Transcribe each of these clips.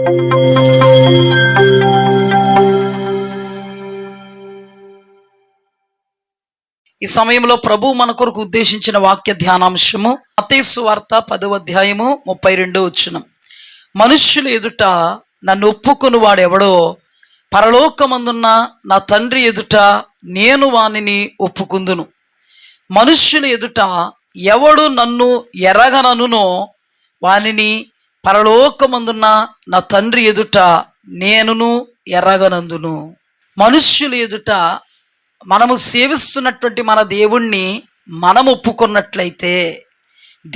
ఈ సమయంలో ప్రభు మన కొరకు ఉద్దేశించిన వాక్య ధ్యానాంశము మత్తయి సువార్త 10వ అధ్యాయము 32వ వచనం. మనుష్యుల ఎదుట నన్ను ఒప్పుకొని వాడెవడో పరలోకమందున్న నా తండ్రి ఎదుట నేను వానిని ఒప్పుకుందును. మనుష్యుల ఎదుట ఎవడు నన్ను ఎరగననునో వానిని పరలోకమందున్న నా తండ్రి ఎదుట నేనును ఎరగనందును. మనుష్యుల ఎదుట మనము సేవిస్తున్నటువంటి మన దేవుణ్ణి మనం ఒప్పుకున్నట్లయితే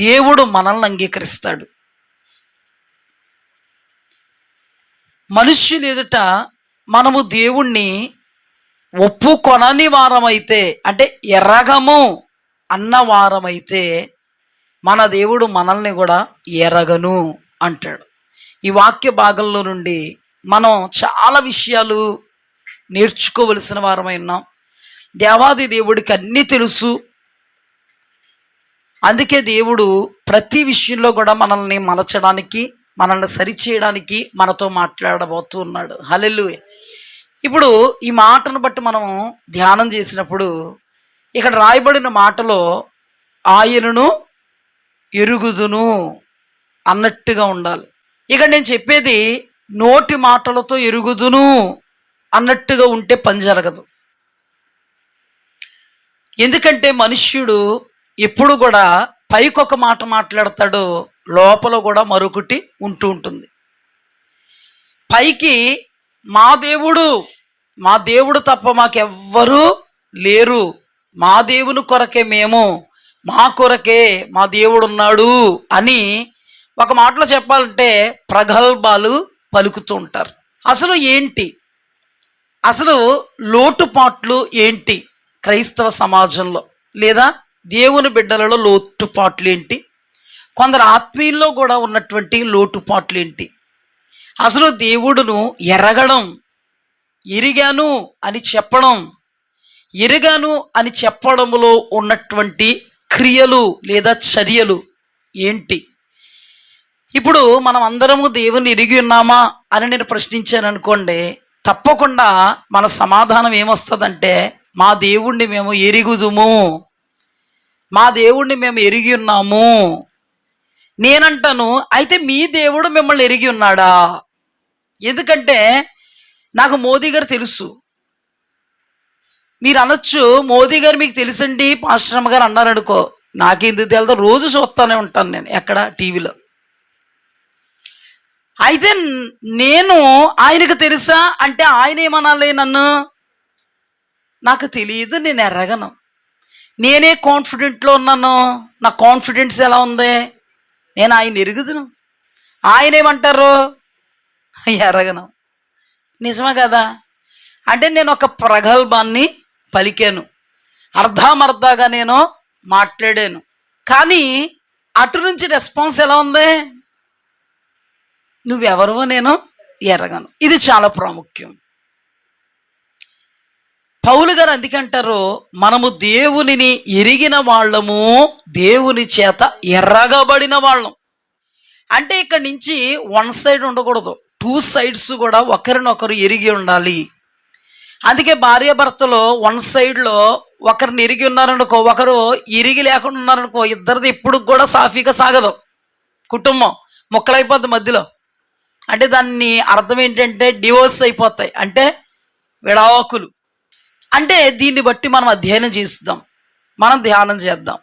దేవుడు మనల్ని అంగీకరిస్తాడు. మనుష్యుల ఎదుట మనము దేవుణ్ణి ఒప్పుకొనని వారమైతే, అంటే ఎరగము అన్న వారమైతే, మన దేవుడు మనల్ని కూడా ఎరగను అంటాడు. ఈ వాక్య భాగంలో నుండి మనం చాలా విషయాలు నేర్చుకోవలసిన వారమై ఉన్నాం. దేవాది దేవుడికి అన్నీ తెలుసు. అందుకే దేవుడు ప్రతి విషయంలో కూడా మనల్ని మలచడానికి, మనల్ని సరిచేయడానికి మనతో మాట్లాడబోతూ ఉన్నాడు. హల్లెలూయా. ఇప్పుడు ఈ మాటను బట్టి మనం ధ్యానం చేసినప్పుడు ఇక్కడ రాయబడిన మాటలో ఆయనను ఎరుగుదును అన్నట్టుగా ఉండాలి. ఇక్కడ నేను చెప్పేది నోటి మాటలతో ఎరుగుదును అన్నట్టుగా ఉంటే పని జరగదు. ఎందుకంటే మనుష్యుడు ఎప్పుడు కూడా పైకొక మాట మాట్లాడతాడు, లోపల కూడా మరొకటి ఉంటూ ఉంటుంది. పైకి మా దేవుడు తప్ప మాకెవ్వరూ లేరు, మా దేవుని కొరకే మేము, మా కొరకే మా దేవుడు ఉన్నాడు అని ఒక మాటలో చెప్పాలంటే ప్రగల్భాలు పలుకుతూ ఉంటారు. అసలు ఏంటి, అసలు లోటుపాట్లు ఏంటి క్రైస్తవ సమాజంలో, లేదా దేవుని బిడ్డలలో లోటుపాట్లు ఏంటి, కొందరు ఆత్మీయుల్లో కూడా ఉన్నటువంటి లోటుపాట్లు ఏంటి, అసలు దేవుడును ఎరగడం, ఎరిగాను అని చెప్పడం, ఎరిగాను అని చెప్పడంలో ఉన్నటువంటి క్రియలు లేదా చర్యలు ఏంటి. ఇప్పుడు మనం అందరము దేవుని ఎరిగి ఉన్నామా అని నేను ప్రశ్నించాను అనుకోండి, తప్పకుండా మన సమాధానం ఏమొస్తుందంటే మా దేవుణ్ణి మేము ఎరుగుదుము, మా దేవుణ్ణి మేము ఎరిగి ఉన్నాము. నేనంటాను, అయితే మీ దేవుడు మిమ్మల్ని ఎరిగి ఉన్నాడా? ఎందుకంటే నాకు మోదీ గారు తెలుసు. మీరు అనొచ్చు, మోదీ గారు మీకు తెలుసండి పాస్టరమ్మ గారు అన్నారనుకో, నాకెందుకు తెలుదో, రోజు చూస్తూనే ఉంటాను నేను ఎక్కడ టీవీలో. అయితే నేను ఆయనకు తెలుసా అంటే ఆయన ఏమనాలి నన్ను? నాకు తెలియదు, నేను ఎరగను, నేనే కాన్ఫిడెంట్లో ఉన్నాను, నా కాన్ఫిడెన్స్ ఎలా ఉంది, నేను ఆయన ఎరుగుదును, ఆయన ఏమంటారు ఎరగను. నిజమా కదా? అంటే నేను ఒక ప్రగల్భాన్ని పలికాను, అర్ధామర్ధాగా నేను మాట్లాడాను, కానీ అటు నుంచి రెస్పాన్స్ ఎలా ఉంది? నువ్వెవరో నేను ఎరగను. ఇది చాలా ప్రాముఖ్యం. పౌలు గారు అందుకంటారు, మనము దేవునిని ఎరిగిన వాళ్ళము, దేవుని చేత ఎర్రగబడిన వాళ్ళం. అంటే ఇక్కడి నుంచి వన్ సైడ్ ఉండకూడదు, టూ సైడ్స్ కూడా ఒకరినొకరు ఎరిగి ఉండాలి. అందుకే భార్యాభర్తలో వన్ సైడ్లో ఒకరిని ఎరిగి ఉన్నారనుకో, ఒకరు ఎరిగి లేకుండా ఉన్నారనుకో, ఇద్దరిది ఎప్పుడు కూడా సాఫీగా సాగదు, కుటుంబం ముక్కలైపోద్ది మధ్యలో. అంటే దాన్ని అర్థం ఏంటంటే డివోర్స్ అయిపోతాయి, అంటే విడాకులు. అంటే దీన్ని బట్టి మనం అధ్యయనం చేస్తాం, మనం ధ్యానం చేద్దాం.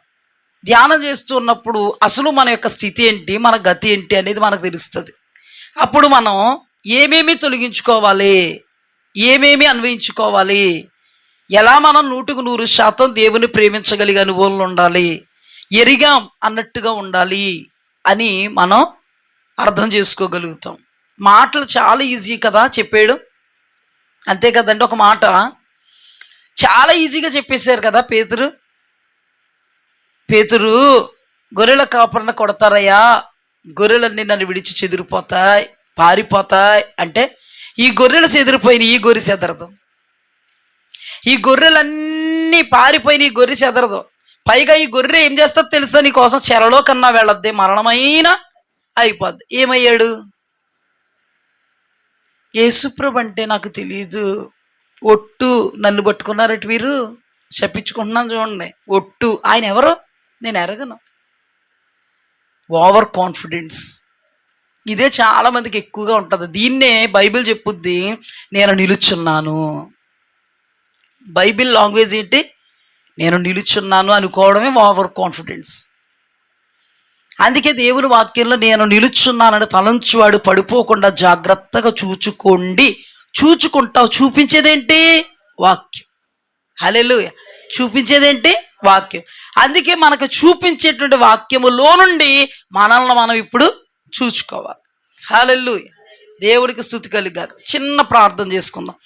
ధ్యానం చేస్తున్నప్పుడు అసలు మన యొక్క స్థితి ఏంటి, మన గతి ఏంటి అనేది మనకు తెలుస్తుంది. అప్పుడు మనం ఏమేమి తొలగించుకోవాలి, ఏమేమి అన్వయించుకోవాలి, ఎలా మనం 100% దేవుని ప్రేమించగలిగే అనుభవంలో ఉండాలి, ఎరిగాం అన్నట్టుగా ఉండాలి అని మనం అర్థం చేసుకోగలుగుతాం. మాటలు చాలా ఈజీ కదా చెప్పేయడం, అంతే కదండి. ఒక మాట చాలా ఈజీగా చెప్పేశారు కదా పేతురు గొర్రెల కాపరిని కొడతారయ్యా, గొర్రెలన్నీ నన్ను విడిచి చెదిరిపోతాయి, పారిపోతాయి అంటే, ఈ గొర్రెలు చెదిరిపోయినాయి, ఈ గొర్రె చెదరదు. ఈ గొర్రెలన్నీ పారిపోయిన ఈ గొర్రె చెదరదు. పైగా ఈ గొర్రె ఏం చేస్తుందో తెలుసా, నీ కోసం చెరలో కన్నా వెళ్ళొద్ది, మరణమైనా అయిపోద్ది. ఏమయ్యాడు? యేసుప్రభు అంటే నాకు తెలియదు, ఒట్టు నన్ను పట్టుకున్నారట వీరు, చెప్పించుకుంటున్నాను చూడండి. ఒట్టు, ఆయన ఎవరో నేను ఎరగను. ఓవర్ కాన్ఫిడెన్స్, ఇదే చాలా మందికి ఎక్కువగా ఉంటుంది. దీన్నే బైబిల్ చెప్పుద్ది, నేను నిలుచున్నాను. బైబిల్ లాంగ్వేజ్ ఏంటి? నేను నిలుచున్నాను అనుకోవడమే ఓవర్ కాన్ఫిడెన్స్. అందుకే దేవుని వాక్యంలో నేను నిలుచున్నానని తలంచువాడు పడిపోకుండా జాగ్రత్తగా చూచుకోండి. చూచుకుంటావు, చూపించేదేంటి? వాక్యం. హల్లెలూయా. చూపించేదేంటి? వాక్యం. అందుకే మనకు చూపించేటువంటి వాక్యములో నుండి మనల్ని మనం ఇప్పుడు చూచుకోవాలి. హల్లెలూయా. దేవుడికి స్తుతి కలుగాక. చిన్న ప్రార్థన చేసుకుందాం.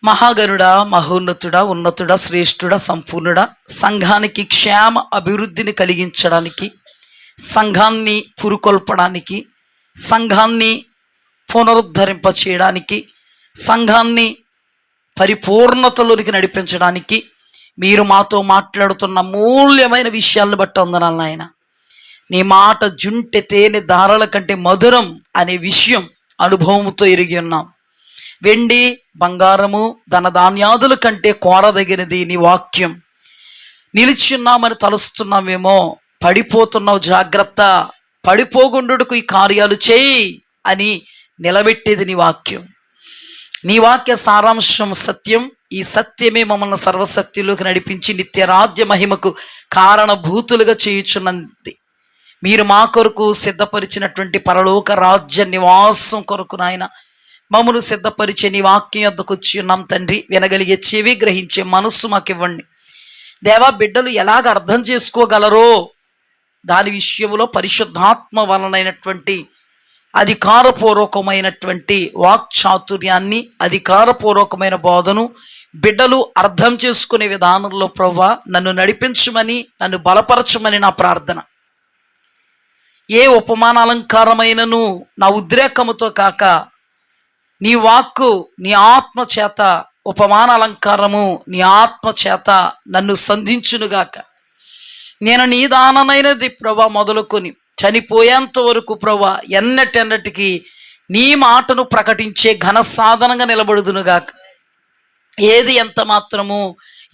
మహాగణుడా, మహోన్నతుడా, ఉన్నతుడా, శ్రేష్ఠుడా, సంపూర్ణుడా, సంఘానికి క్షేమ అభివృద్ధిని కలిగించడానికి, సంఘాన్ని పురుకొల్పడానికి, సంఘాన్ని పునరుద్ధరింప చేయడానికి, సంఘాన్ని పరిపూర్ణతలోనికి నడిపించడానికి మీరు మాతో మాట్లాడుతున్న మూల్యమైన విషయాలను బట్టి వందనాలు నాయన. నీ మాట జుంటె తేనె దారాల కంటే మధురం అనే విషయం అనుభవంతో ఎరిగి ఉన్నాం. వెండి బంగారము ధనధాన్యాదుల కంటే కోరదగినది నీ వాక్యం. నిలిచున్నామని తలుస్తున్నామేమో, పడిపోతున్నావు, జాగ్రత్త, పడిపోగుండుటకు ఈ కార్యాలు చేయి అని నిలబెట్టేది నీ వాక్యం. నీ వాక్య సారాంశం సత్యం. ఈ సత్యమే మమ్మల్ని సర్వసత్యంలోకి నడిపించి నిత్య రాజ్య మహిమకు కారణభూతులుగా చేయుచున్నది. మీరు మా కొరకు సిద్ధపరిచినటువంటి పరలోక రాజ్య నివాసం కొరకు నాయన మమ్మను సిద్ధపరిచే నీ వాక్యం యొద్దకు వచ్చి ఉన్నాం తండ్రి. వినగలిగే చెవి, గ్రహించే మనస్సు మాకు ఇవ్వండి దేవా. బిడ్డలు ఎలాగ అర్థం చేసుకోగలరో దాని విషయంలో పరిశుద్ధాత్మ వలనైనటువంటి అధికారపూర్వకమైనటువంటి వాక్చాతుర్యాన్ని, అధికారపూర్వకమైన బోధను బిడ్డలు అర్థం చేసుకునే విధానంలో ప్రభువా నన్ను నడిపించమని, నన్ను బలపరచమని నా ప్రార్థన. ఏ ఉపమాన అలంకారమైనను నా ఉద్రేకముతో కాక నీ వాక్కు నీ ఆత్మ చేత, ఉపమాన అలంకారము నీ ఆత్మ చేత నన్ను సంధించునుగాక. నేను నీ దానమైనది ప్రభా మొదలుకొని చనిపోయేంత వరకు ప్రభా ఎన్నటెన్నటికీ నీ మాటను ప్రకటించే ఘన సాధనంగా నిలబడుదునుగాక. ఏది ఎంత మాత్రము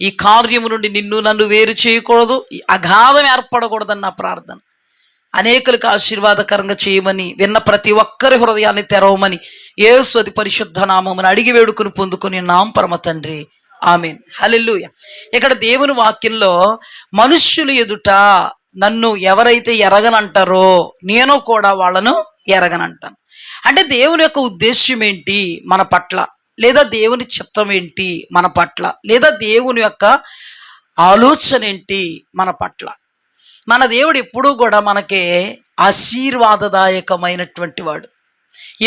ఈ కార్యము నుండి నిన్ను నన్ను వేరు చేయకూడదు, ఈ అగాధం ఏర్పడకూడదని నా ప్రార్థన. అనేకులకు ఆశీర్వాదకరంగా చేయమని, విన్న ప్రతి ఒక్కరి హృదయాన్ని తెరవమని యేసు అతి పరిశుద్ధ నామమును అడిగి వేడుకుని పొందుకుని నాం పరమ తండ్రి, ఆమేన్. హల్లెలూయా. ఇక్కడ దేవుని వాక్యంలో మనుష్యులు ఎదుట నన్ను ఎవరైతే ఎరగనంటారో నేను కూడా వాళ్ళను ఎరగనంటాను. అంటే దేవుని యొక్క ఉద్దేశ్యం ఏంటి మన పట్ల, లేదా దేవుని చిత్తం ఏంటి మన పట్ల, లేదా దేవుని యొక్క ఆలోచన ఏంటి మన పట్ల. మన దేవుడు ఎప్పుడూ కూడా మనకి ఆశీర్వాదదాయకమైనటువంటి వాడు.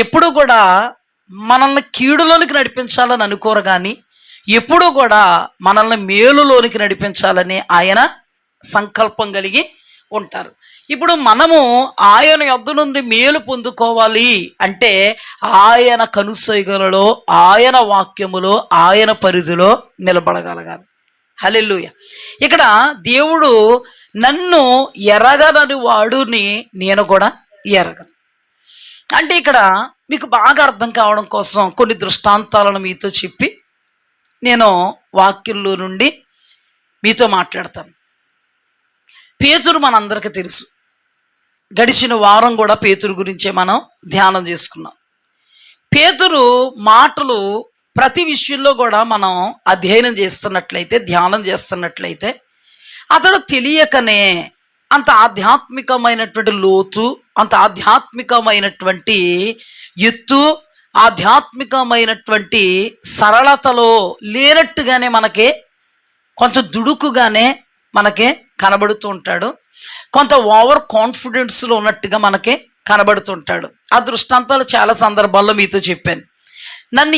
ఎప్పుడు కూడా మనల్ని కీడులోనికి నడిపించాలని అనుకోరు, కానీ ఎప్పుడూ కూడా మనల్ని మేలులోనికి నడిపించాలని ఆయన సంకల్పం కలిగి ఉంటారు. ఇప్పుడు మనము ఆయన యొద్ద నుండి మేలు పొందుకోవాలి అంటే ఆయన కనుసైగలలో, ఆయన వాక్యములో, ఆయన పరిధిలో నిలబడగలగాలి. హల్లెలూయా. ఇక్కడ దేవుడు నన్ను ఎరగనని వాడుని నేను కూడా ఎరగను. అంటే ఇక్కడ మీకు బాగా అర్థం కావడం కోసం కొన్ని దృష్టాంతాలను మీతో చెప్పి నేను వాక్యంలో నుండి మీతో మాట్లాడతాను. పేతురు మనందరికీ తెలుసు. గడిచిన వారం కూడా పేతురు గురించే మనం ధ్యానం చేసుకున్నాం. పేతురు మాటలు ప్రతి విషయంలో కూడా మనం అధ్యయనం చేస్తున్నట్లయితే, ధ్యానం చేస్తున్నట్లయితే అతడు తెలియకనే అంత ఆధ్యాత్మికమైనటువంటి లోతు, అంత ఆధ్యాత్మికమైనటువంటి ఎత్తు, ఆధ్యాత్మికమైనటువంటి సరళతలో లేనట్టుగానే మనకి కొంచెం దుడుకుగానే మనకి కనబడుతూ ఉంటాడు. కొంత ఓవర్ కాన్ఫిడెన్స్లో ఉన్నట్టుగా మనకి కనబడుతుంటాడు. ఆ దృష్టాంతాలు చాలా సందర్భాల్లో మీతో చెప్పాను. నన్ను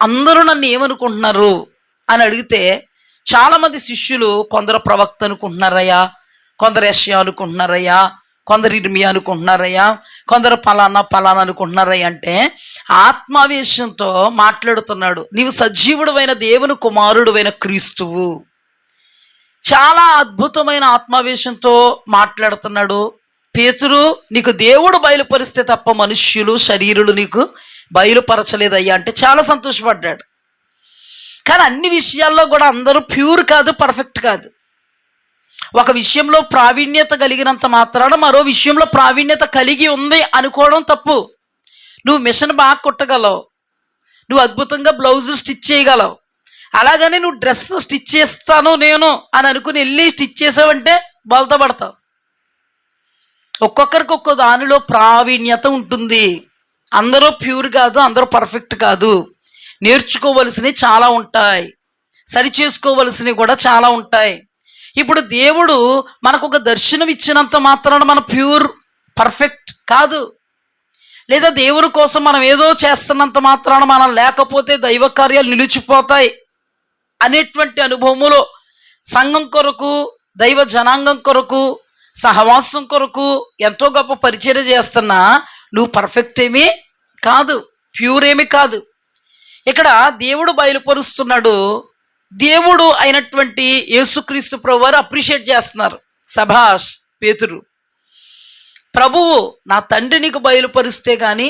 అందరూ నన్ను ఏమనుకుంటున్నారు అని అడిగితే చాలామంది శిష్యులు కొందరు ప్రవక్త అనుకుంటున్నారయ్యా, కొందరు యెషయా అనుకుంటున్నారయ్యా, కొందరు ఇర్మియా అనుకుంటున్నారయ్యా, కొందరు పలానా అనుకుంటున్నారయ్యా అంటే ఆత్మావేశంతో మాట్లాడుతున్నాడు. నీవు సజీవుడైన దేవుని కుమారుడువైన క్రీస్తువు. చాలా అద్భుతమైన ఆత్మావేశంతో మాట్లాడుతున్నాడు. పేతురు, నీకు దేవుడు బయలుపరిస్తే తప్ప మనుష్యులు శరీరులు నీకు బయలుపరచలేదయ్యా అంటే చాలా సంతోషపడ్డాడు. కానీ అన్ని విషయాల్లో కూడా అందరూ ప్యూర్ కాదు, పర్ఫెక్ట్ కాదు. ఒక విషయంలో ప్రావీణ్యత కలిగినంత మాత్రాన మరో విషయంలో ప్రావీణ్యత కలిగి ఉంది అనుకోవడం తప్పు. నువ్వు మిషన్ బాగా కుట్టగలవు, నువ్వు అద్భుతంగా బ్లౌజు స్టిచ్ చేయగలవు, అలాగని నువ్వు డ్రెస్ స్టిచ్ చేస్తాను నేను అని అనుకుని వెళ్ళి స్టిచ్ చేసావంటే బలత పడతావు. ఒక్కొక్కరికి ఒక్కో దానిలో ప్రావీణ్యత ఉంటుంది. అందరూ ప్యూర్ కాదు, అందరూ పర్ఫెక్ట్ కాదు. నేర్చుకోవలసినవి చాలా ఉంటాయి, సరి చేసుకోవలసినవి కూడా చాలా ఉంటాయి. ఇప్పుడు దేవుడు మనకు ఒక దర్శనం ఇచ్చినంత మాత్రాన మన ప్యూర్ పర్ఫెక్ట్ కాదు, లేదా దేవుని కోసం మనం ఏదో చేస్తున్నంత మాత్రాన మనం లేకపోతే దైవ కార్యాలు నిలిచిపోతాయి అనేటువంటి అనుభవములో సంఘం కొరకు, దైవ జనాంగం కొరకు, సహవాసం కొరకు ఎంతో గొప్ప పరిచర్య చేస్తున్నా నువ్వు పర్ఫెక్ట్ ఏమీ కాదు, ప్యూర్ ఏమీ కాదు. ఇక్కడ దేవుడు బయలుపరుస్తున్నాడు. దేవుడు అయినటువంటి యేసుక్రీస్తు ప్రభు వారు అప్రిషియేట్ చేస్తున్నారు. సభాష్ పేతురు, ప్రభువు నా తండ్రి నీకు బయలుపరిస్తే కానీ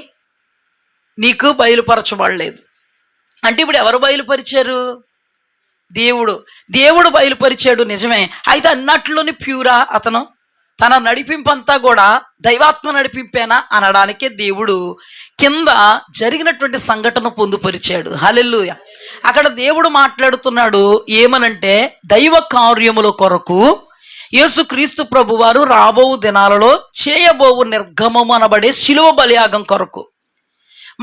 నీకు బయలుపరచబడలేదు అంటే ఇప్పుడు ఎవరు బయలుపరిచారు? దేవుడు బయలుపరిచాడు, నిజమే. అయితే అన్నట్లోని ప్యూరా అతను? తన నడిపింపంతా కూడా దైవాత్మ నడిపింపేనా అనడానికే దేవుడు కింద జరిగినటువంటి సంఘటన పొందుపరిచాడు. హల్లెలూయా. అక్కడ దేవుడు మాట్లాడుతున్నాడు ఏమనంటే, దైవ కార్యముల కొరకు యేసుక్రీస్తు ప్రభువారు రాబో దినాలలో చేయబోవు నిర్గమము అనబడే శిలువ బలియాగం కొరకు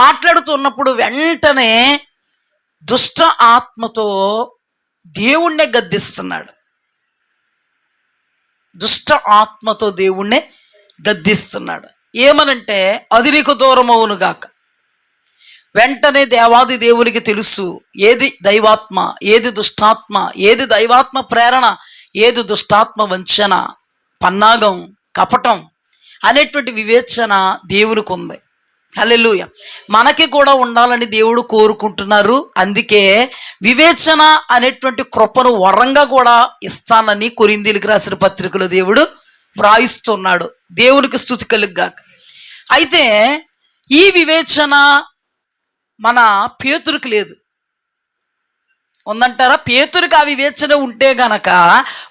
మాట్లాడుతున్నప్పుడు వెంటనే దుష్ట ఆత్మతో దేవుణ్ణే గద్దిస్తున్నాడు. దుష్ట ఆత్మతో దేవుణ్ణే గద్దిస్తున్నాడు. ఏమనంటే, అది నీకు దూరం అవునుగాక. వెంటనే దేవాది దేవునికి తెలుసు ఏది దైవాత్మ, ఏది దుష్టాత్మ, ఏది దైవాత్మ ప్రేరణ, ఏది దుష్టాత్మ వంచన, పన్నాగం, కపటం అనేటువంటి వివేచన దేవునికి ఉంది. హల్లెలూయా. మనకి కూడా ఉండాలని దేవుడు కోరుకుంటున్నారు. అందుకే వివేచన అనేటువంటి కృపను వరంగా కూడా ఇస్తానని కొరింథీయులకు రాసిన పత్రికలో దేవుడు వ్రాయిస్తున్నాడు. దేవునికి స్తుతి కలుగుగాక. అయితే ఈ వివేచన మన పేతురుకి లేదు. ఉందంటారా? పేతురుకి ఆ వివేచన ఉంటే గనక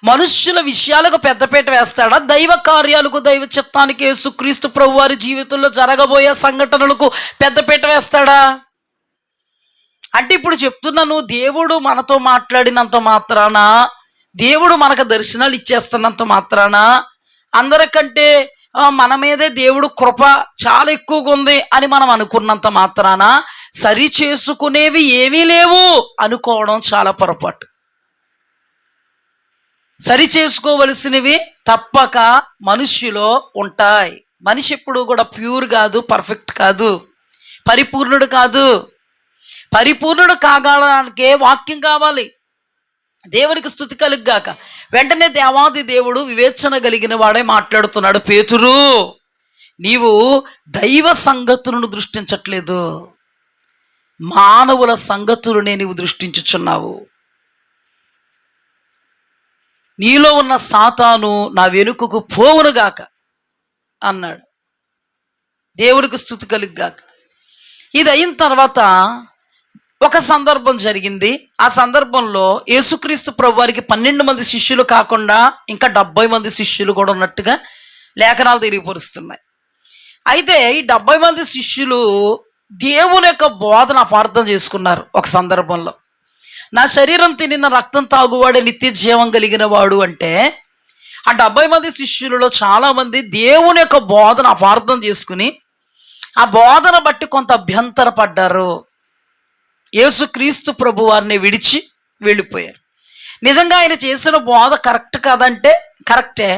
మనుష్యుల విషయాలకు పెద్దపీట వేస్తాడా? దైవ కార్యాలకు, దైవ చిత్తానికి, యేసుక్రీస్తు ప్రభు వారి జీవితంలో జరగబోయే సంఘటనలకు పెద్దపీట వేస్తాడా? అంటే ఇప్పుడు చెప్తున్నాను, దేవుడు మనతో మాట్లాడినంత మాత్రాన, దేవుడు మనకు దర్శనాలు ఇచ్చేస్తున్నంత మాత్రాన, అందరికంటే మన మీదే దేవుడు కృప చాలా ఎక్కువగా ఉంది అని మనం అనుకున్నంత మాత్రాన సరి చేసుకునేవి ఏమీ లేవు అనుకోవడం చాలా పొరపాటు. సరి చేసుకోవలసినవి తప్పక మనిషిలో ఉంటాయి. మనిషి ఎప్పుడు కూడా ప్యూర్ కాదు, పర్ఫెక్ట్ కాదు, పరిపూర్ణుడు కాదు. పరిపూర్ణుడు కాగలడానికే వాక్యం కావాలి. దేవునికి స్తుతి కలుగుగాక. వెంటనే దేవాది దేవుడు వివేచన కలిగిన వాడే మాట్లాడుతున్నాడు. పేతురు, నీవు దైవ సంగతులను దృష్టించట్లేదు, మానవుల సంగతులనే నీవు దృష్టించుచున్నావు. నీలో ఉన్న సాతాను నా వెనుకకు పోవునుగాక అన్నాడు. దేవునికి స్తుతి కలుగుగాక. ఇది అయిన తర్వాత ఒక సందర్భం జరిగింది. ఆ సందర్భంలో యేసుక్రీస్తు ప్రభువారికి 12 మంది శిష్యులు కాకుండా ఇంకా 70 మంది శిష్యులు కూడా ఉన్నట్టుగా లేఖనాలు తెలియపరుస్తున్నాయి. అయితే ఈ 70 మంది శిష్యులు దేవుని యొక్క బోధన అపార్థం చేసుకున్నారు. ఒక సందర్భంలో నా శరీరం తినిన రక్తం తాగువాడే నిత్య జీవం కలిగిన వాడు అంటే, ఆ 70 మంది శిష్యులలో చాలామంది దేవుని యొక్క బోధన అపార్థం చేసుకుని ఆ బోధన బట్టి కొంత అభ్యంతర పడ్డారు. యేసుక్రీస్తు ప్రభు వారిని విడిచి వెళ్ళిపోయారు. నిజంగా ఆయన చేసిన బోధ కరెక్ట్ కాదంటే కరెక్టే.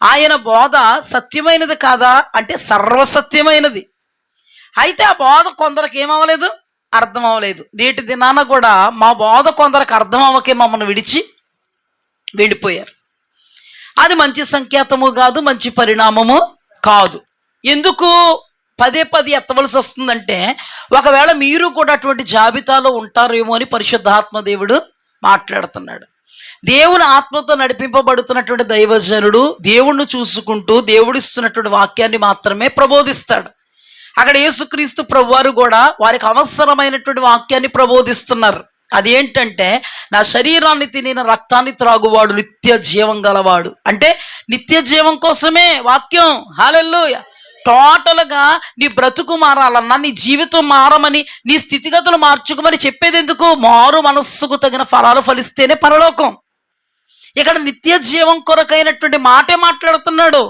ఆయన బోధ సత్యమైనది కాదా అంటే సర్వసత్యమైనది. అయితే ఆ బోధ కొందరికి ఏమవ్వలేదు, అర్థం అవ్వలేదు. నేటి దినాన కూడా మా బోధ కొందరికి అర్థం అవ్వకే మమ్మల్ని విడిచి వెళ్ళిపోయారు. అది మంచి సంకేతము కాదు, మంచి పరిణామము కాదు. ఎందుకు పదే ఎత్తవలసి వస్తుందంటే, ఒకవేళ మీరు కూడా అటువంటి జాబితాలో ఉంటారేమో అని పరిశుద్ధాత్మ దేవుడు మాట్లాడుతున్నాడు. దేవుని ఆత్మతో నడిపింపబడుతున్నటువంటి దైవజనుడు దేవుణ్ణి చూసుకుంటూ దేవుడిస్తున్నటువంటి వాక్యాన్ని మాత్రమే ప్రబోధిస్తాడు. అక్కడ యేసుక్రీస్తు ప్రభువారు కూడా వారికి అవసరమైనటువంటి వాక్యాన్ని ప్రబోధిస్తున్నారు. అదేంటంటే, నా శరీరాన్ని తిని నా రక్తాన్ని త్రాగువాడు నిత్య జీవం గలవాడు. అంటే నిత్య జీవం కోసమే వాక్యం. హల్లెలూయా. టోటల్గా నీ బ్రతుకు మారాలన్నా, నీ జీవితం మారమని, నీ స్థితిగతులు మార్చుకోమని చెప్పేది ఎందుకు? మారు మనస్సుకు తగిన ఫలాలు ఫలిస్తేనే పరలోకం. ఇక్కడ నిత్య జీవం కొరకైనటువంటి మాటే మాట్లాడుతున్నాడు.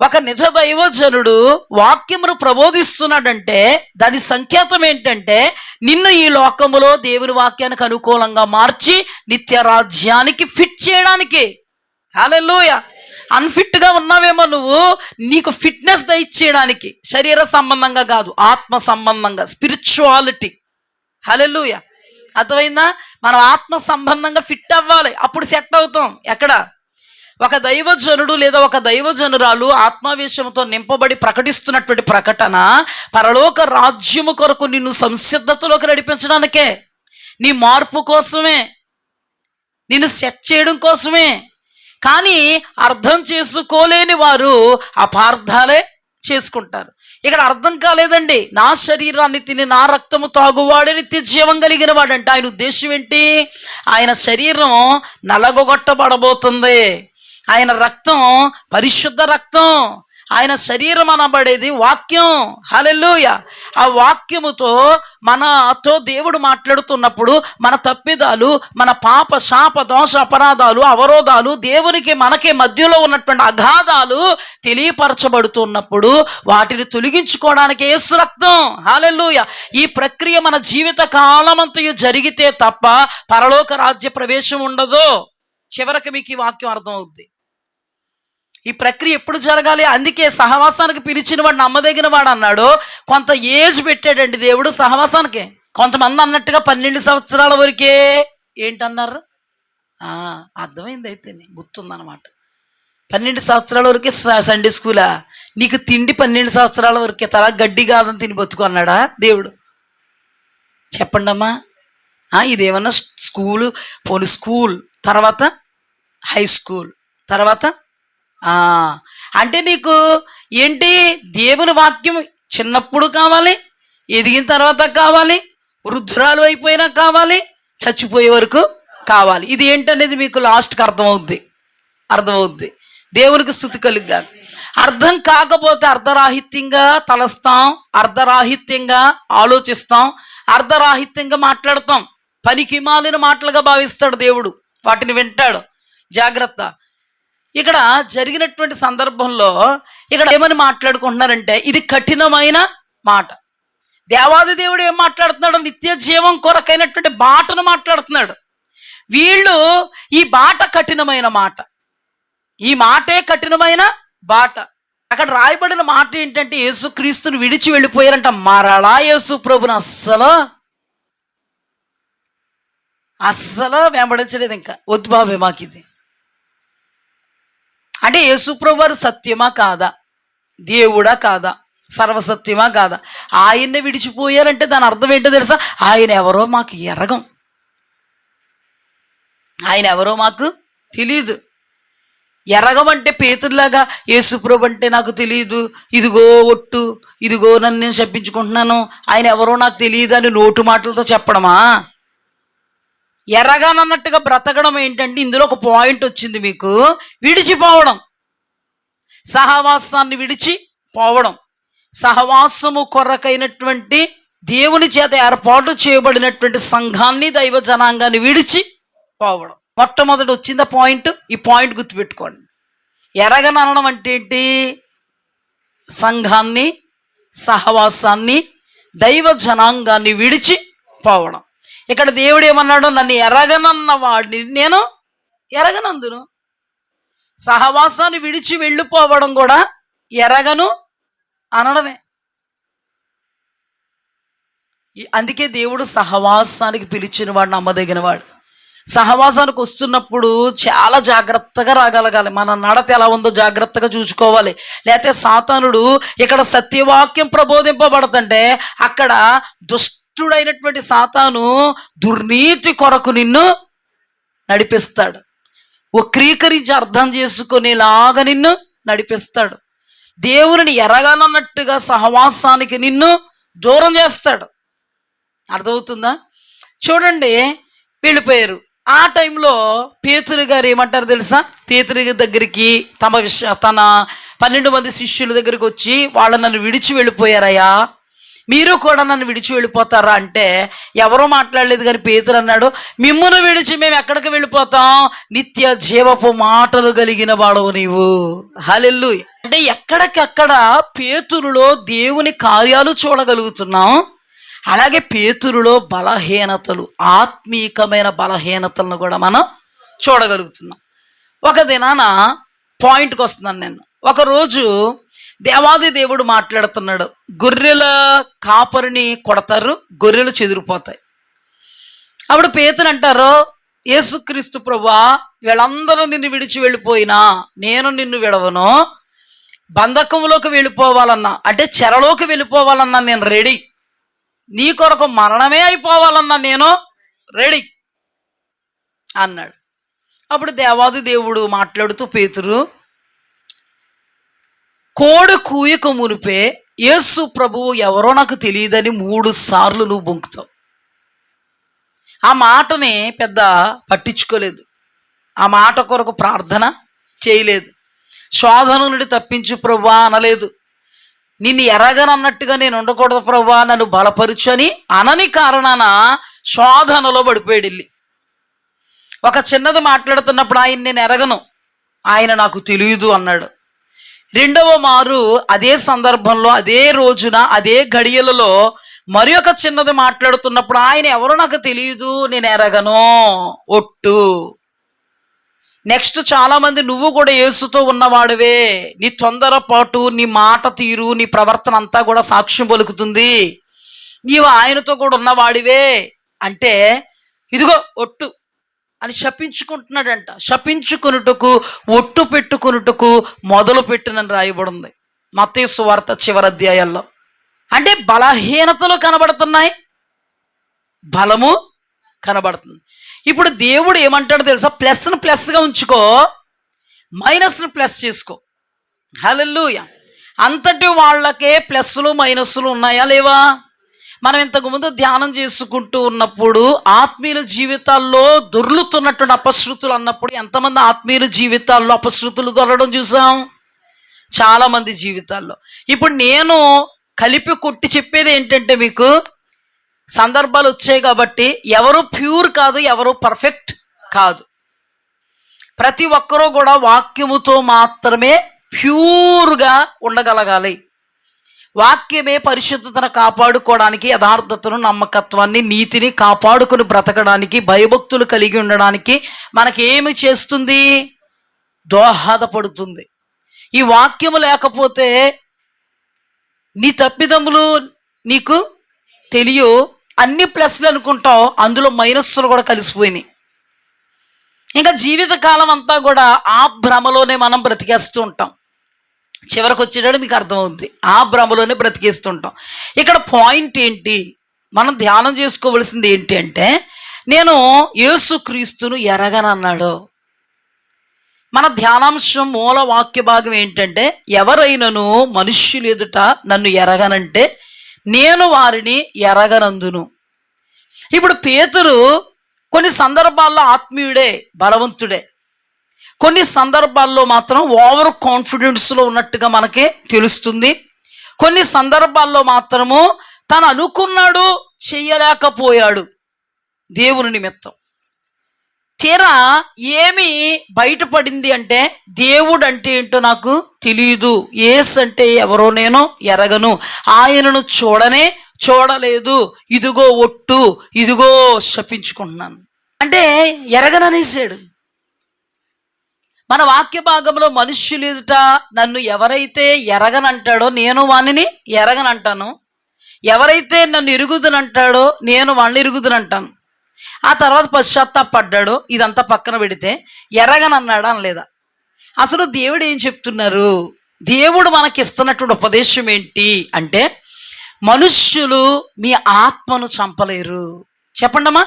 ఒక నిజ దైవజనుడు వాక్యమును ప్రబోధిస్తున్నాడంటే దాని సంకేతం ఏంటంటే, నిన్ను ఈ లోకములో దేవుని వాక్యానికి అనుకూలంగా మార్చి నిత్య రాజ్యానికి ఫిట్ చేయడానికి. హల్లెలూయా. అన్ఫిట్గా ఉన్నావేమో నువ్వు, నీకు ఫిట్నెస్ దయచేయడానికి, శరీర సంబంధంగా కాదు, ఆత్మ సంబంధంగా, స్పిరిచువాలిటీ. హల్లెలూయా. అర్థమైందా? మనం ఆత్మ సంబంధంగా ఫిట్ అవ్వాలి, అప్పుడు సెట్ అవుతాం. ఎక్కడ? ఒక దైవజనుడు లేదా ఒక దైవజనురాలు ఆత్మావేశంతో నింపబడి ప్రకటిస్తున్నటువంటి ప్రకటన పరలోక రాజ్యము కొరకు నిన్ను సంసిద్ధతలోకి నడిపించడానికే, నీ మార్పు కోసమే, నిన్ను సెట్ చేయడం కోసమే. కానీ అర్థం చేసుకోలేని వారు అపార్థాలే చేసుకుంటారు. ఇక్కడ అర్థం కాలేదండి. నా శరీరాన్ని తిని నా రక్తము తాగువాడే నిత్య జీవం కలిగిన వాడంటే ఆయన ఉద్దేశం ఏంటి? ఆయన శరీరం నలగొట్టబడబోతుంది, ఆయన రక్తం పరిశుద్ధ రక్తం, ఆయన శరీరం అనబడేది వాక్యం. హల్లెలూయా. ఆ వాక్యముతో మనతో దేవుడు మాట్లాడుతున్నప్పుడు మన తప్పిదాలు, మన పాప శాప దోష అపరాధాలు, అవరోధాలు, దేవునికి మనకి మధ్యలో ఉన్నటువంటి అగాధాలు తెలియపరచబడుతున్నప్పుడు వాటిని తొలగించుకోవడానికి యేసు రక్తం. హల్లెలూయా. ఈ ప్రక్రియ మన జీవిత కాలమంతయు జరిగితే తప్ప పరలోక రాజ్య ప్రవేశం ఉండదు. చివరికి మీకు ఈ వాక్యం అర్థమవుద్ది. ఈ ప్రక్రియ ఎప్పుడు జరగాలి? అందుకే సహవాసానికి పిలిచిన వాడు నమ్మదగిన వాడు అన్నాడు. కొంత ఏజ్ పెట్టాడండి దేవుడు సహవాసానికి. కొంతమంది అన్నట్టుగా 12 సంవత్సరాల వరకే ఏంటన్నారు? అర్థమైంది, అయితే గుర్తుందన్నమాట. 12 సంవత్సరాల వరకే సండే స్కూలా? నీకు తిండి 12 సంవత్సరాల వరకే, తల గడ్డి కాదని తిని బతుకు అన్నాడా దేవుడు? చెప్పండి అమ్మా. ఇదేమన్నా స్కూలు? పోనీ స్కూల్ తర్వాత హై స్కూల్ తర్వాత అంటే నీకు ఏంటి? దేవుని వాక్యం చిన్నప్పుడు కావాలి, ఎదిగిన తర్వాత కావాలి, వృద్ధురాలు అయిపోయినా కావాలి, చచ్చిపోయే వరకు కావాలి. ఇది ఏంటనేది మీకు లాస్ట్కి అర్థమవుద్ది. దేవునికి స్తుతి కలుగ్గా. అర్థం కాకపోతే అర్ధరాహిత్యంగా తలస్తాం, అర్ధరాహిత్యంగా ఆలోచిస్తాం, అర్ధరాహిత్యంగా మాట్లాడతాం. పనికి మాలిన మాటలుగా భావిస్తాడు దేవుడు, వాటిని వింటాడు. జాగ్రత్త. ఇక్కడ జరిగినటువంటి సందర్భంలో ఇక్కడ ఏమని మాట్లాడుకుంటున్నారంటే, ఇది కఠినమైన మాట. దేవాది దేవుడు ఏం మాట్లాడుతున్నాడు? నిత్య జీవం కొరకైనటువంటి బాటను మాట్లాడుతున్నాడు. వీళ్ళు ఈ బాట కఠినమైన మాట, ఈ మాటే కఠినమైన బాట. అక్కడ రాయబడిన మాట ఏంటంటే, యేసుక్రీస్తుని విడిచి వెళ్ళిపోయారంట. మరలా యేసు ప్రభుని అస్సలు వెంబడించలేదు. ఇంకా వద్దు బాబే మాకు ఇది అంటే, యేసుప్రభు వారు సత్యమా కాదా, దేవుడా కాదా, సర్వసత్యమా కాదా? ఆయన్నే విడిచిపోయారంటే దాని అర్థం ఏంటో తెలుసా? ఆయన ఎవరో మాకు ఎరగం, ఆయన ఎవరో మాకు తెలీదు. ఎరగమంటే పేతురులాగా యేసుప్రభు అంటే నాకు తెలియదు, ఇదిగో ఒట్టు, ఇదిగో నన్ను నేను చెప్పించుకుంటున్నాను, ఆయన ఎవరో నాకు తెలియదు అని నోటు మాటలతో చెప్పడమా? ఎరగానన్నట్టుగా బ్రతకడం ఏంటంటే, ఇందులో ఒక పాయింట్ వచ్చింది మీకు. విడిచిపోవడం, సహవాసాన్ని విడిచిపోవడం, సహవాసము కొరకైనటువంటి దేవుని చేత ఏర్పాటు చేయబడినటువంటి సంఘాన్ని, దైవ జనాంగాన్ని విడిచిపోవడం. మొట్టమొదటి వచ్చింది పాయింట్. ఈ పాయింట్ గుర్తుపెట్టుకోండి. ఎరగననడం అంటే ఏంటి? సంఘాన్ని, సహవాసాన్ని, దైవ జనాంగాన్ని విడిచిపోవడం. ఇక్కడ దేవుడు ఏమన్నాడు? నన్ను ఎరగనన్న వాడిని నేను ఎరగనందును. సహవాసాన్ని విడిచి వెళ్ళిపోవడం కూడా ఎరగను అనడమే. అందుకే దేవుడు సహవాసానికి పిలిచిన వాడు నమ్మదగిన వాడు. సహవాసానికి వస్తున్నప్పుడు చాలా జాగ్రత్తగా రాగలగాలి. మన నడత ఎలా ఉందో జాగ్రత్తగా చూసుకోవాలి. లేకపోతే సాతానుడు ఇక్కడ సత్యవాక్యం ప్రబోధింపబడుతుంటే అక్కడ దుష్టుడైనటువంటి సాతాను దుర్నీతి కొరకు నిన్ను నడిపిస్తాడు. వక్రీకరించి అర్థం చేసుకునేలాగా నిన్ను నడిపిస్తాడు. దేవుని ఎరగనన్నట్టుగా సహవాసానికి నిన్ను దూరం చేస్తాడు. అర్థమవుతుందా? చూడండి, వెళ్ళిపోయారు. ఆ టైంలో పేతురు గారు ఏమంటారు తెలుసా? పేతురు దగ్గరికి తన 12 మంది శిష్యుల దగ్గరికి వచ్చి, వాళ్ళు నన్ను విడిచి వెళ్ళిపోయారయ్యా, మీరు కూడా నన్ను విడిచి వెళ్ళిపోతారా అంటే ఎవరో మాట్లాడలేదు. కానీ పేతురు అన్నాడు, మిమ్మును విడిచి మేము ఎక్కడికి వెళ్ళిపోతాం? నిత్య జీవపు మాటలు కలిగిన వాడవు నీవు. హల్లెలూయా. అంటే ఎక్కడికక్కడ పేతురులో దేవుని కార్యాలు చూడగలుగుతున్నాం. అలాగే పేతురులో బలహీనతలు, ఆత్మీకమైన బలహీనతలను కూడా మనం చూడగలుగుతున్నాం. ఒక దినాన పాయింట్కి వస్తున్నాను నేను. ఒకరోజు దేవాది దేవుడు మాట్లాడుతున్నాడు. గొర్రెల కాపరిని కొడతారు, గొర్రెలు చెదిరిపోతాయి. అప్పుడు పేతురు అంటారు, యేసుక్రీస్తు ప్రభువా, వీళ్ళందరూ నిన్ను విడిచి వెళ్ళిపోయినా నేను నిన్ను విడవను. బంధకంలోకి వెళ్ళిపోవాలన్నా, అంటే చెరలోకి వెళ్ళిపోవాలన్నా నేను రెడీ. నీ కొరకు మరణమే అయిపోవాలన్నా నేను రెడీ అన్నాడు. అప్పుడు దేవాది దేవుడు మాట్లాడుతూ, పేతురు, కోడి కూయక మునిపే యేసు ప్రభువు ఎవరో నాకు తెలియదని 3 సార్లు నువ్వు బొంకుతావు. ఆ మాటని పెద్ద పట్టించుకోలేదు. ఆ మాట కొరకు ప్రార్థన చేయలేదు. శోధన నుండి తప్పించు ప్రభువా అనలేదు. నిన్ను ఎరగనన్నట్టుగా నేను ఉండకూడదు ప్రభువా, నన్ను బలపరుచు అని అనని కారణాన శోధనలో పడిపోయాడు. వెళ్ళి ఒక చిన్నది మాట్లాడుతున్నప్పుడు ఆయన నేను ఎరగను, ఆయన నాకు తెలియదు అన్నాడు. రెండవ మారు అదే సందర్భంలో, అదే రోజున, అదే గడియలలో మరి ఒక చిన్నది మాట్లాడుతున్నప్పుడు ఆయన ఎవరో నాకు తెలియదు, నేను ఎరగను, ఒట్టు. నెక్స్ట్ చాలా మంది నువ్వు కూడా యేసుతో ఉన్నవాడివే, నీ తొందరపాటు, నీ మాట తీరు, నీ ప్రవర్తన అంతా కూడా సాక్ష్యం పలుకుతుంది, నీవు ఆయనతో కూడా ఉన్నవాడివే అంటే ఇదిగో ఒట్టు అని శపించుకుంటున్నాడంట. శపించుకొనుటకు, ఒట్టు పెట్టుకొనుటకు మొదలు పెట్టినని రాయబడింది మత్తయి సువార్త చివరి అధ్యాయాల్లో. అంటే బలహీనతలు కనబడుతున్నాయి, బలము కనబడుతుంది. ఇప్పుడు దేవుడు ఏమంటాడు తెలుసా? ప్లస్ను ప్లస్గా ఉంచుకో, మైనస్ను ప్లస్ చేసుకో. హల్లెలూయా. అంతటి వాళ్ళకే ప్లస్లు మైనస్లు ఉన్నాయా లేవా? మనం ఇంతకుముందు ధ్యానం చేసుకుంటూ ఉన్నప్పుడు ఆత్మీయుల జీవితాల్లో దొర్లుతున్నటువంటి అపశృతులు అన్నప్పుడు ఎంతమంది ఆత్మీయుల జీవితాల్లో అపశృతులు దొరలడం చూసాం? చాలామంది జీవితాల్లో. ఇప్పుడు నేను కలిపి కొట్టి చెప్పేది ఏంటంటే, మీకు సందర్భాలు వచ్చాయి కాబట్టి ఎవరు ప్యూర్ కాదు, ఎవరు పర్ఫెక్ట్ కాదు. ప్రతి ఒక్కరూ కూడా వాక్యముతో మాత్రమే ప్యూర్గా ఉండగలగాలి. వాక్యమే పరిశుద్ధతను కాపాడుకోవడానికి, యథార్థతను, నమ్మకత్వాన్ని, నీతిని కాపాడుకుని బ్రతకడానికి, భయభక్తులు కలిగి ఉండడానికి మనకేమి చేస్తుంది? దోహదపడుతుంది. ఈ వాక్యము లేకపోతే నీ తప్పిదములు నీకు తెలియవు, అన్ని ప్లస్లు అనుకుంటావు, అందులో మైనస్లు కూడా కలిసిపోయినాయి. ఇంకా జీవితకాలం అంతా కూడా ఆ భ్రమలోనే మనం బ్రతికేస్తూ ఉంటాం. చివరికి వచ్చేటప్పుడు మీకు అర్థమవుతుంది, ఆ భ్రమలోనే బ్రతికేస్తుంటాం. ఇక్కడ పాయింట్ ఏంటి, మనం ధ్యానం చేసుకోవలసింది ఏంటి అంటే, నేను యేసుక్రీస్తును ఎరగనన్నాడు. మన ధ్యానాంశం మూల వాక్య భాగం ఏంటంటే, ఎవరైనాను మనుష్యులు ఎదుట నన్ను ఎరగనంటే నేను వారిని ఎరగనందును. ఇప్పుడు పేతురు కొన్ని సందర్భాల్లో ఆత్మీయుడే, బలవంతుడే, కొన్ని సందర్భాల్లో మాత్రం ఓవర్ కాన్ఫిడెన్స్లో ఉన్నట్టుగా మనకే తెలుస్తుంది. కొన్ని సందర్భాల్లో మాత్రము తను అనుకున్నాడు, చెయ్యలేకపోయాడు దేవుని నిమిత్తం. తీరా ఏమి బయటపడింది అంటే, దేవుడు అంటే ఏంటో నాకు తెలియదు, యేసు అంటే ఎవరో నేను ఎరగను, ఆయనను చూడలేదు, ఇదిగో ఒట్టు, ఇదిగో శపించుకుంటున్నాను అంటే ఎరగననేసాడు. మన వాక్య భాగంలో మనుష్యులు ఎదుట నన్ను ఎవరైతే ఎరగనంటాడో నేను వాణ్ణిని ఎరగనంటాను, ఎవరైతే నన్ను ఎరుగుదనంటాడో నేను వాణ్ణి ఎరుగుదనంటాను. ఆ తర్వాత పశ్చాత్తాపడ్డాడు, ఇదంతా పక్కన పెడితే ఎరగనన్నాడా అనలేదా? అసలు దేవుడు ఏం చెప్తున్నారు? దేవుడు మనకి ఇస్తున్నటువంటి ఉపదేశం ఏంటి అంటే, మనుష్యులు మీ ఆత్మను చంపలేరు. చెప్పండమ్మా,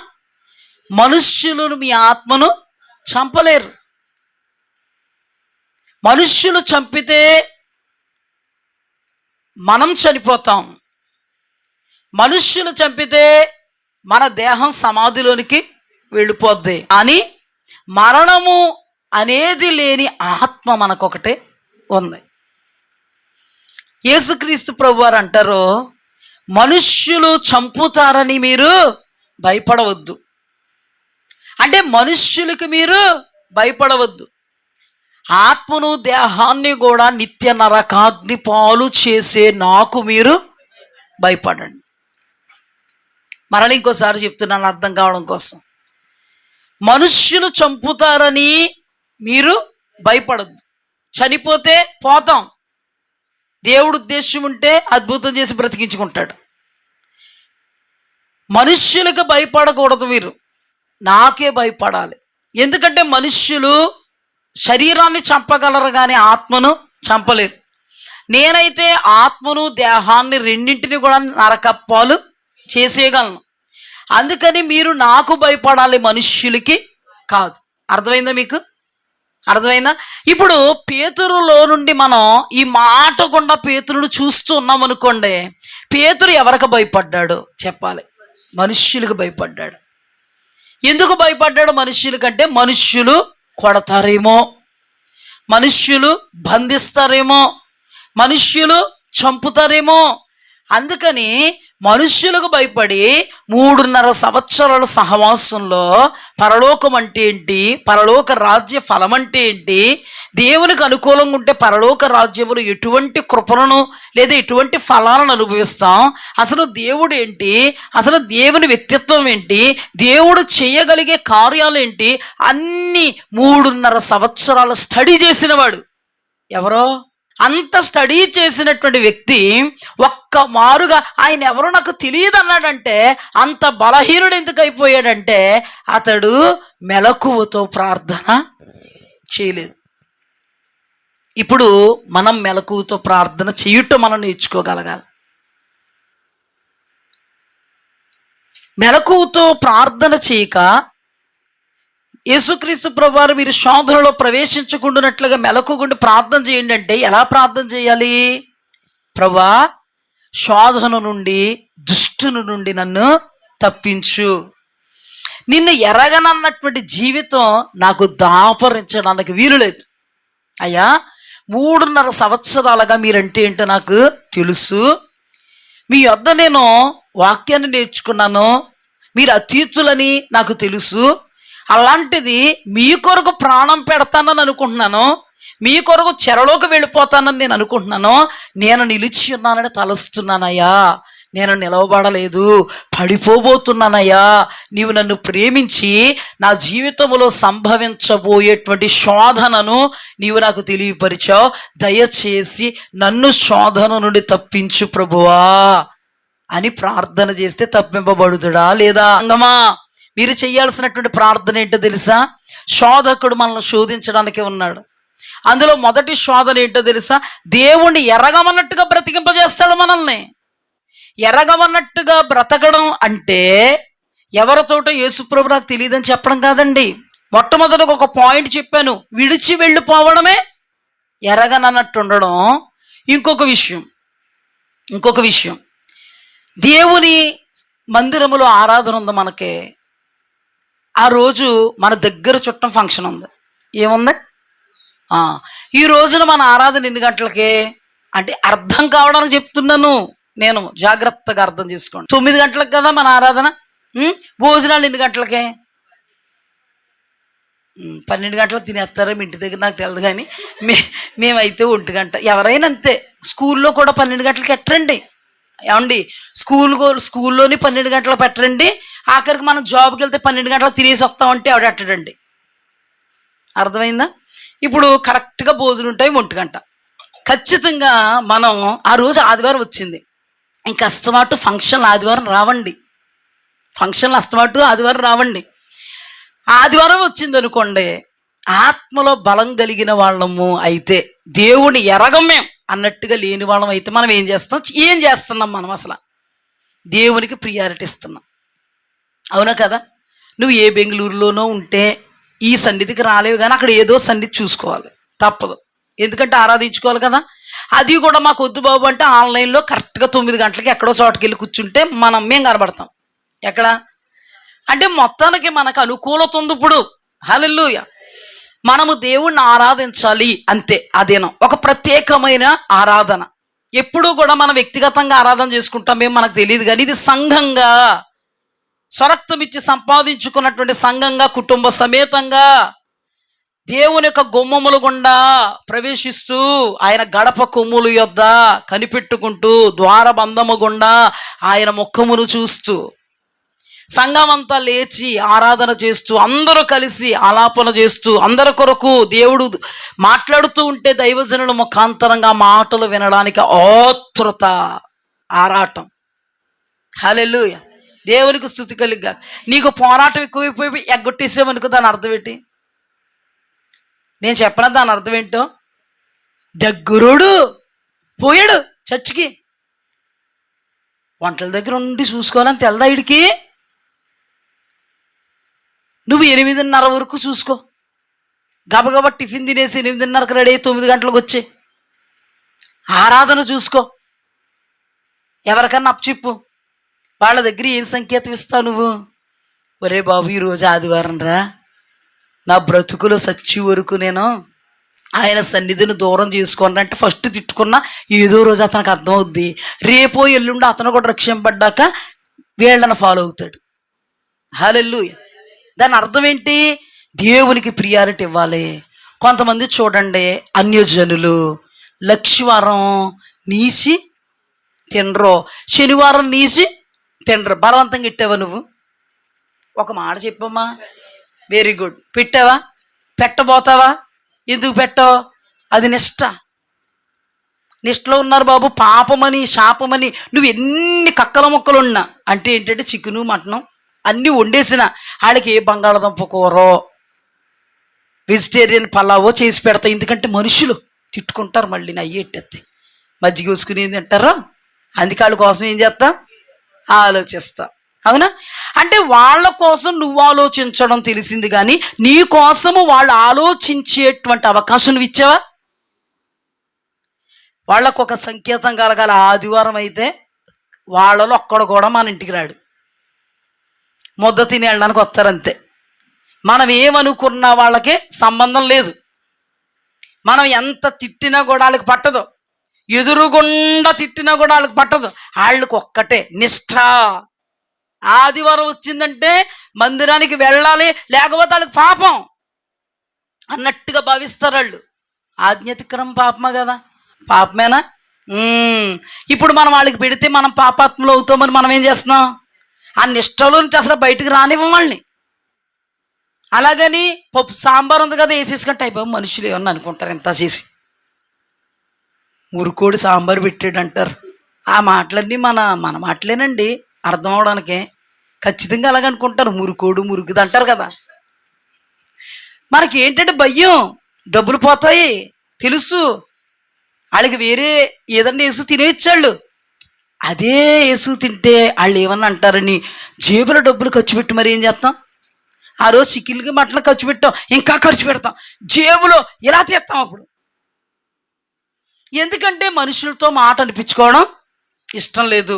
మనుష్యులు మీ ఆత్మను చంపలేరు. మనుష్యులు చంపితే మనం చనిపోతాం, మనుష్యులు చంపితే మన దేహం సమాధిలోనికి వెళ్ళిపోద్ది అని మరణము అనేది లేని ఆత్మ మనకొకటే ఉంది. యేసుక్రీస్తు ప్రభువారు అంటారు, మనుష్యులు చంపుతారని మీరు భయపడవద్దు. అంటే మనుష్యులకి మీరు భయపడవద్దు, ఆత్మను దేహాన్ని కూడా నిత్య నరకాగ్ని పాలు చేసే నాకు మీరు భయపడండి. మరలా ఇంకోసారి చెప్తున్నాను అర్థం కావడం కోసం. మనుష్యులు చంపుతారని మీరు భయపడద్దు. చనిపోతే పోతాం, దేవుడు ఉద్దేశం ఉంటే అద్భుతం చేసి బ్రతికించుకుంటాడు. మనుష్యులకు భయపడకూడదు, మీరు నాకే భయపడాలి. ఎందుకంటే మనుష్యులు శరీరాన్ని చంపగలరు కానీ ఆత్మను చంపలేరు. నేనైతే ఆత్మను దేహాన్ని రెండింటిని కూడా నరకప్పాలు చేసేయగలను. అందుకని మీరు నాకు భయపడాలి, మనుష్యులకి కాదు. అర్థమైందా మీకు? అర్థమైందా? ఇప్పుడు పేతురులో నుండి మనం ఈ మాట గుండా పేతురును చూస్తూ ఉన్నాం అనుకోండి. పేతురు ఎవరికి భయపడ్డాడు చెప్పాలి? మనుష్యులకు భయపడ్డాడు. ఎందుకు భయపడ్డాడు మనుష్యులకంటే, మనుష్యులు కొడతారేమో, మనుష్యులు బంధిస్తారేమో, మనుష్యులు చంపుతారేమో. అందుకని మనుష్యులకు భయపడి 3.5 సంవత్సరాల సహవాసంలో పరలోకం అంటే ఏంటి, పరలోక రాజ్య ఫలం అంటే ఏంటి, దేవునికి అనుకూలంగా ఉంటే పరలోక రాజ్యములు ఎటువంటి కృపలను లేదా ఎటువంటి ఫలాలను అనుభవిస్తాం, అసలు దేవుడు ఏంటి, అసలు దేవుని వ్యక్తిత్వం ఏంటి, దేవుడు చేయగలిగే కార్యాలు ఏంటి, అన్నీ 3.5 సంవత్సరాలు స్టడీ చేసినవాడు ఎవరో. అంత స్టడీ చేసినటువంటి వ్యక్తి ఒక్క మారుగా ఆయన ఎవరో నాకు తెలియదు అన్నాడంటే అంత బలహీనుడు ఎందుకు అయిపోయాడంటే అతడు మెలకువతో ప్రార్థన చేయలేదు. ఇప్పుడు మనం మెలకువతో ప్రార్థన చేయటం మనం నేర్చుకోగలగాలి. మెలకువతో ప్రార్థన చేయక యేసుక్రీస్తు ప్రభువారు మీరు శోధనలో ప్రవేశించకుండానట్లుగా మెలకుగుండి ప్రార్థన చేయండి అంటే ఎలా ప్రార్థన చేయాలి? ప్రభువా, శోధన నుండి దుష్టుని నుండి నన్ను తప్పించు. నిన్ను ఎరగనన్నటువంటి జీవితం నాకు దాపరించడానికి వీలు లేదు అయ్యా. 3.5 సంవత్సరాలుగా మీరంటే ఏంటో నాకు తెలుసు. మీ వద్ద నేను వాక్యాన్ని నేర్చుకున్నాను, మీరు అతీతులని నాకు తెలుసు. అలాంటిది మీ కొరకు ప్రాణం పెడతానని అనుకుంటున్నాను, మీ కొరకు చెరలోకి వెళ్ళిపోతానని నేను అనుకుంటున్నాను. నేను నిలిచి ఉన్నానని తలుస్తున్నానయ్యా, నేను నిలవబడలేదు, పడిపోబోతున్నానయ్యా. నీవు నన్ను ప్రేమించి నా జీవితంలో సంభవించబోయేటువంటి శోధనను నీవు నాకు తెలియపరిచావు. దయచేసి నన్ను శోధన నుండి తప్పించు ప్రభువా అని ప్రార్థన చేస్తే తప్పింపబడుతుడా లేదా? అంగమా, మీరు చేయాల్సినటువంటి ప్రార్థన ఏంటో తెలుసా? శోధకుడు మనల్ని శోధించడానికి ఉన్నాడు. అందులో మొదటి శోధన ఏంటో తెలుసా? దేవుణ్ణి ఎరగమన్నట్టుగా బ్రతికింపజేస్తాడు మనల్ని. ఎరగమన్నట్టుగా బ్రతకడం అంటే ఎవరితోటో యేసుప్రభు నాకు తెలియదని చెప్పడం కాదండి. మొట్టమొదటిగా ఒక పాయింట్ చెప్పాను, విడిచి వెళ్ళిపోవడమే ఎరగనన్నట్టు ఉండడం. ఇంకొక విషయం దేవుని మందిరములో ఆరాధన ఉంది మనకి. ఆ రోజు మన దగ్గర చుట్టం ఫంక్షన్ ఉంది. ఏముంది? ఈ రోజున మన ఆరాధన ఎన్ని గంటలకి అంటే అర్థం కావడానికి చెప్తున్నాను నేను, జాగ్రత్తగా అర్థం చేసుకోండి. 9 గంటలకు కదా మన ఆరాధన. భోజనాలు ఎన్ని గంటలకే? 12 గంటలకు తినేస్తారో మీ ఇంటి దగ్గర నాకు తెలియదు, కానీ మేమైతే 1 గంట. ఎవరైనా అంతే. స్కూల్లో కూడా 12 గంటలకి ఎట్టరండి ఏమండి? స్కూల్లోని 12 గంటలకు పెట్టరండి. ఆఖరికి మనం జాబ్కి వెళ్తే 12 గంటలకు తినేసి వస్తామంటే ఆవిడెట్టడండి. అర్థమైందా? ఇప్పుడు కరెక్ట్గా భోజనం ఉంటాయి 1 గంట. ఖచ్చితంగా మనం ఆ రోజు ఆదివారం వచ్చింది, ఇంకా అస్తమాటు ఫంక్షన్లు ఆదివారం రావండి. ఆదివారం వచ్చింది అనుకోండి, ఆత్మలో బలం కలిగిన వాళ్ళము అయితే, దేవుని ఎరగమేం అన్నట్టుగా లేని వాళ్ళం అయితే మనం ఏం చేస్తున్నాం? మనం అసలు దేవునికి ప్రియారిటీ ఇస్తున్నాం. అవునా కదా? నువ్వు ఏ బెంగళూరులోనో ఉంటే ఈ సన్నిధికి రాలేవు, కానీ అక్కడ ఏదో సన్నిధి చూసుకోవాలి, తప్పదు. ఎందుకంటే ఆరాధించుకోవాలి కదా. అది కూడా మాకు వద్దు బాబు అంటే ఆన్లైన్లో కరెక్ట్గా 9 గంటలకి ఎక్కడో చోటకి వెళ్ళి కూర్చుంటే మేము కనబడతాం. ఎక్కడ అంటే మొత్తానికి మనకు అనుకూలత ఉంది ఇప్పుడు. హల్లెలూయా. మనము దేవుణ్ణి ఆరాధించాలి అంతే. అదేనో ఒక ప్రత్యేకమైన ఆరాధన. ఎప్పుడూ కూడా మనం వ్యక్తిగతంగా ఆరాధన చేసుకుంటామేమో మనకు తెలియదు, కానీ ఇది సంఘంగా స్వరక్తం ఇచ్చి సంపాదించుకున్నటువంటి సంఘంగా కుటుంబ సమేతంగా దేవుని యొక్క గుమ్మముల గుండా ప్రవేశిస్తూ ఆయన గడప కొమ్ములు యొద్ద కనిపెట్టుకుంటూ ద్వారబంధము గుండా ఆయన ముఖమును చూస్తూ సంఘం అంతా లేచి ఆరాధన చేస్తూ అందరూ కలిసి ఆలాపన చేస్తూ అందరి కొరకు దేవుడు మాట్లాడుతూ ఉంటే దైవజనుల ముఖాంతరంగా మాటలు వినడానికి ఆతృత, ఆరాటం. హల్లెలూయా. దేవునికి స్తుతి కలిగ్గా. నీకు పోరాటం ఎక్కువైపోయి ఎగ్గొట్టేసామనుకో, దాని అర్థం ఏంటి? నేను చెప్పిన దాని అర్థం ఏంటో, దగ్గరుడు పోయాడు చర్చికి, వంటల దగ్గర ఉండి చూసుకోవాలని తెలదా ఇడికి. నువ్వు 8:30 వరకు చూసుకో, గబగబా టిఫిన్ తినేసి 8:30కి రెడీ 9 గంటలకు వచ్చి ఆరాధన చూసుకో. ఎవరికన్నా అప్పచెప్పు. వాళ్ళ దగ్గర ఏం సంకేతం ఇస్తావు నువ్వు? ఒరే బాబు, ఈరోజు ఆదివారం రా, నా బ్రతుకులో సచ్చి వరకు నేను ఆయన సన్నిధిని దూరం చేసుకోను అంటే ఫస్ట్ తిట్టుకున్నా ఏదో రోజు అతనికి అర్థమవుద్ది. రేపో ఎల్లుండి అతను కూడా రక్షింపడ్డాక వీళ్ళని ఫాలో అవుతాడు. హల్లెలూయా. దాని అర్థం ఏంటి? దేవునికి ప్రియారిటీ ఇవ్వాలి. కొంతమంది చూడండి, అన్యజనులు లక్షవారం నీసి తినరు, శనివారం నీసి తినరు. బలవంతంగా ఇట్టావా నువ్వు? ఒక మాట చెప్పమ్మా. Very good. పెట్టావా? పెట్టబోతావా? ఎందుకు పెట్టావు? అది నిష్ట. నిష్టలో ఉన్నారు బాబు. పాపమని శాపమని నువ్వు ఎన్ని కక్కల మొక్కలు ఉన్నా అంటే ఏంటంటే చికెను మటను అన్నీ వండేసిన వాళ్ళకి ఏ బంగాళదుంప కూరో వెజిటేరియన్ పలావో చేసి పెడతాయి. ఎందుకంటే మనుషులు తిట్టుకుంటారు, మళ్ళీ నయ్యి ఎట్టేస్తాయి. మజ్జిగ వేసుకుని ఏం తింటారో అందుకే వాళ్ళ కోసం ఏం చేస్తా? ఆలోచిస్తా. అవునా? అంటే వాళ్ళ కోసం నువ్వు ఆలోచించడం తెలిసింది, కానీ నీ కోసము వాళ్ళు ఆలోచించేటువంటి అవకాశం నువ్వు ఇచ్చావా? వాళ్ళకు ఒక సంకేతం కలగాల. ఆదివారం అయితే వాళ్ళలో ఒక్కడు కూడా మన ఇంటికి రాడు, ముద్ద తిని వెళ్ళడానికి వస్తారంతే. మనం ఏమనుకున్నా వాళ్ళకి సంబంధం లేదు. మనం ఎంత తిట్టినా కూడా వాళ్ళకి పట్టదు, ఎదురుగుండా తిట్టినా కూడా వాళ్ళకి పట్టదు. వాళ్ళకి ఒక్కటే నిష్ఠ. ఆదివారం వచ్చిందంటే మందిరానికి వెళ్ళాలి, లేకపోతే వాళ్ళకి పాపం అన్నట్టుగా భావిస్తారు వాళ్ళు. ఆజ్ఞాతిక్రమం పాపమా కదా? పాపమేనా? ఇప్పుడు మనం వాళ్ళకి పెడితే మనం పాపాత్మలు అవుతామని మనం ఏం చేస్తున్నాం? ఆ నిష్టలో నుంచి అసలు బయటకు రానివ్వం వాళ్ళని. అలాగని పప్పు సాంబార్ ఉంది కదా వేసేసుకుంటే అయిపోయి మనుషులు ఏమన్నా అనుకుంటారు ఎంత చేసి మురుకోడు సాంబార్ పెట్టాడు అంటారు. ఆ మాటలన్నీ మన మాటలేనండి, అర్థం అవడానికి. ఖచ్చితంగా అలాగనుకుంటారు. మురుకోడు మురుగుది అంటారు కదా. మనకి ఏంటంటే భయం, డబ్బులు పోతాయి తెలుసు. వాళ్ళకి వేరే ఏదన్నా వేసు తినేయచ్చాళ్ళు. అదే వేసు తింటే వాళ్ళు ఏమన్నా అంటారని జేబులో డబ్బులు ఖర్చు పెట్టి మరి ఏం చేస్తాం? ఆ రోజు చికెన్కి మటన్లు ఖర్చు పెట్టాం, ఇంకా ఖర్చు పెడతాం, జేబులో ఇలా తీస్తాం అప్పుడు. ఎందుకంటే మనుషులతో మాట అనిపించుకోవడం ఇష్టం లేదు.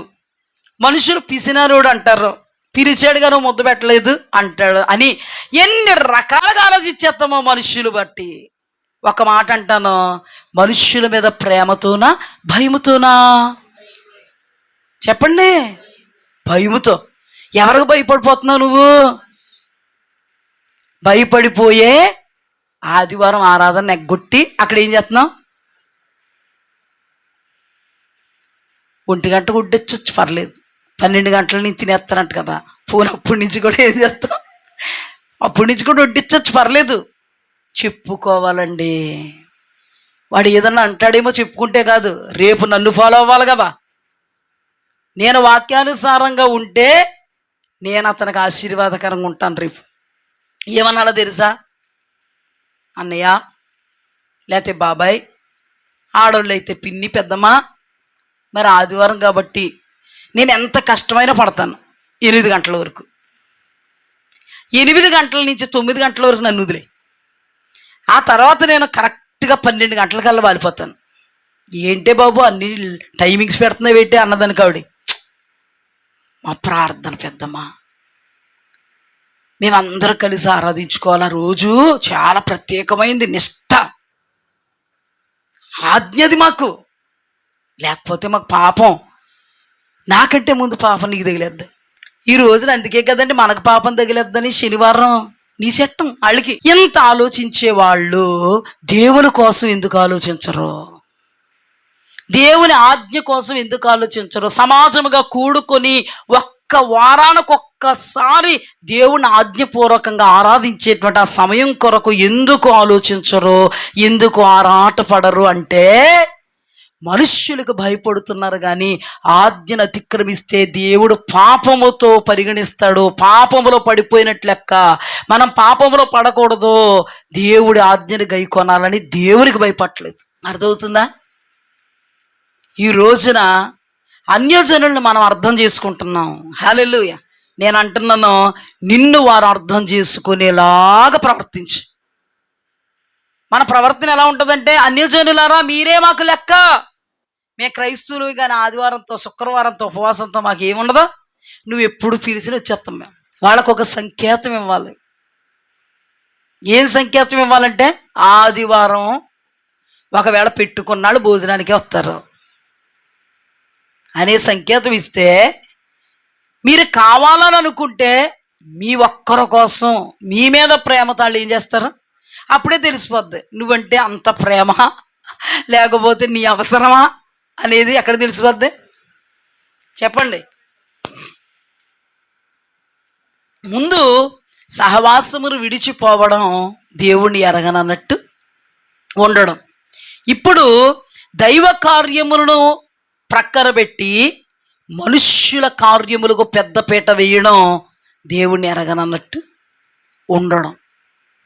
మనుషులు పిసినారోడు అంటారు, పిలిచాడుగా నువ్వు ముద్ద పెట్టలేదు అంటాడు అని ఎన్ని రకాలుగా ఆలోచించేస్తామో మనుషులు బట్టి. ఒక మాట అంటాను, మనుష్యుల మీద ప్రేమతోనా భయముతోనా? చెప్పండి. భయముతో. ఎవరికి భయపడిపోతున్నావు నువ్వు? భయపడిపోయే ఆదివారం ఆరాధన ఎగ్గొట్టి అక్కడ ఏం చేస్తున్నావు? 1 గంట గుడ్డొచ్చు పర్లేదు, 12 గంటల నుంచి తినేస్తానంట కదా. ఫోన్ అప్పటి నుంచి కూడా ఏం చేస్తాం? అప్పటి నుంచి కూడా వడ్డించవచ్చు పర్లేదు. చెప్పుకోవాలండి. వాడు ఏదన్నా అంటాడేమో చెప్పుకుంటే కాదు, రేపు నన్ను ఫాలో అవ్వాలి కదా. నేను వాక్యానుసారంగా ఉంటే నేను అతనికి ఆశీర్వాదకరంగా ఉంటాను. రేపు ఏమన్నాలో తెలుసా? అన్నయ్య, లేకపోతే బాబాయ్, ఆడవాళ్ళు అయితే పిన్ని, పెద్దమ్మ, మరి ఆదివారం కాబట్టి నేను ఎంత కష్టమైనా పడతాను 8 గంటల వరకు. 8 గంటల నుంచి 9 గంటల వరకు నన్ను వదిలే. ఆ తర్వాత నేను కరెక్ట్ కరెక్ట్గా 12 గంటలకల్లా వాలిపోతాను. ఏంటే బాబు అన్ని టైమింగ్స్ పెడుతున్నావు ఏంటి అన్నదానికి ఆవిడ. మా ప్రార్థన పెద్దమ్మా, మేమందరం కలిసి ఆరాధించుకోవాలా, రోజు చాలా ప్రత్యేకమైంది, నిష్ఠ, ఆజ్ఞది మాకు, లేకపోతే మాకు పాపం, నాకంటే ముందు పాపం నీకు తగిలేద్ది. ఈ రోజున అందుకే కదండి మనకు పాపం తగిలేద్దని శనివారం నీ చట్టం. వాళ్ళకి ఎంత ఆలోచించే వాళ్ళు దేవుని కోసం ఎందుకు ఆలోచించరు? దేవుని ఆజ్ఞ కోసం ఎందుకు ఆలోచించరు? సమాజముగా కూడుకొని ఒక్క వారానికొక్కసారి దేవుని ఆజ్ఞపూర్వకంగా ఆరాధించేటువంటి ఆ సమయం కొరకు ఎందుకు ఆలోచించరు, ఎందుకు ఆరాటపడరు అంటే మనుష్యులకు భయపడుతున్నారు. కానీ ఆజ్ఞను అతిక్రమిస్తే దేవుడు పాపముతో పరిగణిస్తాడు, పాపములో పడిపోయినట్లు లెక్క. మనం పాపములో పడకూడదు, దేవుడి ఆజ్ఞను గైకొనాలని దేవునికి భయపడలేదు. అర్థమవుతుందా? ఈ రోజున అన్యజనుల్ని మనం అర్థం చేసుకుంటున్నాం. హల్లెలూయా. నేను అంటున్నాను, నిన్ను వారు అర్థం చేసుకునేలాగా ప్రవర్తించు. మన ప్రవర్తన ఎలా ఉంటుందంటే, అన్యజనులారా మీరే మాకు లెక్క, మేము క్రైస్తవులు కానీ ఆదివారంతో శుక్రవారంతో ఉపవాసంతో మాకు ఏముండదు, నువ్వు ఎప్పుడు పిలిచిన వచ్చేస్తాం. మేము వాళ్ళకు ఒక సంకేతం ఇవ్వాలి. ఏం సంకేతం ఇవ్వాలంటే, ఆదివారం ఒకవేళ పెట్టుకున్నాళ్ళు భోజనానికే వస్తారు అనే సంకేతం ఇస్తే, మీరు కావాలని అనుకుంటే మీ ఒక్కరి కోసం మీ మీద ప్రేమతో వాళ్ళు ఏం చేస్తారు అప్పుడే తెలిసిపోద్ది. నువ్వంటే అంత ప్రేమ లేకపోతే నీ అవసరమా అనేది ఎక్కడ తెలిసిపోద్ది చెప్పండి? ముందు సహవాసమును విడిచిపోవడం, దేవుణ్ణి ఎరగనన్నట్టు ఉండడం. ఇప్పుడు దైవ కార్యములను ప్రక్కన పెట్టి మనుష్యుల కార్యములకు పెద్దపీట వేయడం, దేవుణ్ణి ఎరగనన్నట్టు ఉండడం.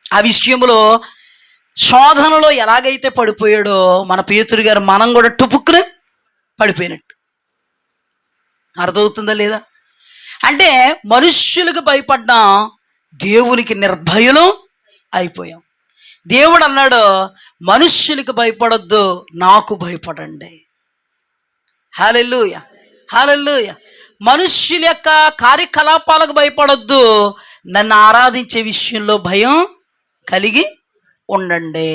ఆ విషయంలో శోధనలో ఎలాగైతే పడిపోయాడో మన పేతురు గారు, మనం కూడా టుపుక్కునే పడిపోయినట్టు. అర్థమవుతుందా లేదా? అంటే మనుష్యులకు భయపడ్డాం, దేవునికి నిర్భయులు అయిపోయాం. దేవుడు అన్నాడు, మనుష్యులకు భయపడొద్దు, నాకు భయపడండి. హల్లెలూయా, హల్లెలూయా. మనుష్యుల యొక్క కార్యకలాపాలకు భయపడొద్దు, నన్ను ఆరాధించే విషయంలో భయం కలిగి ఉండండి.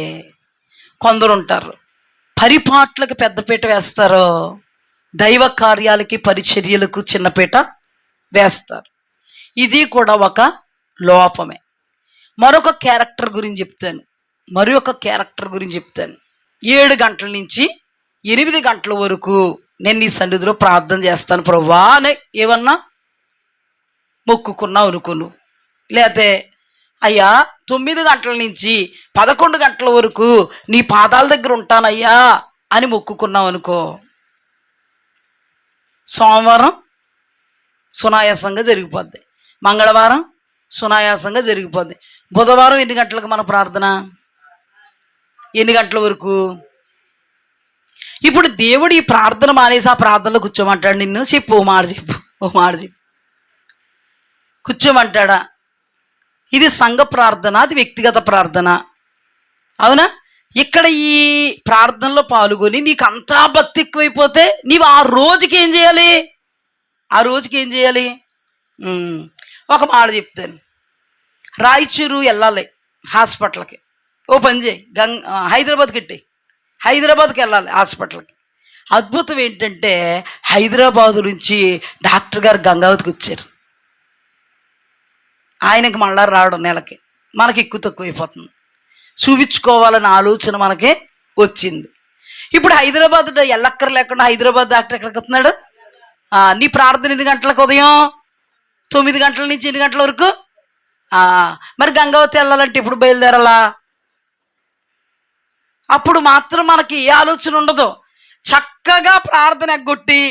కొందరు ఉంటారు పరిపాట్లకు పెద్దపీట వేస్తారు, దైవ కార్యాలకి పరిచర్యలకు చిన్నపీట వేస్తారు. ఇది కూడా ఒక లోపమే. మరొక క్యారెక్టర్ గురించి చెప్తాను. 7 గంటల నుంచి 8 గంటల వరకు నేను నీ సన్నిధిలో ప్రార్థన చేస్తాను ప్రభువా అని ఏమన్నా మొక్కుకున్నావు అనుకోను, లేకపోతే అయ్యా 9 గంటల నుంచి 11 గంటల వరకు నీ పాదాల దగ్గర ఉంటానయ్యా అని మొక్కుకున్నావు అనుకో, సోమవారం సునాయాసంగా జరిగిపోద్ది, మంగళవారం సునాయాసంగా జరిగిపోద్ది, బుధవారం ఎన్ని గంటలకు మన ప్రార్థన, ఎన్ని గంటల వరకు? ఇప్పుడు దేవుడు ఈ ప్రార్థన మానేసి ఆ ప్రార్థనలో కూర్చోమంటాడు నిన్ను? చెప్పు, ఓ మాట చెప్పు. కూర్చోమంటాడా? ఇది సంఘ ప్రార్థన, అది వ్యక్తిగత ప్రార్థన, అవునా? ఇక్కడ ఈ ప్రార్థనలో పాల్గొని నీకు అంతా భక్తి ఎక్కువైపోతే నీవు ఆ రోజుకి ఏం చేయాలి? ఒక మాట చెప్తాను. రాయచూరు వెళ్ళాలి హాస్పిటల్కి, ఓ పని చేయి, హైదరాబాద్కి వెళ్ళాలి హాస్పిటల్కి. అద్భుతం ఏంటంటే హైదరాబాదు నుంచి డాక్టర్ గారు గంగావతికి వచ్చారు. ఆయనకి మళ్ళా రావడం నెలకి, మనకి ఎక్కువ తక్కువ అయిపోతుంది, చూపించుకోవాలన్న ఆలోచన మనకి వచ్చింది. ఇప్పుడు హైదరాబాద్ ఎల్లక్కర లేకుండా హైదరాబాద్ డాక్టర్ ఎక్కడికి వస్తున్నాడు? నీ ప్రార్థన 8 గంటలకు, ఉదయం 9 గంటల నుంచి 8 గంటల వరకు. మరి గంగావతి వెళ్ళాలంటే ఇప్పుడు బయలుదేరాలా? అప్పుడు మాత్రం మనకి ఏ ఆలోచన ఉండదు. చక్కగా ప్రార్థన ఎగ్గొట్టి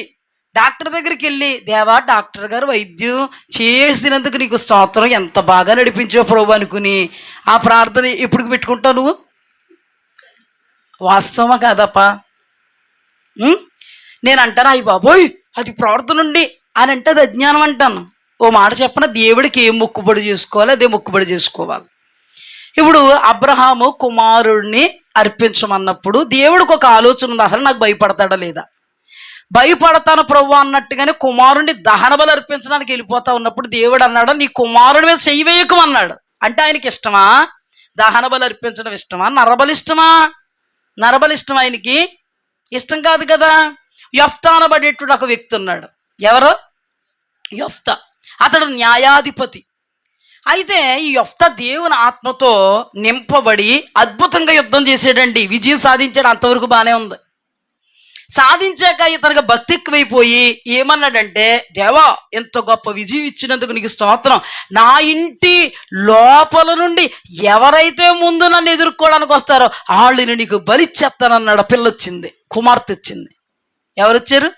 డాక్టర్ దగ్గరికి వెళ్ళి, దేవా డాక్టర్ గారు వైద్యం చేసినందుకు నీకు స్తోత్రం, ఎంత బాగా నడిపించావు ప్రభు అనుకుని ఆ ప్రార్థన ఎప్పుడు పెట్టుకుంటావు నువ్వు? వాస్తవమా కాదప్పా? నేను అంటాను, అయ్యి బాబోయ్ అది ప్రార్థన ఉండి అని అంటే అది అజ్ఞానం అంటాను. ఓ మాట చెప్పన, దేవుడికి ఏం మొక్కుబడి చేసుకోవాలి అదే మొక్కుబడి చేసుకోవాలి. ఇప్పుడు అబ్రహాము కుమారుడిని అర్పించమన్నప్పుడు దేవుడికి ఒక ఆలోచన ఉంది, అసలు నాకు భయపడతాడా లేదా. భయపడతాను ప్రభు అన్నట్టుగానే కుమారుడిని దహన బలి అర్పించడానికి వెళ్ళిపోతా ఉన్నప్పుడు దేవుడు అన్నాడు, నీ కుమారుడి మీద చెయ్యి వేయకమన్నాడు. అంటే ఆయనకి ఇష్టమా దహన బలి అర్పించడం? ఇష్టమా నరబలి ఇష్టమా? నరబలి ఇష్టం ఆయనకి ఇష్టం కాదు కదా. యెఫ్తా అనబడేటువంటి ఒక వ్యక్తి ఉన్నాడు. ఎవరు? యెఫ్తా. అతడు న్యాయాధిపతి. అయితే ఈ యెఫ్తా దేవుని ఆత్మతో నింపబడి అద్భుతంగా యుద్ధం చేసాడండి, విజయం సాధించాడు. అంతవరకు బాగానే ఉంది. సాధించాక ఇతనికి భక్తి ఎక్కువైపోయి ఏమన్నాడంటే, దేవా ఎంత గొప్ప విజయం ఇచ్చినందుకు నీకు స్తోత్రం, నా ఇంటి లోపల నుండి ఎవరైతే ముందు నన్ను ఎదుర్కోవడానికి వస్తారో వాళ్ళని నీకు బలిచ్చేస్తానన్నాడు. పిల్లొచ్చింది, కుమార్తె వచ్చింది. ఎవరు వచ్చారు?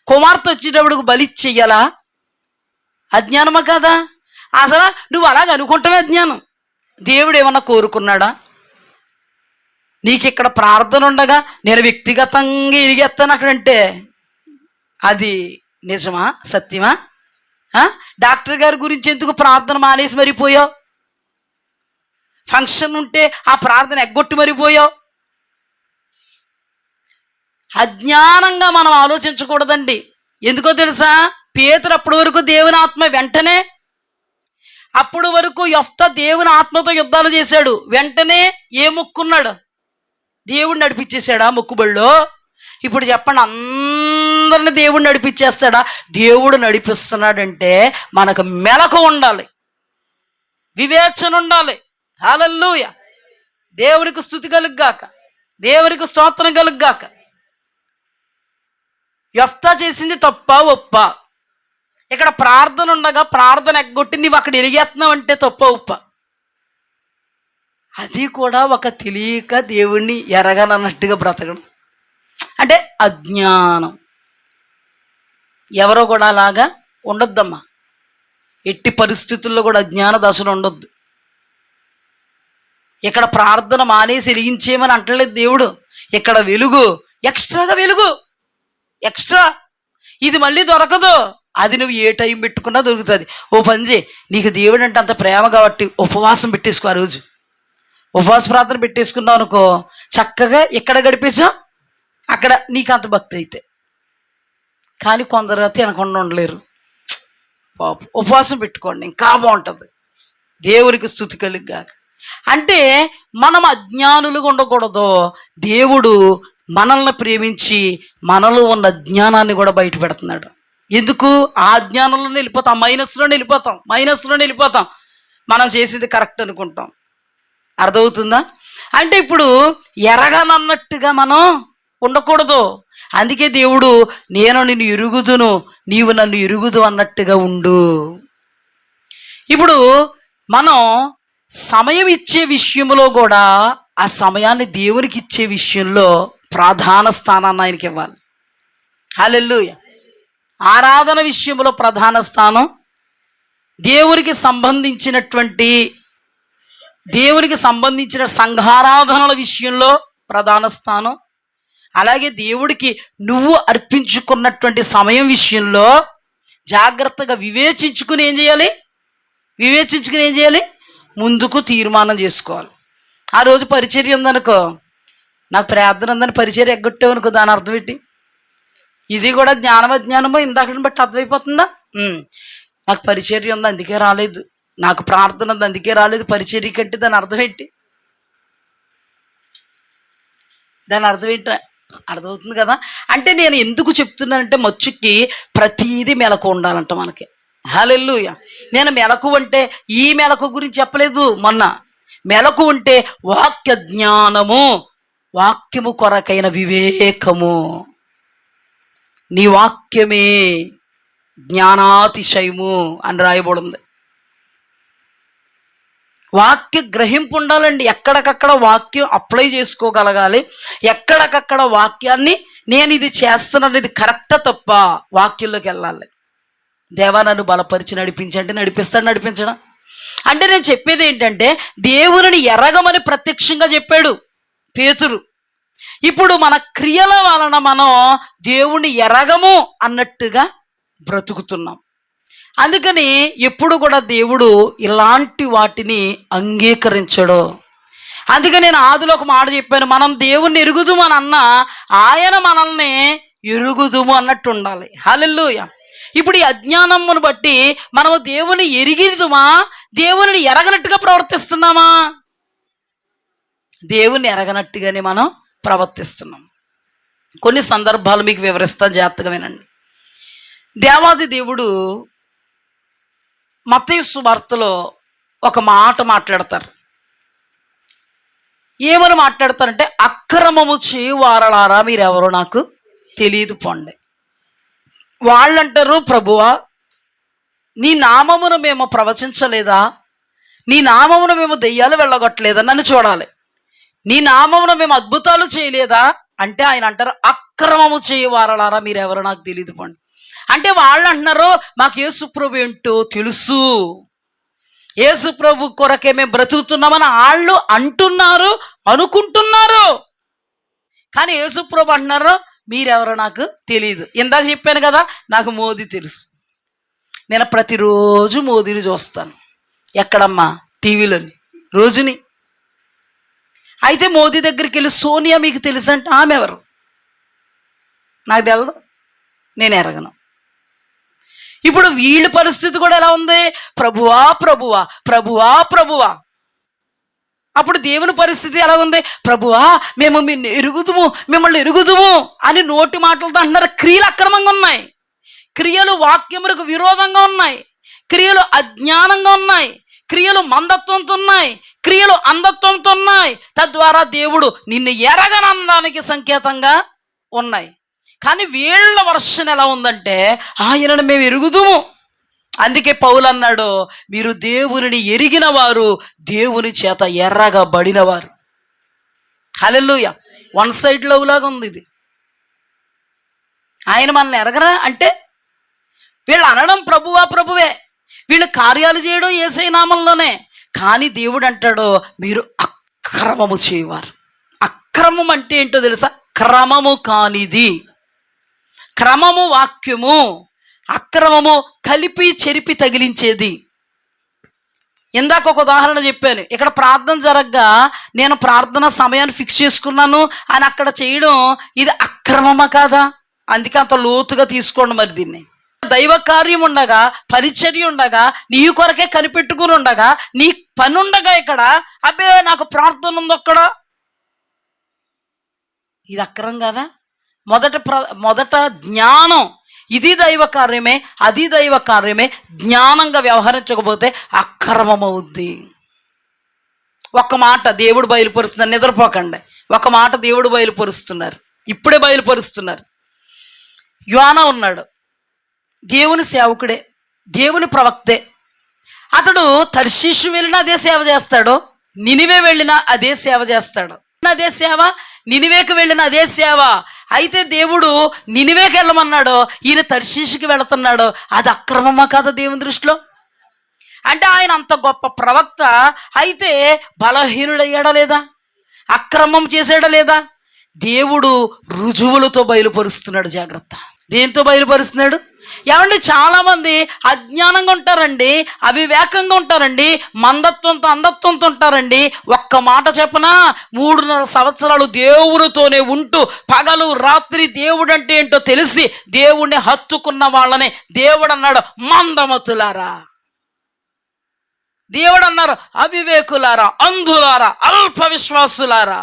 కుమార్తె వచ్చేటప్పుడు బలిచ్చెయ్యాలా? అజ్ఞానమా కదా? అసలు నువ్వు అలాగ అనుకుంటావే అజ్ఞానం. దేవుడు ఏమన్నా కోరుకున్నాడా? నీకు ఇక్కడ ప్రార్థన ఉండగా నేను వ్యక్తిగతంగా ఎరిగేస్తాను అక్కడంటే అది నిజమా, సత్యమా? డాక్టర్ గారి గురించి ఎందుకు ప్రార్థన మానేసి మరిపోయావు? ఫంక్షన్ ఉంటే ఆ ప్రార్థన ఎగ్గొట్టి మరిపోయావు. అజ్ఞానంగా మనం ఆలోచించకూడదండి. ఎందుకో తెలుసా? పేతురు అప్పటి వరకు దేవుని ఆత్మ వెంటనే, అప్పటి వరకు యెఫ్తా దేవుని ఆత్మతో యుద్ధాలు చేశాడు. వెంటనే ఏ మొక్కున్నాడు? దేవుడు నడిపించేశాడా మొక్కుబడిలో? ఇప్పుడు చెప్పండి, అందరిని దేవుడు నడిపించేస్తాడా? దేవుడు నడిపిస్తున్నాడంటే మనకు మెలకు ఉండాలి, వివేచన ఉండాలి. హల్లెలూయా. దేవునికి స్తుతి కలుగ్గాక, దేవునికి స్తోత్రం కలుగ్గాక. యెఫ్తా చేసింది తప్ప ఒప్ప? ఇక్కడ ప్రార్థన ఉండగా ప్రార్థన ఎగ్గొట్టి నీవు అక్కడ ఎరిగేస్తున్నావు అంటే తప్ప ఒప్ప? అది కూడా ఒక తెలియక దేవుణ్ణి ఎరగనన్నట్టుగా బ్రతకడం అంటే అజ్ఞానం. ఎవరో కూడా అలాగా ఉండొద్దమ్మా. ఎట్టి పరిస్థితుల్లో కూడా అజ్ఞాన దశలు ఉండొద్దు. ఇక్కడ ప్రార్థన మానేసి వెలిగించేయమని అంటలేదు దేవుడు. ఇక్కడ వెలుగు, ఎక్స్ట్రాగా వెలుగు, ఎక్స్ట్రా. ఇది మళ్ళీ దొరకదు. అది నువ్వు ఏ టైం పెట్టుకున్నా దొరుకుతుంది. ఓ పని చేయి, నీకు దేవుడు అంటే అంత ప్రేమ కాబట్టి ఉపవాసం పెట్టేసుకో. ఆ రోజు ఉపవాస ప్రార్థన పెట్టేసుకున్నావు అనుకో, చక్కగా ఎక్కడ గడిపేసావు అక్కడ నీకు అంత భక్తి అయితే. కానీ కొందరు తినకుండా ఉండలేరు. పాపం ఉపవాసం పెట్టుకోండి, ఇంకా బాగుంటుంది. దేవునికి స్తుతి కలుగ్గాక. అంటే మనం అజ్ఞానులుగా ఉండకూడదు. దేవుడు మనల్ని ప్రేమించి మనలో ఉన్న అజ్ఞానాన్ని కూడా బయట పెడుతున్నాడు. ఎందుకు? ఆ అజ్ఞానంలోనే వెళ్ళిపోతాం, మైనస్లోనే వెళ్ళిపోతాం. మనం చేసేది కరెక్ట్ అనుకుంటాం. అర్థమవుతుందా? అంటే ఇప్పుడు ఎరగనన్నట్టుగా మనం ఉండకూడదు. అందుకే దేవుడు నేను నిన్ను ఎరుగుదును, నీవు నన్ను ఎరుగుదు అన్నట్టుగా ఉండు. ఇప్పుడు మనం సమయం ఇచ్చే విషయంలో కూడా ఆ సమయాన్ని దేవునికి ఇచ్చే విషయంలో ప్రధాన స్థానాన్ని ఆయనకి ఇవ్వాలి. హల్లెలూయా. ఆరాధన విషయంలో ప్రధాన స్థానం, దేవునికి సంబంధించిన సంఘారాధనల విషయంలో ప్రధాన స్థానం, అలాగే దేవుడికి నువ్వు అర్పించుకున్నటువంటి సమయం విషయంలో జాగ్రత్తగా వివేచించుకుని ఏం చేయాలి? ముందుకు తీర్మానం చేసుకోవాలి. ఆ రోజు పరిచర్య ఉందనుకో, నాకు ప్రార్థన ఉందని పరిచర్య ఎగ్గొట్టావు అనుకో, దాని అర్థం ఏంటి? ఇది కూడా జ్ఞానమో ఇందాకని బట్టి అర్థమైపోతుందా? నాకు పరిచర్య ఉంది అందుకే రాలేదు, నాకు ప్రార్థన ఉంది అందుకే రాలేదు పరిచర్య కంటే దాని అర్థం ఏంటి? అర్థమవుతుంది కదా. అంటే నేను ఎందుకు చెప్తున్నానంటే మచ్చుకి ప్రతీది మెలకు ఉండాలంట మనకి. హల్లెలూయా. నేను మెలకు అంటే ఈ మెలకు గురించి చెప్పలేదు మొన్న. మెలకు అంటే వాక్య జ్ఞానము, వాక్యము కొరకైన వివేకము. నీ వాక్యమే జ్ఞానాతిశయము అని రాయబడింది. వాక్య గ్రహింపు ఉండాలండి. ఎక్కడికక్కడ వాక్యం అప్లై చేసుకోగలగాలి. ఎక్కడికక్కడ వాక్యాన్ని నేను ఇది చేస్తున్నాను, ఇది కరెక్టా తప్ప వాక్యంలోకి వెళ్ళాలి. దేవా నన్ను బలపరిచి నడిపించంటే నడిపించడం అంటే నేను చెప్పేది ఏంటంటే దేవుని ఎరగమని ప్రత్యక్షంగా చెప్పాడు పేతురు. ఇప్పుడు మన క్రియల వలన మనం దేవుని ఎరగము అన్నట్టుగా బ్రతుకుతున్నాం. అందుకని ఎప్పుడు కూడా దేవుడు ఇలాంటి వాటిని అంగీకరించడు. అందుకని నేను ఆదిలో ఒక మాట చెప్పాను, మనం దేవుణ్ణి ఎరుగుదుము అని అన్నా ఆయన మనల్ని ఎరుగుదుము అన్నట్టు ఉండాలి. హల్లెలూయా. ఇప్పుడు ఈ అజ్ఞానమును బట్టి మనము దేవుని ఎరిగిదుమా, దేవుని ఎరగనట్టుగా ప్రవర్తిస్తున్నామా? దేవుని ఎరగనట్టుగానే మనం ప్రవర్తిస్తున్నాం. కొన్ని సందర్భాలు మీకు వివరిస్తాను, జాగ్రత్తగా వినండి. దేవాది దేవుడు మత్తయి సువార్తలో ఒక మాట మాట్లాడతారు. ఏమని మాట్లాడతారంటే, అక్రమము చేయువారలారా మీరెవరో నాకు తెలియదు పోండి. వాళ్ళంటారు, ప్రభువా నీ నామమును మేము ప్రవచించలేదా, నీ నామమును మేము దెయ్యాలు వెళ్ళగొట్టలేదా, నన్ను చూడాలి, నీ నామమును మేము అద్భుతాలు చేయలేదా అంటే ఆయన అంటారు, అక్రమము చేయువారలారా మీరెవరో నాకు తెలియదు పోండి. అంటే వాళ్ళు అంటున్నారు, మాకు యేసు ప్రభు ఏంటో తెలుసు, యేసు ప్రభు కొరకే మేము బ్రతుకుతున్నామని వాళ్ళు అంటున్నారు, అనుకుంటున్నారు. కానీ యేసు ప్రభు అంటున్నారు, మీరెవరో నాకు తెలియదు. ఇందాక చెప్పాను కదా, నాకు మోదీ తెలుసు, నేను ప్రతిరోజు మోదీని చూస్తాను. ఎక్కడమ్మా? టీవీలోని రోజుని. అయితే మోదీ దగ్గరికి వెళ్ళి, సోనియా మీకు తెలుసు అంటే, ఆమె ఎవరు? నాకు తెలదు, నేను ఎరగను. ఇప్పుడు వీళ్ళ పరిస్థితి కూడా ఎలా ఉంది? ప్రభువా ప్రభువా ప్రభువా ప్రభువా. అప్పుడు దేవుని పరిస్థితి ఎలా ఉంది? ప్రభువా మేము మిమ్మల్ని ఎరుగుదుము అని నోటి మాటలతో అంటున్నారు. క్రియలు అక్రమంగా ఉన్నాయి, క్రియలు వాక్యములకు విరోధంగా ఉన్నాయి, క్రియలు అజ్ఞానంగా ఉన్నాయి, క్రియలు మందత్వంతో ఉన్నాయి, క్రియలు అంధత్వంతో ఉన్నాయి. తద్వారా దేవుడు నిన్ను ఎరగనడానికి సంకేతంగా ఉన్నాయి. కానీ వీళ్ళ వర్షన్ ఎలా ఉందంటే, ఆయనను మేము ఎరుగుదుము. అందుకే పౌలు అన్నాడు, మీరు దేవునిని ఎరిగిన వారు, దేవుని చేత ఎర్రగబడినవారు. హల్లెలూయా. వన్ సైడ్ లవ్ లాగా ఉంది ఇది. ఆయన మనల్ని ఎరగరా అంటే, వీళ్ళు అనడం ప్రభువా ప్రభువే, వీళ్ళు కార్యాలు చేయడం యేసయ్య నామంలోనే. కానీ దేవుడు అంటాడు, మీరు అక్రమము చేయవారు. అక్రమం అంటే ఏంటో తెలుసా? క్రమము కానిది. క్రమము వాక్యము, అక్రమము కలిపి చెరిపి తగిలించేది. ఇందాక ఒక ఉదాహరణ చెప్పాను. ఇక్కడ ప్రార్థన జరగగా నేను ప్రార్థన సమయాన్ని ఫిక్స్ చేసుకున్నాను అని అక్కడ చేయడం, ఇది అక్రమమా కాదా? అందుకే అంత లోతుగా తీసుకోండి. మరి దీన్ని దైవ కార్యం ఉండగా, పరిచర్య ఉండగా, నీ కొరకే కనిపెట్టుకుని ఉండగా, నీ పని ఉండగా ఇక్కడ అబ్బే నాకు ప్రార్థన ఉంది అక్కడ, ఇది అక్రమం కాదా? మొదట జ్ఞానం, ఇది దైవ కార్యమే, అది దైవ కార్యమే. జ్ఞానంగా వ్యవహరించకపోతే అక్రమమవుద్ది. ఒక మాట దేవుడు బయలుపరుస్తున్నారు, నిద్రపోకండి. ఒక మాట దేవుడు బయలుపరుస్తున్నారు, ఇప్పుడే బయలుపరుస్తున్నారు. యోనా ఉన్నాడు, దేవుని సేవకుడే, దేవుని ప్రవక్తే. అతడు తర్షీషు వెళ్ళినా అదే సేవ చేస్తాడు, నినివే వెళ్ళినా అదే సేవ చేస్తాడు. అదే సేవ, నినివేకి వెళ్ళిన అదే సేవ. అయితే దేవుడు నినివేకి వెళ్ళమన్నాడు, ఈయన తర్షీషుకి వెళుతున్నాడు. అది అక్రమమా కాదా దేవుని దృష్టిలో? అంటే ఆయన అంత గొప్ప ప్రవక్త అయితే బలహీనుడయ్యాడా లేదా? అక్రమం చేసాడా లేదా? దేవుడు రుజువులతో బయలుపరుస్తున్నాడు. జాగ్రత్త. దేంతో బయలుపరుస్తున్నాడు? ఏమండి, చాలామంది అజ్ఞానంగా ఉంటారండి, అవివేకంగా ఉంటారండి, మందత్వంతో అంధత్వంతో ఉంటారండి. ఒక్క మాట చెప్పనా, 3.5 సంవత్సరాలు దేవునితోనే ఉంటూ పగలు రాత్రి దేవుడు అంటే ఏంటో తెలిసి దేవుణ్ణి హత్తుకున్న వాళ్ళని దేవుడు అన్నాడు మందమతులారా, దేవుడు అన్నారు అవివేకులారా, అంధులారా, అల్ప విశ్వాసులారా.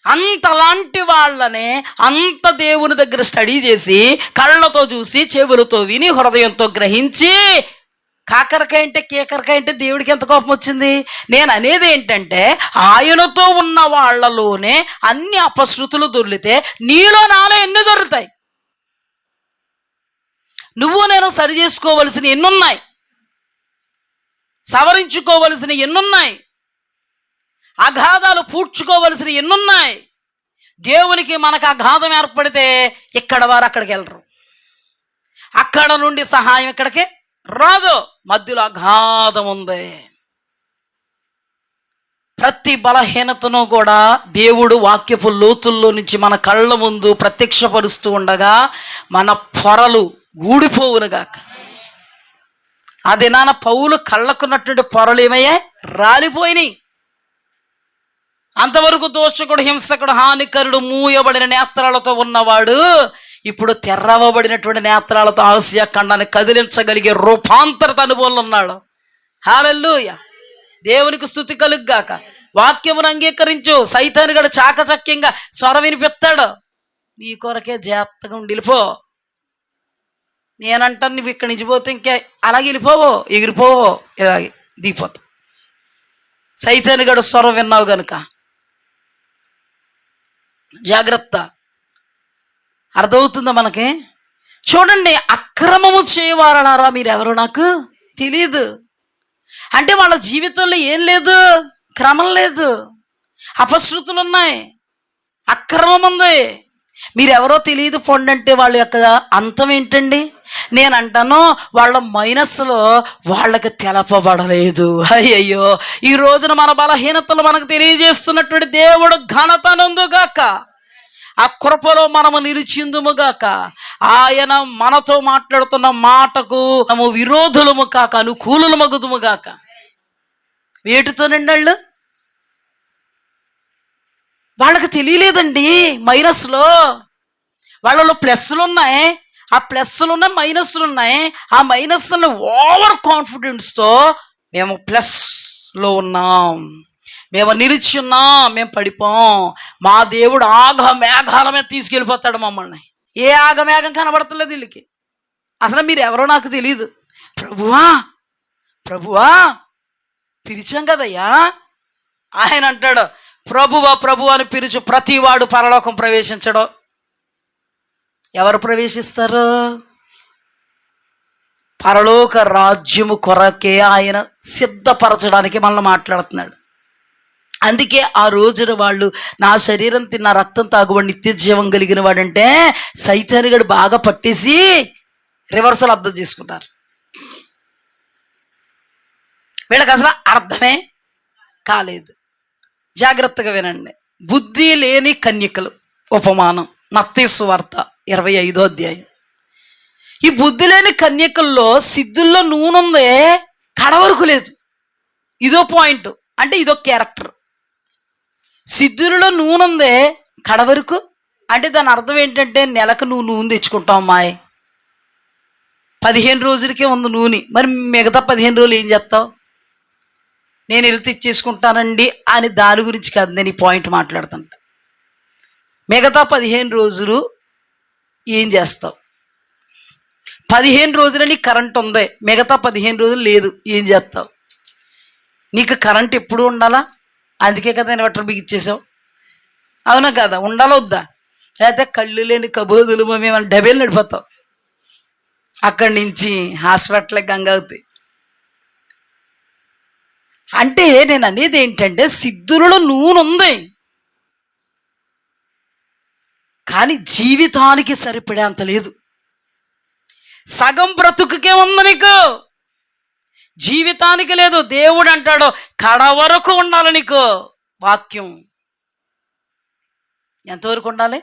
అంతలాంటి వాళ్ళనే అంత దేవుని దగ్గర స్టడీ చేసి, కళ్ళతో చూసి, చెవులతో విని, హృదయంతో గ్రహించి, కాకరకాయ అంటే కేకరకాయ అంటే దేవుడికి ఎంత కోపం వచ్చింది? నేను అనేది ఏంటంటే, ఆయనతో ఉన్న వాళ్ళలోనే అన్ని అపశృతులు దొర్లితే నీలో నాలో ఎన్ని దొరుకుతాయి? నువ్వు నేను సరి చేసుకోవలసిన ఎన్నున్నాయి, సవరించుకోవలసిన ఎన్నున్నాయి, అగాధాలు పూడ్చుకోవలసిన ఎన్నున్నాయి. దేవునికి మనకు అగాధం ఏర్పడితే ఇక్కడ వారు అక్కడికి వెళ్ళరు, అక్కడ నుండి సహాయం ఇక్కడికి రాదు. మధ్యలో అగాధం ఉంది. ప్రతి బలహీనతను కూడా దేవుడు వాక్యపు లోతుల్లో నుంచి మన కళ్ళ ముందు ప్రత్యక్షపరుస్తూ ఉండగా మన పొరలు ఊడిపోవునుగాక. ఆ దినాన పౌలు కళ్ళకున్నటువంటి పొరలు ఏమయ్యాయి? రాలిపోయినాయి. అంతవరకు దోషకుడు, హింసకుడు, హానికరుడు, మూయబడిన నేత్రాలతో ఉన్నవాడు ఇప్పుడు తెరవబడినటువంటి నేత్రాలతో ఆసియా ఖండాన్ని కదిలించగలిగే రూపాంతరత అనుభవంలో ఉన్నాడు. హల్లెలూయా, దేవునికి స్తుతి కలుగ్గాక. వాక్యమును అంగీకరించు. సైతానుగాడు చాకచక్యంగా స్వరం వినిపిస్తాడు. నీ కొరకే జాగ్రత్తగా ఉండి వెళ్ళిపో. నేనంటాను, నువ్వు ఇక్కడి నుంచి పోతే ఇంకా అలాగే వెళ్ళిపోవో, ఎగిరిపోవో, ఇలాగే దిగిపోతావు. సైతానుగాడు స్వరం విన్నావు గనుక జాగ్రత్త. అర్థమవుతుందా మనకి? చూడండి, అక్రమము చేయవారన్నారా మీరెవరో నాకు తెలియదు. అంటే వాళ్ళ జీవితంలో ఏం లేదు, క్రమం లేదు, అపశృతులు ఉన్నాయి, అక్రమం ఉంది. మీరెవరో తెలియదు పొండి అంటే వాళ్ళ యొక్క అంతం ఏంటండి? నేను అంటాను, వాళ్ళ మైనస్లో వాళ్ళకి తెలపబడలేదు. అయ్యయ్యో, ఈ రోజున మన బలహీనతలు మనకు తెలియజేస్తున్నటువంటి దేవుడు ఘనతనందుగాక, ఆ కృపలో మనము నిలిచిందుముగాక. ఆయన మనతో మాట్లాడుతున్న మాటకు మనము విరోధులము కాక అనుకూలమగుదుముగాక. వేటితోనండి వాళ్ళకి తెలియలేదండి. మైనస్లో వాళ్ళలో ప్లస్లు ఉన్నాయి, ఆ ప్లస్లు ఉన్నాయి, మైనస్లు ఉన్నాయి. ఆ మైనస్లు ఓవర్ కాన్ఫిడెన్స్తో మేము ప్లస్లో ఉన్నాం, మేము నిలిచి ఉన్నాం, మేము పడిపోం. మా దేవుడు ఆగ మేఘాల మీద తీసుకెళ్ళిపోతాడు మమ్మల్ని. ఏ ఆగమేఘం కనబడతలేదు వీళ్ళకి. అసలు మీరు ఎవరో నాకు తెలియదు. ప్రభువా ప్రభువా పిలిచాం కదయ్యా. ఆయన అంటాడు, ప్రభువా ప్రభు అని పిలుచు ప్రతివాడు పరలోకం ప్రవేశించడు. ఎవరు ప్రవేశిస్తారు? పరలోక రాజ్యము కొరకే ఆయన సిద్ధపరచడానికి మనల్ని మాట్లాడుతున్నాడు. అందుకే ఆ రోజున వాళ్ళు నా శరీరం తిన్న రక్తం తాగువాడు నిత్య జీవం కలిగిన వాడంటే సైతానుగాడు బాగా పట్టేసి రివర్సల్ అర్థం చేసుకున్నారు. వీళ్ళకి అసలు అర్థమే కాలేదు. జాగ్రత్తగా వినండి. బుద్ధి లేని కన్యకలు ఉపమానం, మత్తయి సువార్త 25వ అధ్యాయం. ఈ బుద్ధి లేని కన్యకల్లో సిద్ధుల్లో నూనె ఉంది, కడవరకు లేదు. ఇదో పాయింట్, అంటే ఇదో క్యారెక్టర్. సిద్ధులలో నూనె ఉంది, కడవరకు అంటే దాని అర్థం ఏంటంటే నెలకు నువ్వు నూనె తెచ్చుకుంటావు అమ్మాయి, 15 రోజులకే ఉంది నూనె, మరి మిగతా 15 రోజులు ఏం చేస్తావు? నేను వెళ్ళి తెచ్చేసుకుంటానండి అని దాని గురించి కాదు నేను ఈ పాయింట్ మాట్లాడుతుంటా. మిగతా 15 రోజులు ఏం చేస్తావు? 15 రోజులు నీకు కరెంట్ ఉంది, మిగతా 15 రోజులు లేదు, ఏం చేస్తావు? నీకు కరెంట్ ఎప్పుడు ఉండాలా? అందుకే కదా ఇన్వర్టర్ బిగిచ్చేసావు, అవునా కదా? ఉండాలా వద్దా? లేకపోతే కళ్ళు లేని కబోదులు మేము డబేలు నడిపోతావు, అక్కడి నుంచి హాస్పిటల్కి గంగావుతాయి. అంటే నేను అనేది ఏంటంటే సిద్ధులలో నూనె ఉంది, కానీ జీవితానికి సరిపడే అంత లేదు. సగం బ్రతుకుకే ఉంది నీకు, జీవితానికి లేదు. దేవుడు అంటాడు కడ వరకు ఉండాలి నీకు వాక్యం. ఎంతవరకు ఉండాలి?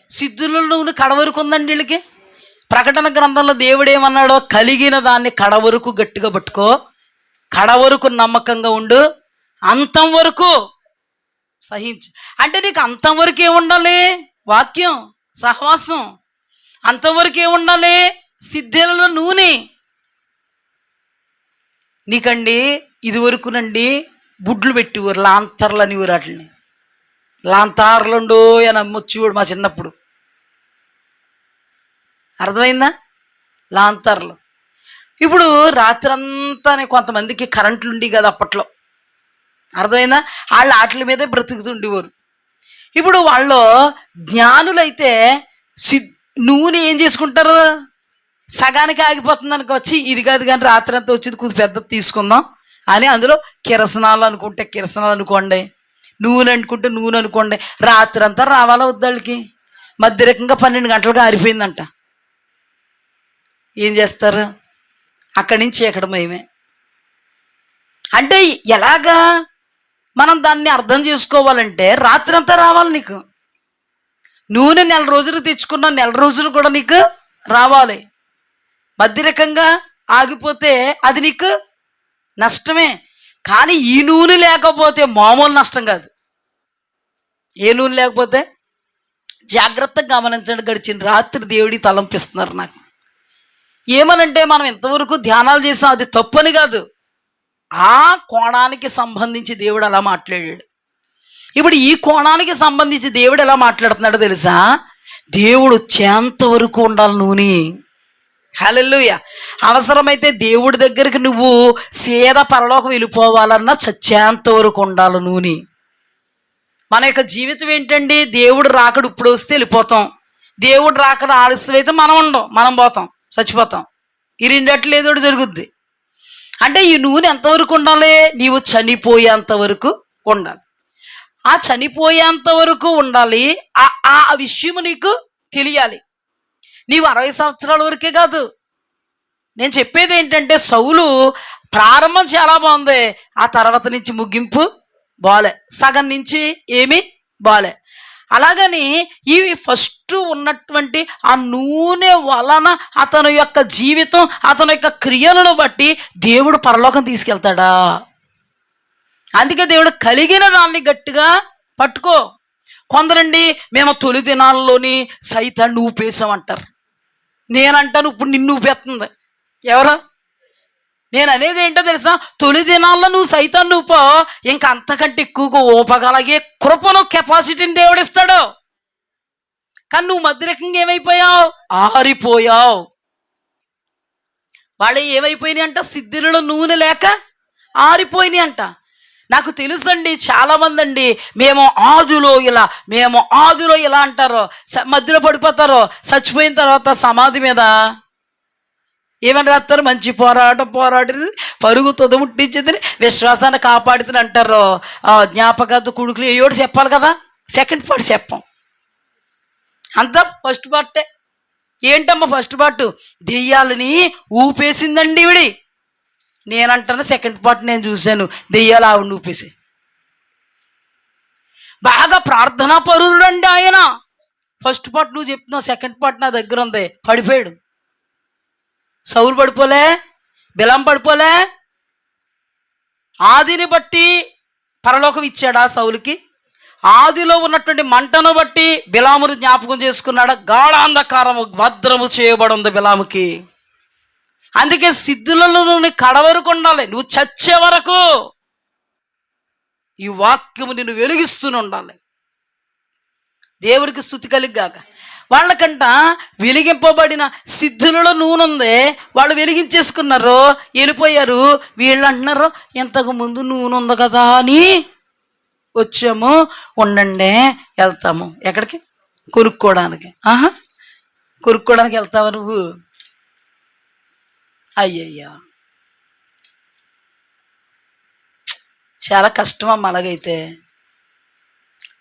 సిద్ధులలో నూనె కడ వరకు ఉందండి వీళ్ళకి. ప్రకటన గ్రంథంలో దేవుడు ఏమన్నాడో, కలిగిన దాన్ని కడ వరకు గట్టిగా పట్టుకో, కడ వరకు నమ్మకంగా ఉండు, అంతం వరకు సహించు. అంటే నీకు అంతం వరకు ఏముండాలి? వాక్యం, సహవాసం. అంతవరకు ఏముండాలి? సిద్ధులలో నూనె. నీకండి ఇది వరకునండి బుడ్లు పెట్టేవారు, లాంతర్లు అనేవారు. వాటిని లాంతార్లుండో అని అమ్మొచ్చేవాడు మా చిన్నప్పుడు. అర్థమైందా? లాంతర్లు. ఇప్పుడు రాత్రంతా కొంతమందికి కరెంట్లు ఉండి కదా అప్పట్లో, అర్థమైందా? వాళ్ళు వాటి మీదే బ్రతుకుతుండేవారు. ఇప్పుడు వాళ్ళు జ్ఞానులైతే నూనె ఏం చేసుకుంటారు? సగానికి ఆగిపోతుంది అనుకో, వచ్చి ఇది కాదు కానీ రాత్రి అంతా వచ్చి కొద్ది పెద్దది తీసుకుందాం అని అందులో కిరసనాలు అనుకుంటే కిరసనాలు అనుకోండి, నూనె అనుకుంటే నూనె అనుకోండి, రాత్రి అంతా రావాలా వద్దాళ్ళకి? మధ్యరకంగా 12 గంటలకు ఆరిపోయిందంట. ఏం చేస్తారు? అక్కడి నుంచి ఎక్కడ మయమే. అంటే ఎలాగా మనం దాన్ని అర్థం చేసుకోవాలంటే రాత్రి అంతా రావాలి నీకు. నూనె 4 రోజులు తెచ్చుకున్న 4 రోజులు కూడా నీకు రావాలి. మధ్యరకంగా ఆగిపోతే అది నీకు నష్టమే. కానీ ఈ నూనె లేకపోతే మామూలు నష్టం కాదు. ఏ నూనె లేకపోతే? జాగ్రత్తగా గమనించండి. గడిచిన రాత్రి దేవుడి తలంపిస్తున్నారు నాకు. ఏమనంటే మనం ఇంతవరకు ధ్యానాలు చేసాం, అది తప్పని కాదు, ఆ కోణానికి సంబంధించి దేవుడు అలా మాట్లాడాడు. ఇప్పుడు ఈ కోణానికి సంబంధించి దేవుడు ఎలా మాట్లాడుతున్నాడో తెలుసా? దేవుడు వచ్చేంత వరకు ఉండాలి నూనె. హల్లెలూయా. అవసరమైతే దేవుడి దగ్గరికి నువ్వు సీదా పరలోకం వెళ్ళిపోవాలన్నా చచ్చేంత వరకు ఉండాలి నూనె. మన యొక్క జీవితం ఏంటండి? దేవుడు రాకడు ఇప్పుడు వస్తే వెళ్ళిపోతాం, దేవుడు రాకడ ఆలస్యం అయితే మనం ఉండం, మనం పోతాం, చచ్చిపోతాం. ఈ రెండట్లు ఏదో జరుగుద్ది. అంటే ఈ నూనె ఎంతవరకు ఉండాలి? నీవు చనిపోయేంత వరకు ఉండాలి. ఆ చనిపోయేంత వరకు ఉండాలి. ఆ విషయం నీకు తెలియాలి. నీవు 60 సంవత్సరాల వరకే కాదు. నేను చెప్పేది ఏంటంటే, సౌలు ప్రారంభం చాలా బాగుంది, ఆ తర్వాత నుంచి ముగింపు బాలే, సగం నుంచి ఏమీ బాలే. అలాగని ఇవి ఫస్ట్ ఉన్నటువంటి ఆ నూనె వలన అతని యొక్క జీవితం, అతని యొక్క క్రియలను బట్టి దేవుడు పరలోకం తీసుకెళ్తాడా? అందుకే దేవుడు కలిగిన దాన్ని గట్టిగా పట్టుకో. కొందరండి మేము తొలి దినాల్లోని సైతాన్ని ఊపేసామంటారు. నేనంటాను ఇప్పుడు నిన్ను ఊపేస్తుంది ఎవరు? నేను అనేది ఏంటో తెలుసా? తొలి దినాల్లో నువ్వు సైతాన్ని ఊపో, ఇంకా అంతకంటే ఎక్కువగా ఊపగలిగే కృపను, కెపాసిటీని దేవుడిస్తాడు. కానీ నువ్వు మధ్యరకంగా ఏమైపోయావు? ఆరిపోయావు. వాళ్ళు ఏమైపోయినాయి అంట? సిద్ధిలో నూనె లేక ఆరిపోయినాయి అంట. నాకు తెలుసండి చాలామంది అండి, మేము ఆదిలో ఇలా అంటారు, మధ్యలో పడిపోతారు, చచ్చిపోయిన తర్వాత సమాధి మీద ఏమని రాస్తారు? మంచి పోరాడి పరుగు తొదముట్టించిందని, విశ్వాసాన్ని కాపాడుతుంది అంటారు. జ్ఞాపకార్థ కొడుకులు ఏయోడు చెప్పాలి కదా, సెకండ్ పార్ట్ చెప్పం. అంతా ఫస్ట్ పార్టే. ఏంటమ్మా ఫస్ట్ పార్ట్? దెయ్యాలని ఊపేసిందండి ఇవిడి. నేనంటాను సెకండ్ పార్ట్ నేను చూశాను, దెయ్యాలు ఆవిడని ఊపేసి. బాగా ప్రార్థనా పరుడు అండి ఆయన. ఫస్ట్ పార్ట్ నువ్వు చెప్తున్నావు, సెకండ్ పార్ట్ నా దగ్గర ఉంది. పడిపోయాడు. సౌలు పడిపోలే, బిలాం పడిపోలే. ఆదిని బట్టి పరలోకం ఇచ్చాడా సౌలుకి? ఆదిలో ఉన్నటువంటి మంటను బట్టి బిలామును జ్ఞాపకం చేసుకున్నాడా? గాఢాంధకారము భద్రము చేయబడి ఉంది బిలాముకి. అందుకే సిద్ధులలో నువ్వు కడవరకు ఉండాలి. నువ్వు చచ్చే వరకు ఈ వాక్యము నిన్ను వెలిగిస్తూనే ఉండాలి. దేవుడికి స్తుతి కలిగాక. వాళ్ళకంట వెలిగింపబడిన సిద్ధులలో నూనె ఉంది, వాళ్ళు వెలిగించేసుకున్నారు, వెళ్ళిపోయారు. వీళ్ళు అంటున్నారు ఇంతకు ముందు నూనె ఉంది కదా అని వచ్చాము, ఉండండి వెళ్తాము. ఎక్కడికి? కొనుక్కోవడానికి. కొనుక్కోవడానికి వెళ్తావా నువ్వు? అయ్యయ్యా, చాలా కష్టం అమ్మ. అలాగైతే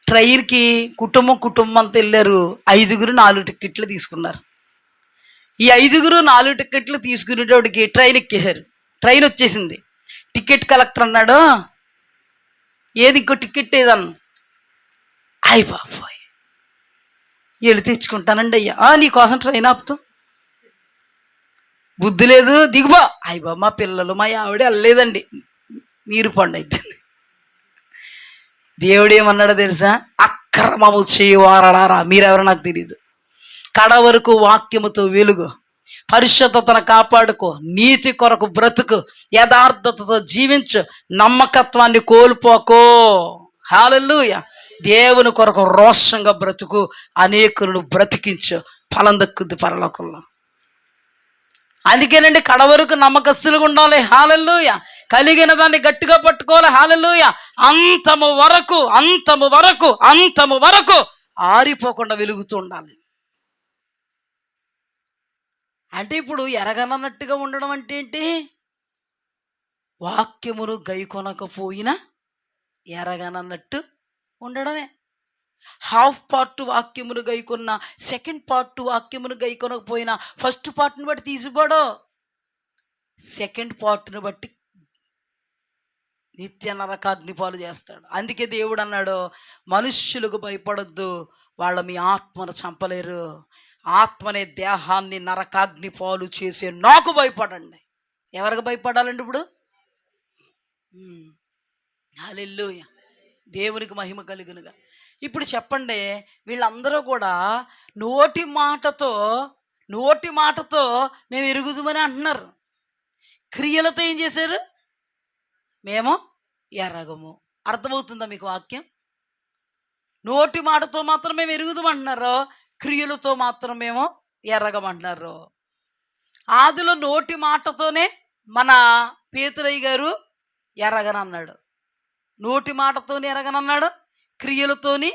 ట్రైన్కి కుటుంబం అంతా వెళ్ళారు. 5గురు 4 టికెట్లు తీసుకున్నారు. ఈ 5గురు 4 టికెట్లు తీసుకునేటోడికి ట్రైన్ ఎక్కేశారు. ట్రైన్ వచ్చేసింది. టికెట్ కలెక్టర్ అన్నాడు, ఏది ఇంకో టికెట్ ఏదన్నా? అయ్య బాబోయ్, వెళ్ళి తెచ్చుకుంటానండి అయ్యా. నీకోసం ట్రైన్ ఆపుతాం, బుద్ధి లేదు, దిగుబా. అయ్య బాబు, మా పిల్లలు మా ఆవిడ వెళ్ళలేదండి, మీరు పండు అయితే. దేవుడు ఏమన్నాడో తెలుసా? అక్రమము చేయవారడారా, మీరెవరో నాకు తెలియదు. కడ వరకు వాక్యముతో వెలుగు, పరిశుద్ధతను కాపాడుకో, నీతి కొరకు బ్రతుకు, యథార్థతతో జీవించు, నమ్మకత్వాన్ని కోల్పోకో. హల్లెలూయా. దేవుని కొరకు రోషంగా బ్రతుకు, అనేకులను బ్రతికించు, ఫలం దక్కుద్ది పరలోకంలో. అందుకేనండి కడ వరకు నమ్మకస్తులుగా ఉండాలి. హల్లెలూయా. కలిగిన దాన్ని గట్టిగా పట్టుకోవాలి. హల్లెలూయా. అంతము వరకు ఆరిపోకుండా వెలుగుతూ ఉండాలి. అంటే ఇప్పుడు ఎరగనన్నట్టుగా ఉండడం అంటే ఏంటి? వాక్యమును గైకొనకపోయినా ఎరగనన్నట్టు ఉండడమే. హాఫ్ పార్ట్ వాక్యమును గైకొన్న, సెకండ్ పార్ట్ వాక్యమును గైకొనకపోయినా ఫస్ట్ పార్ట్ని బట్టి తీసిపోడు, సెకండ్ పార్ట్ని బట్టి నిత్య నరకాగ్నిపాలు చేస్తాడు. అందుకే దేవుడు అన్నాడు, మనుష్యులకు భయపడొద్దు, వాళ్ళ మీ ఆత్మను చంపలేరు, ఆత్మనే దేహాన్ని నరకాగ్నిపాలు చేసే నాకు భయపడండి. ఎవరికి భయపడాలండి ఇప్పుడు? హల్లెలూయా, దేవునికి మహిమ కలుగునుగా. ఇప్పుడు చెప్పండి, వీళ్ళందరూ కూడా నోటి మాటతో నోటి మాటతో మేము ఎరుగుదుమని అంటున్నారు. క్రియలతో ఏం చేశారు? మేము ఎరగము. అర్థమవుతుందా మీకు వాక్యం? నోటి మాటతో మాత్రం మేము ఎరుగుదామంటున్నారు, క్రియలతో మాత్రం మేము ఎరగమంటున్నారు. ఆదిలో నోటి మాటతోనే మన పేతురయ్య గారు ఎరగనన్నాడు, నోటి మాటతోని ఎరగనన్నాడు, క్రియలతోని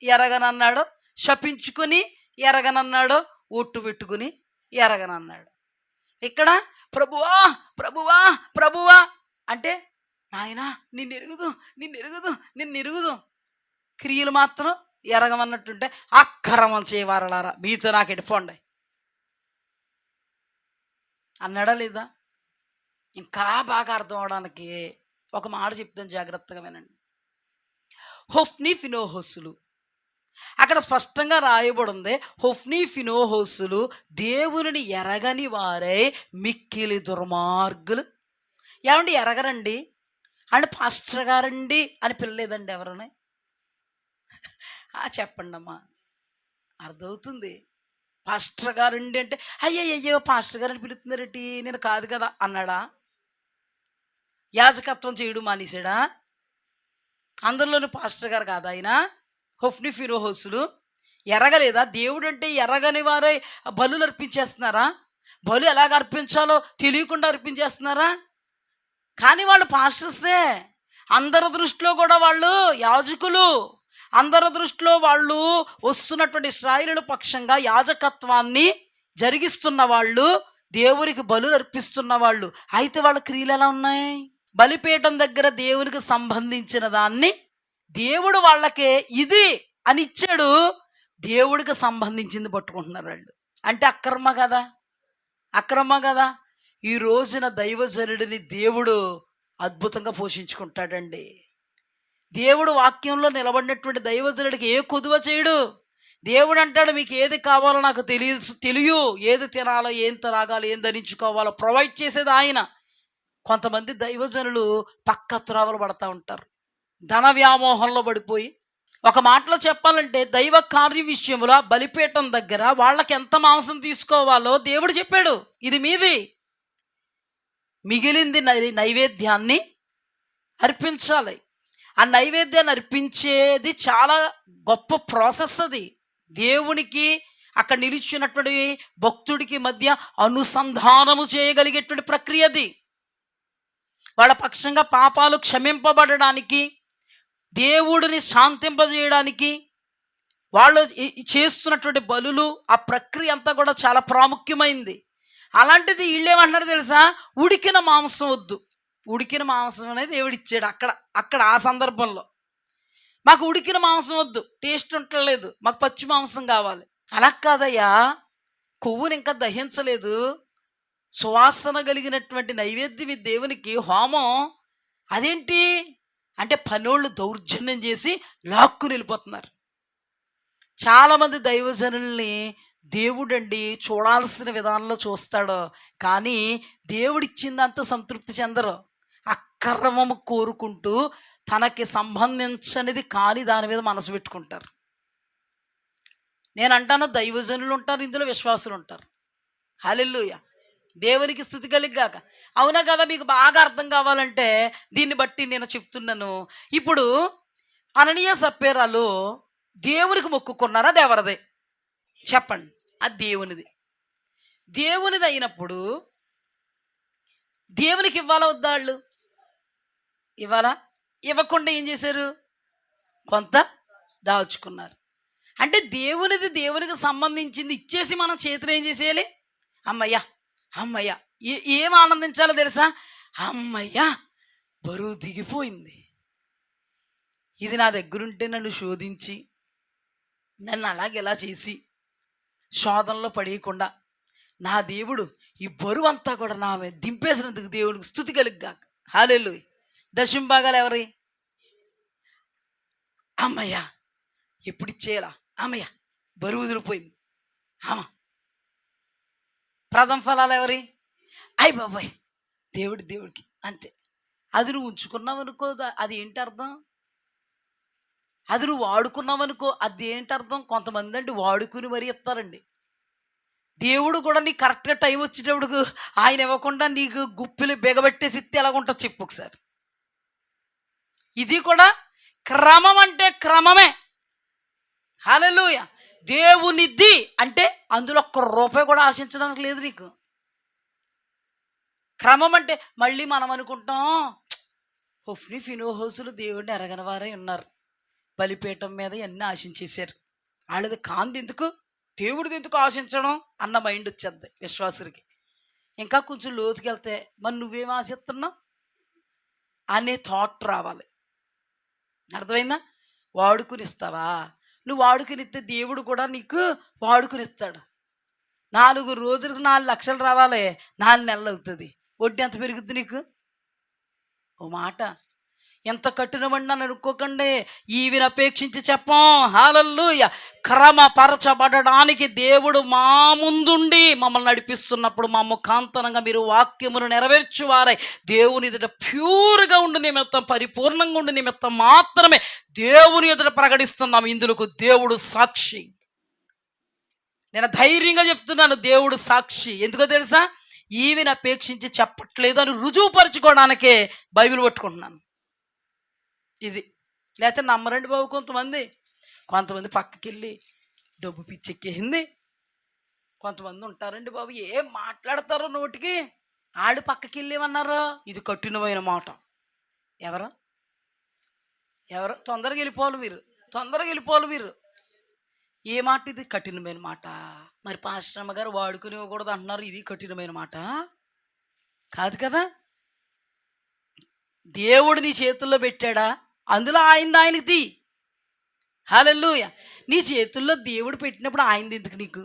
ఎరగనన్నాడు, శపించుకొని ఎరగనన్నాడు, ఒట్టు పెట్టుకుని ఎరగనన్నాడు. ఇక్కడ ప్రభువా ప్రభువా ప్రభువా అంటే నాయనా నిన్ను ఎరుగుదు, క్రియలు మాత్రం ఎరగమన్నట్టుంటే అక్రమం చేయవారలారా మీతో నాకు ఎడిపోండి అన్నాడా లేదా? ఇంకా బాగా అర్థం అవడానికి ఒక మాట చెప్తాను, జాగ్రత్తగా వినండి. హొఫ్నీ ఫినోహోసులు, అక్కడ స్పష్టంగా రాయబడి ఉంది, హొఫ్నీ ఫినోహోసులు దేవుని ఎరగని వారై మిక్కిలి దుర్మార్గులు. ఏమండి ఎరగరండి అంటే పాస్టర్ గారండి అని పిల్లలేదండి ఎవరని? చెప్పండి అమ్మా, అర్థమవుతుంది. పాస్టర్ గారండి అంటే అయ్యో పాస్టర్ గారని పిలుస్తున్నారేంటి, నేను కాదు కదా అన్నాడా? యాజకత్వం చేయడం మానేసాడా? అందరిలోనూ పాస్టర్ గారు కాదు ఆయన. హొఫ్నీ ఫినోహోసులు ఎరగలేదా? దేవుడు అంటే ఎరగని వారే బలులు అర్పించేస్తున్నారా? బలు ఎలాగ అర్పించాలో తెలియకుండా అర్పించేస్తున్నారా? కానీ వాళ్ళు పాస్టర్సే, అందరి దృష్టిలో కూడా వాళ్ళు యాజకులు, అందరి దృష్టిలో వాళ్ళు వస్తున్నటువంటి ఇశ్రాయేలు పక్షంగా యాజకత్వాన్ని జరిగిస్తున్న వాళ్ళు, దేవునికి బలు అర్పిస్తున్న వాళ్ళు. అయితే వాళ్ళ క్రియలు ఎలా ఉన్నాయి? బలిపీఠం దగ్గర దేవునికి సంబంధించిన దాన్ని దేవుడు వాళ్ళకే ఇది అని ఇచ్చాడు, దేవుడికి సంబంధించింది పట్టుకుంటున్నారు వాళ్ళు. అంటే అక్రమ కదా. ఈ రోజున దైవజనుడిని దేవుడు అద్భుతంగా పోషించుకుంటాడండి. దేవుడు వాక్యంలో నిలబడినటువంటి దైవజనుడికి ఏ కొదువ చేయడు. దేవుడు అంటాడు, మీకు ఏది కావాలో నాకు తెలియదు, ఏది తినాలో, ఏం త్రాగాలో, ఏం ధరించుకోవాలో ప్రొవైడ్ చేసేది ఆయన. కొంతమంది దైవజనులు పక్క త్రోవలు పడతా ఉంటారు, ధన వ్యామోహంలో పడిపోయి. ఒక మాటలో చెప్పాలంటే దైవ కార్య విషయంలో బలిపీఠం దగ్గర వాళ్ళకి ఎంత మాంసం తీసుకోవాలో దేవుడు చెప్పాడు, ఇది మీది, మిగిలింది నైవేద్యాన్ని అర్పించాలి. ఆ నైవేద్యాన్ని అర్పించేది చాలా గొప్ప ప్రాసెస్. అది దేవునికి అక్కడ నిలిచినటువంటి భక్తుడికి మధ్య అనుసంధానము చేయగలిగేటువంటి ప్రక్రియ. అది వాళ్ళ పక్షంగా పాపాలు క్షమింపబడడానికి, దేవుడిని శాంతింపజేయడానికి వాళ్ళు చేస్తున్నటువంటి బలులు, ఆ ప్రక్రియ అంతా కూడా చాలా ప్రాముఖ్యమైంది. అలాంటిది వీళ్ళేమంటున్నారు తెలుసా? ఉడికిన మాంసం వద్దు. ఉడికిన మాంసం అనేది దేవుడు ఇచ్చాడు అక్కడ ఆ సందర్భంలో. మాకు ఉడికిన మాంసం వద్దు, టేస్ట్ ఉండలేదు, మాకు పచ్చి మాంసం కావాలి. అలా కాదయ్యా, కొవ్వుని ఇంకా దహించలేదు, సువాసన కలిగినటువంటి నైవేద్యం దేవునికి హోమం. అదేంటి అంటే పనోళ్ళు దౌర్జన్యం చేసి లాక్కుని వెళ్ళిపోతున్నారు. చాలామంది దైవజనుల్ని దేవుడండి చూడాల్సిన విధానంలో చూస్తాడు, కానీ దేవుడిచ్చిందంతా సంతృప్తి చెందరు. అక్రమము కోరుకుంటూ తనకి సంబంధించనిది కానీ దాని మీద మనసు పెట్టుకుంటారు. నేను అంటాను, దైవజనులు ఉంటారు, ఇందులో విశ్వాసులు ఉంటారు. హల్లెలూయా, దేవునికి స్తుతి కలిగాక. అవునా కదా? మీకు బాగా అర్థం కావాలంటే దీన్ని బట్టి నేను చెప్తున్నాను. ఇప్పుడు అననీయ సప్పేరాలు దేవునికి మొక్కుకున్నారా? దేవరదే చెప్పండి. అది దేవునిది అయినప్పుడు దేవునికి ఇవ్వాలా వద్దా? వాళ్ళు ఇవ్వాలా? ఇవ్వకుండా ఏం చేశారు? కొంత దాచుకున్నారు. అంటే దేవునికి సంబంధించింది ఇచ్చేసి మనం చేతిలో ఏం చేసేయాలి? అమ్మయ్యా ఏం ఆనందించాలో తెలుసా? అమ్మయ్యా బరువు దిగిపోయింది, ఇది నా దగ్గరుంటే నన్ను శోధించి నన్ను అలాగెలా చేసి శోధనలో పడేయకుండా నా దేవుడు ఈ బరువు అంతా కూడా నా మీద దింపేసినందుకు దేవుడికి స్తుతి కలుగుగాక. హల్లెలూయా. దశంభాగాలు ఎవరి? అమ్మయ్యా ఎప్పుడు ఇచ్చేయాలా? అమ్మయ్యా బరువు వదిలిపోయింది. ప్రథమ ఫలాలు ఎవరి? అయ్ బాబాయ్ దేవుడికి అంతే. అది నువ్వు ఉంచుకున్నావు అనుకో, అది ఏంటి అర్థం? అది నువ్వు వాడుకున్నావు అనుకో, అది ఏంటి అర్థం? కొంతమంది అండి వాడుకుని మరీ ఇస్తారండి. దేవుడు కూడా నీకు కరెక్ట్గా టైం వచ్చేటప్పుడు ఆయన ఇవ్వకుండా నీకు గుప్పిలు బిగబెట్టేసి ఇస్తే ఎలాగుంటుంది చెప్పు ఒకసారి. ఇది కూడా క్రమం అంటే క్రమమే. హల్లెలూయా. దేవునిది అంటే అందులో ఒక్క రూపాయి కూడా ఆశించడానికి లేదు నీకు. క్రమం అంటే మళ్ళీ మనం అనుకుంటాం, హొఫ్ని ఫినోహోసులు దేవుడిని ఎరగని వారే ఉన్నారు, బలిపీఠం మీద ఎన్ని ఆశించేశారు, వాళ్ళది కాంతి ఎందుకు, దేవుడిది ఎందుకు ఆశించడం అన్న మైండ్ వచ్చేద్ది విశ్వాసుడికి. ఇంకా కొంచెం లోతుకి వెళ్తే మరి నువ్వేం ఆశిస్తున్నావు అనే థాట్ రావాలి. అర్థమైందా? వాడుకుని ఇస్తావా? నువ్వు వాడుకుని ఇస్తే దేవుడు కూడా నీకు వాడుకుని ఇస్తాడు. 4 రోజులకు 4 లక్షలు రావాలి, 4 నెలలు అవుతుంది. వడ్డీ ఎంత పెరుగుద్ది నీకు? ఓ మాట, ఎంత కఠినమండి అని అనుకోకండి, ఈవిని అపేక్షించి చెప్పం. హల్లెలూయా. క్రమపరచబడడానికి దేవుడు మా ముందుండి మమ్మల్ని నడిపిస్తున్నప్పుడు మా ముఖాంతరంగా మీరు వాక్యమును నెరవేర్చువారై దేవుని ఎదుట ప్యూర్గా ఉండి నిమిత్తం, పరిపూర్ణంగా ఉండి నిమిత్తం మాత్రమే దేవుని ఎదుట ప్రకటిస్తున్నాం. ఇందుకు దేవుడు సాక్షి. నేను ధైర్యంగా చెప్తున్నాను, దేవుడు సాక్షి. ఎందుకో తెలుసా? ఈవిని అపేక్షించి చెప్పట్లేదు అని రుజువుపరచుకోవడానికే బైబిల్ పట్టుకుంటున్నాను. ఇది లేకపోతే నమ్మరండి బాబు. కొంతమంది పక్కకి వెళ్ళి డబ్బు పిచ్చెక్కేసింది. కొంతమంది ఉంటారండి బాబు, ఏం మాట్లాడతారో నోటికి. ఆడు పక్కకి వెళ్ళి ఏమన్నారు, ఇది కఠినమైన మాట. ఎవరు తొందరగా వెళ్ళిపోవాలి మీరు. ఏ మాట ఇది? కఠినమైన మాట. మరి పాస్టరమ్మ గారు వాడుకుని ఇవ్వకూడదు అంటున్నారు, ఇది కఠినమైన మాట కాదు కదా. దేవుడు నీ చేతుల్లో పెట్టాడా, అందులో ఆయనకి తీ. హల్లెలూయా. నీ చేతుల్లో దేవుడు పెట్టినప్పుడు ఆయనది ఎందుకు నీకు?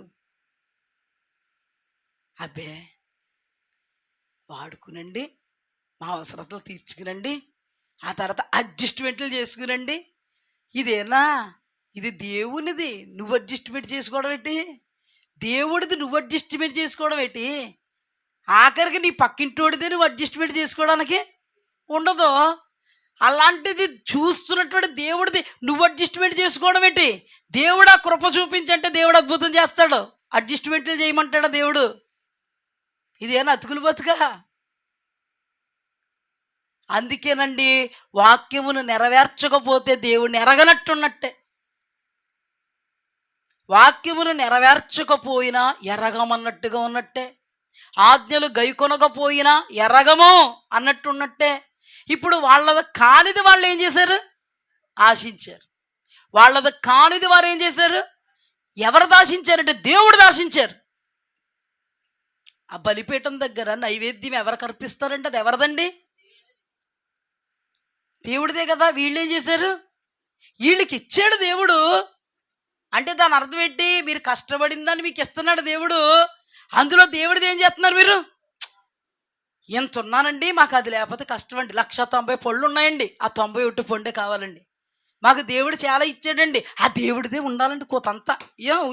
అబ్బే, వాడుకునండి, మా అవసరతలు తీర్చుకునండి, ఆ తర్వాత అడ్జస్ట్మెంట్లు చేసుకునండి. ఇదేనా? ఇది దేవునిది, నువ్వు అడ్జస్ట్మెంట్ చేసుకోవడం ఏంటి? దేవుడిది నువ్వు అడ్జస్ట్మెంట్ చేసుకోవడం ఏంటి? ఆఖరికి నీ పక్కింటోడిదే నువ్వు అడ్జస్ట్మెంట్ చేసుకోవడానికి ఉండదు. అలాంటిది చూస్తున్నటువంటి దేవుడిది నువ్వు అడ్జస్ట్మెంట్ చేసుకోవడం ఏంటి? దేవుడు ఆ కృప చూపించంటే దేవుడు అద్భుతం చేస్తాడు. అడ్జస్ట్మెంట్లు చేయమంటాడా దేవుడు? ఇదేనా అతుకులు బతుక? అందుకేనండి వాక్యమును నెరవేర్చకపోతే దేవుడిని ఎరగనట్టున్నట్టే. వాక్యమును నెరవేర్చకపోయినా ఎరగమన్నట్టుగా ఉన్నట్టే. ఆజ్ఞలు గైకొనకపోయినా ఎరగము అన్నట్టున్నట్టే. ఇప్పుడు వాళ్ళది కానిది వాళ్ళు ఏం చేశారు? ఆశించారు. వాళ్ళది కానిది వారు ఏం చేశారు? ఎవరు దాశించారంటే దేవుడు దాశించారు. ఆ బలిపీఠం దగ్గర నైవేద్యం ఎవరికి అర్పిస్తారంటే అది ఎవరిదండి? దేవుడిదే కదా. వీళ్ళు ఏం చేశారు? వీళ్ళకి ఇచ్చాడు దేవుడు. అంటే దాని అర్థం ఏంటి? మీరు కష్టపడిందని మీకు ఇస్తున్నాడు దేవుడు. అందులో దేవుడిది ఏం చేస్తున్నారు మీరు? ఎంత ఉన్నానండి, మాకు అది లేకపోతే కష్టం అండి. 190 పళ్ళు ఉన్నాయండి, ఆ 91 పండే కావాలండి. మాకు దేవుడు చాలా ఇచ్చాడండి, ఆ దేవుడిదే ఉండాలండి కోతంతా.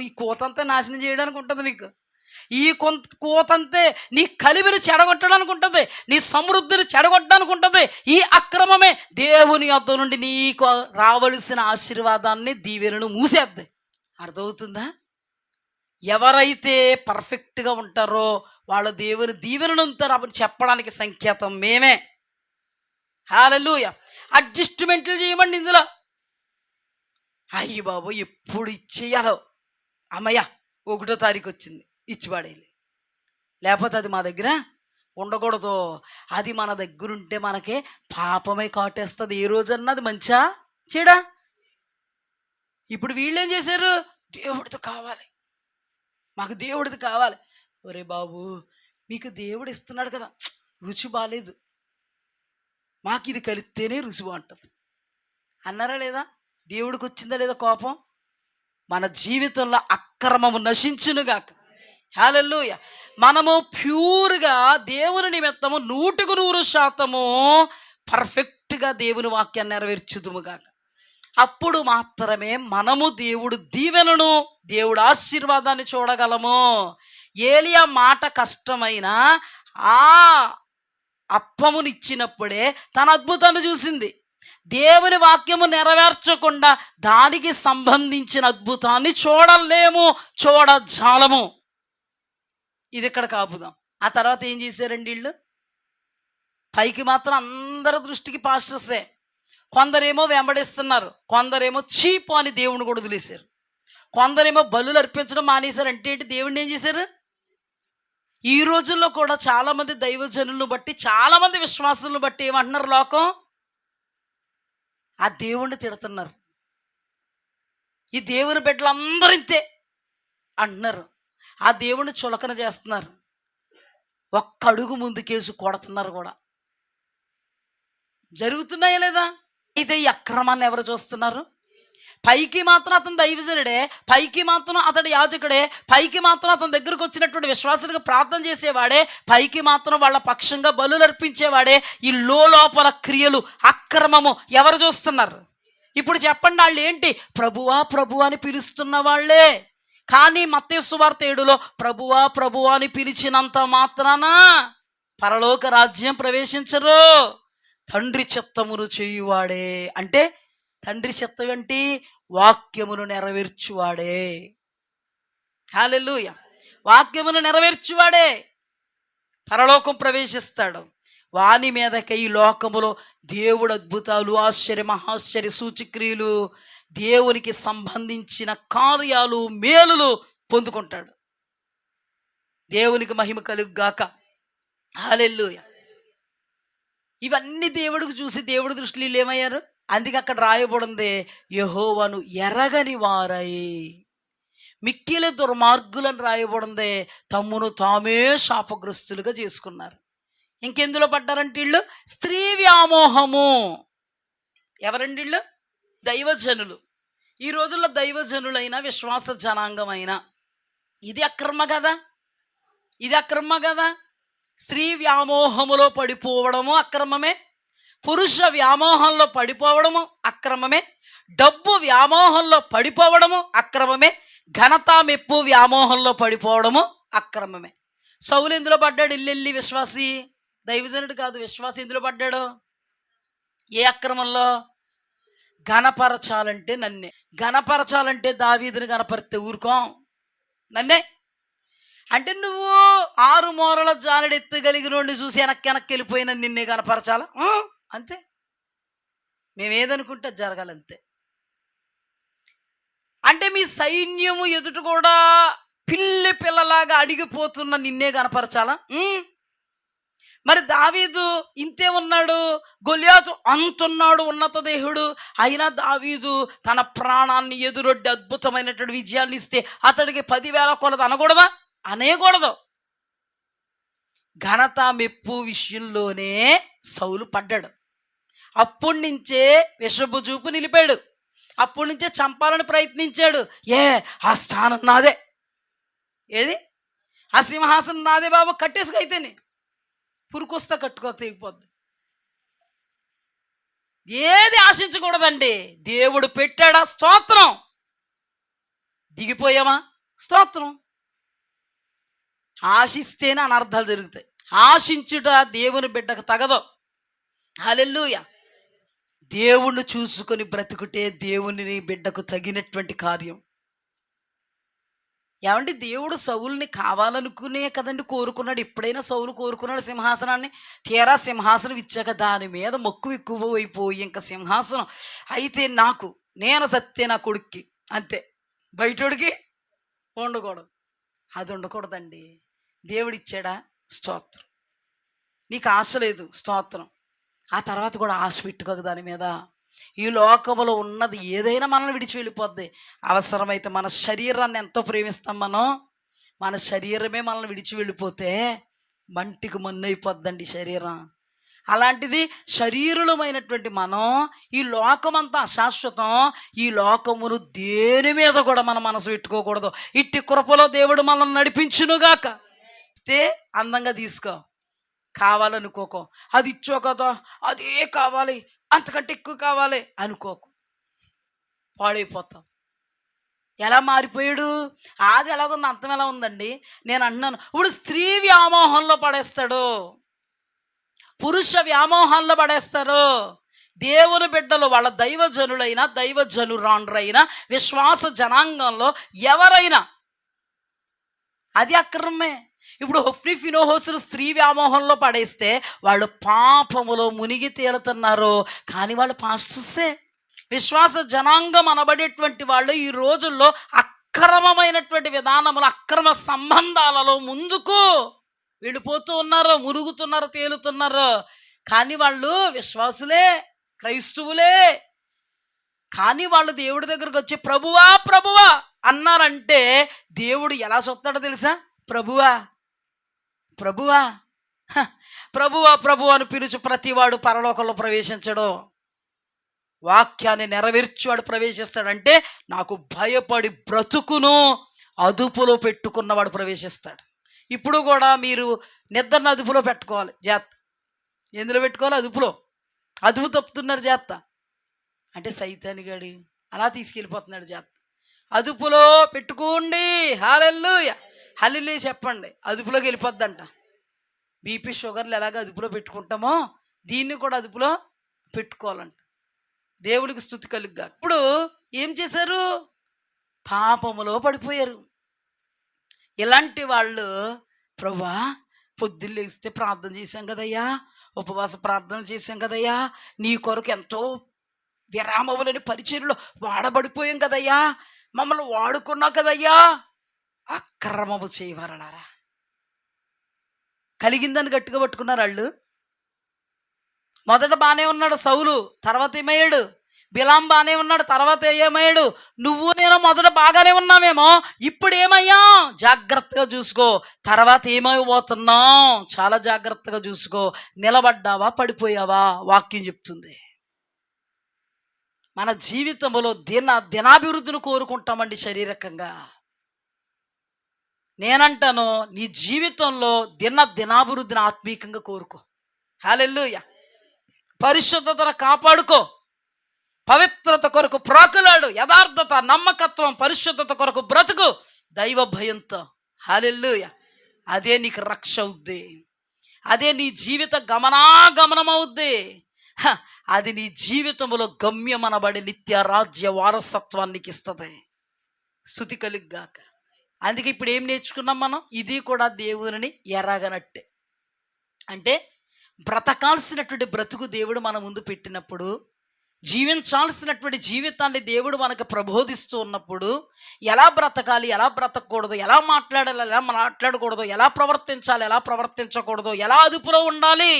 ఈ కోతంతా నాశనం చేయడానికి ఉంటుంది నీకు. ఈ కోతంతే నీ కలిమిని చెడగొట్టడానికి ఉంటుంది, నీ సమృద్ధిని చెడగొట్టడానికి ఉంటుంది. ఈ అక్రమమే దేవుని యొద్ద నుండి నీకు రావలసిన ఆశీర్వాదాన్ని, దీవెనను మూసేద్ది. అర్థమవుతుందా? ఎవరైతే పర్ఫెక్ట్గా ఉంటారో వాళ్ళ దేవుని దీవెనను ఉంటారు అని చెప్పడానికి సంకేతం మేమే. హల్లెలూయా. అడ్జస్ట్మెంట్లు చేయమండి ఇందులో. అయ్యి బాబు ఎప్పుడు ఇచ్చేయాలో, అమ్మయ్య 1వ తారీఖు వచ్చింది ఇచ్చిపడేయాలి, లేకపోతే అది మా దగ్గర ఉండకూడదు. అది మన దగ్గర ఉంటే మనకే పాపమే కాటేస్తుంది. ఏ రోజన్నా అది మంచా చెడా? ఇప్పుడు వీళ్ళేం చేశారు? దేవుడితో కావాలి, మాకు దేవుడిది కావాలి. ఒరే బాబు, మీకు దేవుడు ఇస్తున్నాడు కదా, రుచి బాగాలేదు, మాకు ఇది కలిస్తేనే రుచి బాగుంటుంది అన్నారా లేదా? దేవుడికి వచ్చిందా లేదా కోపం? మన జీవితంలో అక్రమము నశించునుగాక. హల్లెలూయా. మనము ప్యూర్గా దేవుని నిమిత్తము 100% పర్ఫెక్ట్గా దేవుని వాక్యాన్ని నెరవేర్చుదుముగాక. అప్పుడు మాత్రమే మనము దేవుడు దీవెనను, దేవుడు ఆశీర్వాదాన్ని చూడగలము. ఏలియా మాట కష్టమైనా అప్పమునిచ్చినప్పుడే తన అద్భుతాన్ని చూసింది. దేవుని వాక్యము నెరవేర్చకుండా దానికి సంబంధించిన అద్భుతాన్ని చూడలేము, చూడజాలము. ఇది ఇక్కడ కాపుదాం. ఆ తర్వాత ఏం చేశారండి వీళ్ళు? పైకి మాత్రం అందరి దృష్టికి పాస్టర్సే, కొందరేమో వెంబడిస్తున్నారు, కొందరేమో చీపు అని దేవుని కూడా వదిలేశారు, కొందరేమో బలులు అర్పించడం మానేశారు. అంటే ఏంటి? దేవుడిని ఏం చేశారు? ఈ రోజుల్లో కూడా చాలామంది దైవజనులను బట్టి, చాలామంది విశ్వాసులను బట్టి ఏమంటున్నారు లోకం? ఆ దేవుణ్ణి తిడుతున్నారు. ఈ దేవుని బిడ్డలందరూ ఇంతే అంటున్నారు. ఆ దేవుణ్ణి చులకన చేస్తున్నారు. ఒక్క అడుగు ముందుకేసి కొడుతున్నారు కూడా. జరుగుతున్నాయా లేదా? అయితే ఈ అక్రమాన్ని ఎవరు చూస్తున్నారు? పైకి మాత్రం అతను దైవజనుడే, పైకి మాత్రం అతడు యాజకుడే, పైకి మాత్రం అతని దగ్గరకు వచ్చినటువంటి విశ్వాసులకు ప్రార్థన చేసేవాడే, పైకి మాత్రం వాళ్ళ పక్షంగా బలులు అర్పించేవాడే. ఈ లోపల క్రియలు, అక్రమము ఎవరు చూస్తున్నారు? ఇప్పుడు చెప్పండి, వాళ్ళు ఏంటి? ప్రభువా ప్రభువా అని పిలుస్తున్న వాళ్ళే. కానీ మత్తయి సువార్త 7లో ప్రభువా ప్రభువా అని పిలిచినంత మాత్రాన పరలోక రాజ్యం ప్రవేశించరు. తండ్రి చిత్తమును చేయువాడే, అంటే తండ్రి చిత్తం ఏంటి? వాక్యమును నెరవేర్చువాడే. హల్లెలూయా. వాక్యమును నెరవేర్చువాడే పరలోకం ప్రవేశిస్తాడు. వాని మీదకి ఈ లోకములో దేవుడు అద్భుతాలు, ఆశ్చర్య మహాశ్చర్య సూచక్రియలు, దేవునికి సంబంధించిన కార్యాలు, మేలులు పొందుకుంటాడు. దేవునికి మహిమ కలుగుగాక. హల్లెలూయా. ఇవన్నీ దేవుడికి చూసి దేవుడి దృష్టిలో వీళ్ళు ఏమయ్యారు? అందుకే అక్కడ రాయబడింది, యెహోవాను ఎరగని వారై మిక్కిలి దుర్మార్గులను రాయబడింది, తమ్మును తామే శాపగ్రస్తులుగా చేసుకున్నారు. ఇంకెందులో పడ్డారంటే వీళ్ళు? స్త్రీ వ్యామోహము. ఎవరండి వీళ్ళు? దైవజనులు. ఈ రోజుల్లో దైవజనులైన విశ్వాస జనాంగమైన ఇది అక్రమ కదా, ఇది అక్రమ కదా. స్త్రీ వ్యామోహములో పడిపోవడము అక్రమమే, పురుష వ్యామోహంలో పడిపోవడము అక్రమమే, డబ్బు వ్యామోహంలో పడిపోవడము అక్రమమే, ఘనత మెప్పు వ్యామోహంలో పడిపోవడము అక్రమమే. సౌలు ఎందులో పడ్డాడు? ఇల్లెల్లి విశ్వాసి, దైవజనుడు కాదు, విశ్వాసి ఎందులో పడ్డాడు? ఏ అక్రమంలో? ఘనపరచాలంటే నన్నే, ఘనపరచాలంటే దావీదుని ఘనపరిస్తే ఊరుకోం, నన్నే. అంటే నువ్వు 6 మూరల జానడు ఎత్తగలిగినోడిని చూసి వెనక్కి వెళ్ళిపోయిన నిన్నే కనపరచాలా? అంతే. మేమేదనుకుంటే జరగాలంతే. అంటే మీ సైన్యము ఎదుట కూడా పిల్లి పిల్లలాగా అడిగిపోతున్న నిన్నే కనపరచాలా? మరి దావీదు ఇంతే ఉన్నాడు, గొలియాతు అంతున్నాడు ఉన్నత దేహుడు. అయినా దావీదు తన ప్రాణాన్ని ఎదురొడ్డి అద్భుతమైనటువంటి విజయాన్ని ఇస్తే అతడికి 10,000 కొలది అనకూడదా? అనేకూడదు. ఘనత మెప్పు విషయంలోనే సౌలు పడ్డాడు. అప్పటి నుంచే విషపు చూపు నిలిపాడు, అప్పటి నుంచే చంపాలని ప్రయత్నించాడు. ఆ స్థానం నాదే, ఏది ఆ సింహాసనం నాదే బాబు, కట్టేసుకు. అయితేనే పురుకొస్తా కట్టుకోక తెగిపోద్ది. ఏది ఆశించకూడదండి. దేవుడు పెట్టాడా? స్తోత్రం. దిగిపోయామా? స్తోత్రం. ఆశిస్తేనే అనర్థాలు జరుగుతాయి. ఆశించుట దేవుని బిడ్డకు తగదు. హల్లెలూయా. దేవుణ్ణి చూసుకొని బ్రతుకుటే దేవుని బిడ్డకు తగినటువంటి కార్యం. ఏమంటే దేవుడు సౌలుని కావాలనుకునే కదండి కోరుకున్నాడు. ఎప్పుడైనా సౌలు కోరుకున్నాడు సింహాసనాన్ని? తీరా సింహాసనం ఇచ్చాక దాని మీద మక్కువ ఎక్కువ అయిపోయి ఇంకా సింహాసనం అయితే నాకు, నేను సత్తే నా కొడుక్కి, అంతే. బయటోడికి ఉండకూడదు. అది ఉండకూడదండి. దేవుడిచ్చాడా? స్తోత్రం. నీకు ఆశ లేదు, స్తోత్రం. ఆ తర్వాత కూడా ఆశ పెట్టుకోక దాని మీద. ఈ లోకంలో ఉన్నది ఏదైనా మనల్ని విడిచి వెళ్ళిపోద్ది. అవసరమైతే మన శరీరాన్ని ఎంతో ప్రేమిస్తాం మనం, మన శరీరమే మనల్ని విడిచి వెళ్ళిపోతే మంటికి మన్నైపోద్దండి శరీరం. అలాంటిది శరీరులమైనటువంటి మనం, ఈ లోకమంతా అశాశ్వతం. ఈ లోకమును దేని మీద కూడా మన మనసు పెట్టుకోకూడదు. ఇట్టి కృపలో దేవుడు మనల్ని నడిపించునుగాక. ఇస్తే అందంగా తీసుకో, కావాలనుకోకో. అది ఇచ్చో కదా, అదే కావాలి, అంతకంటే ఎక్కువ కావాలి అనుకోకు, పాడైపోతాం. ఎలా మారిపోయాడు? అది ఎలాగుంది, అంతం ఎలా ఉందండి? నేను అంటున్నాను, ఇప్పుడు స్త్రీ వ్యామోహంలో పడేస్తాడు. పురుష వ్యామోహాల్లో పడేస్తారు. దేవుని బిడ్డలు వాళ్ళ దైవజనులైన దైవజనురాండ్రైన విశ్వాస జనాంగంలో ఎవరైనా అది అక్రమే. ఇప్పుడు హొఫ్ని ఫినోహోసులు స్త్రీ వ్యామోహంలో పడేస్తే వాళ్ళు పాపములో మునిగి తేలుతున్నారు, కానీ వాళ్ళు పాస్టర్సే. విశ్వాస జనాంగం అనబడేటువంటి వాళ్ళు ఈ రోజుల్లో అక్రమమైనటువంటి విధానములు, అక్రమ సంబంధాలలో ముందుకు వెళ్ళిపోతూ ఉన్నారు, మురుగుతున్నారు, తేలుతున్నారు. కానీ వాళ్ళు విశ్వాసులే, క్రైస్తవులే. కానీ వాళ్ళు దేవుడి దగ్గరకు వచ్చి ప్రభువా ప్రభువా అన్నారంటే దేవుడు ఎలా చూస్తాడో తెలుసా? ప్రభువా ప్రభువా ప్రభువా ప్రభు అని పిలుచు ప్రతివాడు పరలోకంలో ప్రవేశించడు. వాక్యాన్ని నెరవేర్చేవాడు ప్రవేశిస్తాడంటే నాకు భయపడి బ్రతుకును అదుపులో పెట్టుకున్నవాడు ప్రవేశిస్తాడు. ఇప్పుడు కూడా మీరు నిద్రను అదుపులో పెట్టుకోవాలి. జాగ్రత్త. ఎందులో పెట్టుకోవాలి? అదుపులో. అదుపు తప్పుతున్నారు జాగ్రత్త. అంటే సైతానిగాడి అలా తీసుకెళ్ళిపోతున్నాడు జాగ్రత్త. అదుపులో పెట్టుకోండి. హల్లెలూయా హల్లెలూయా చెప్పండి. అదుపులోకి వెళ్ళిపోద్దంట. బీపీ షుగర్లు ఎలాగ అదుపులో పెట్టుకుంటామో దీన్ని కూడా అదుపులో పెట్టుకోవాలంట. దేవునికి స్తుతి కలుగ్గా. ఇప్పుడు ఏం చేశారు? పాపములో పడిపోయారు. ఇలాంటి వాళ్ళు ప్రభువా పొద్దున్న లేస్తే ప్రార్థన చేశాం కదయ్యా, ఉపవాస ప్రార్థనలు చేశాం కదయ్యా, నీ కొరకు ఎంతో విరామములని పరిచర్యలో వాడబడిపోయాం కదయ్యా, మమ్మల్ని వాడుకున్నావు కదయ్యా. అక్రమము చేయవరడారా కలిగిందని గట్టిగా పట్టుకున్నారు వాళ్ళు. మొదట బాగానే ఉన్నాడు సౌలు, తర్వాత ఏమయ్యాడు? బిలాం బాగానే ఉన్నాడు, తర్వాత ఏమయ్యాడు? నువ్వు నేను మొదట బాగానే ఉన్నామేమో, ఇప్పుడు ఏమయ్యాం? జాగ్రత్తగా చూసుకో. తర్వాత ఏమైపోతున్నాం చాలా జాగ్రత్తగా చూసుకో. నిలబడ్డావా పడిపోయావా? వాక్యం చెప్తుంది. మన జీవితంలో దినాభివృద్ధిని కోరుకుంటామండి శారీరకంగా. నేనంటాను నీ జీవితంలో దినాభివృద్ధిని ఆత్మీయంగా కోరుకో. హల్లెలూయా. పరిశుద్ధతను కాపాడుకో. పవిత్రత కొరకు ప్రాకులాడు. యథార్థత, నమ్మకత్వం, పరిశుద్ధత కొరకు బ్రతుకు దైవ భయంతో. హల్లెలూయా. అదే నీకు రక్ష అవుద్ది. అదే నీ జీవిత గమనాగమనం అవుద్ది. అది నీ జీవితంలో గమ్యమనబడి నిత్య రాజ్య వారసత్వానికి ఇస్తుంది. స్తుతి కలుగ్గాక. అందుకే ఇప్పుడు ఏం నేర్చుకున్నాం మనం? ఇది కూడా దేవుని ఎరగనట్టే. అంటే బ్రతకాల్సినటువంటి బ్రతుకు దేవుడు మన ముందు పెట్టినప్పుడు, జీవించాల్సినటువంటి జీవితాన్ని దేవుడు మనకు ప్రబోధిస్తూ ఉన్నప్పుడు ఎలా బ్రతకాలి, ఎలా బ్రతకూడదు, ఎలా మాట్లాడాలి, ఎలా మాట్లాడకూడదు, ఎలా ప్రవర్తించాలి, ఎలా ప్రవర్తించకూడదు, ఎలా అదుపులో ఉండాలి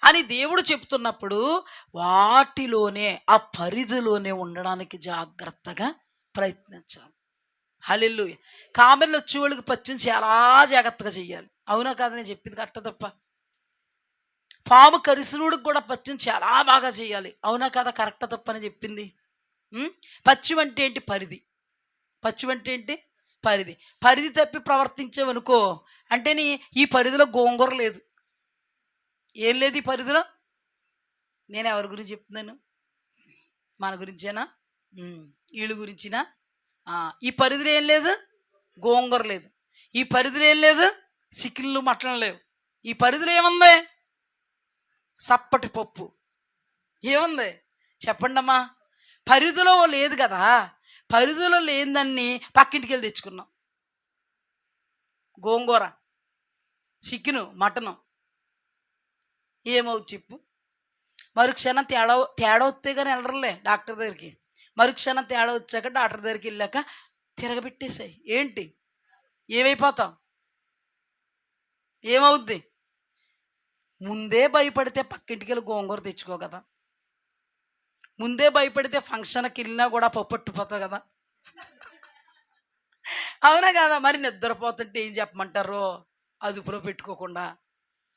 అని దేవుడు చెప్తున్నప్పుడు వాటిలోనే, ఆ పరిధిలోనే ఉండడానికి జాగ్రత్తగా ప్రయత్నించాలి. హల్లెలూయా. కామెర్లు వచ్చేవాళ్ళకి పచ్చిని చాలా జాగ్రత్తగా చెయ్యాలి. అవునా కాదని నేను చెప్పింది కరెక్ట్ తప్ప? పాము కరిసినుడికి కూడా పచ్చిని చాలా బాగా చేయాలి. అవునా కదా? కరెక్ట్ తప్పని చెప్పింది. పచ్చి అంటే ఏంటి? పరిధి. పచ్చి అంటే ఏంటి? పరిధి. పరిధి తప్పి ప్రవర్తించావనుకో అంటే ఈ పరిధిలో గోంగూర లేదు. ఏం లేదు ఈ పరిధిలో? నేను ఎవరి గురించి చెప్తున్నాను? మన గురించేనా? వీళ్ళ గురించినా? ఈ పరిధిలో ఏం లేదు? గోంగూర లేదు. ఈ పరిధిలో ఏం లేదు? చికెన్లు, మటన్లు లేవు. ఈ పరిధిలో ఏముంది? సప్పటి పప్పు. ఏముంది చెప్పండి అమ్మా? పరిధిలో లేదు కదా. పరిధిలో లేనిదాన్ని పక్కింటికి వెళ్ళి తెచ్చుకున్నాం. గోంగూర, చికెను, మటను ఏమవుతుంది చెప్పు? మరుక్షణం తేడా వస్తే కానీ వెళ్ళరులే డాక్టర్ దగ్గరికి. మరుక్షణం తేడా వచ్చాక డాక్టర్ దగ్గరికి వెళ్ళాక తిరగబెట్టేసాయి. ఏంటి? ఏమైపోతాం? ఏమవుద్ది? ముందే భయపడితే పక్కింటికి వెళ్ళి గోంగూర తెచ్చుకో కదా. ముందే భయపడితే ఫంక్షన్కి వెళ్ళినా కూడా పప్పట్టుపోతావు కదా. అవునా కదా? మరి నిద్రపోతుంటే ఏం చెప్పమంటారు? అదుపులో పెట్టుకోకుండా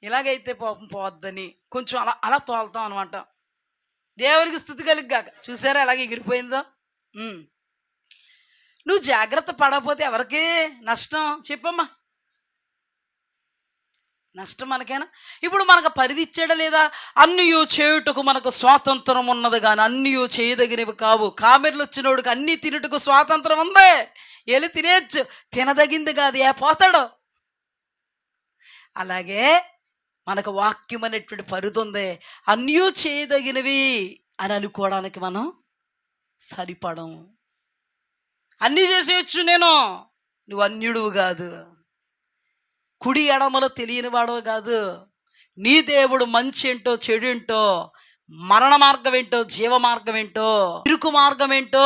ఇలాగైతే పాపం పోద్దని కొంచెం అలా అలా తోలుతాం అనమాట. దేవునికి స్తుతి కలుగ్గాక. చూసారా ఎలాగ ఎగిరిపోయిందో? నువ్వు జాగ్రత్త పడకపోతే ఎవరికి నష్టం చెప్పమ్మా? నష్టం మనకేనా? ఇప్పుడు మనకు పరిధి ఇచ్చాడా లేదా? అన్నయో చేయుటకు మనకు స్వాతంత్రం ఉన్నది కానీ అన్నయో చేయదగినవి కావు. కామెర్లు వచ్చినోడికి అన్నీ తినుటకు స్వాతంత్రం ఉంది. వెళ్ళి తినేయచ్చు. తినదగింది కాదు, ఏ పోతాడు. అలాగే మనకు వాక్యం అనేటువంటి పరిధి ఉంది. అన్నీ చేయదగినవి అని అనుకోవడానికి మనం సరిపడం. అన్నీ చేసేయచ్చు నేను, నువ్వు అన్యుడువు కాదు, కుడి ఎడమలో తెలియని వాడవు కాదు. నీ దేవుడు మంచి ఏంటో చెడు ఏంటో, మరణ మార్గం ఏంటో జీవ మార్గం ఏంటో, ఇరుకు మార్గం ఏంటో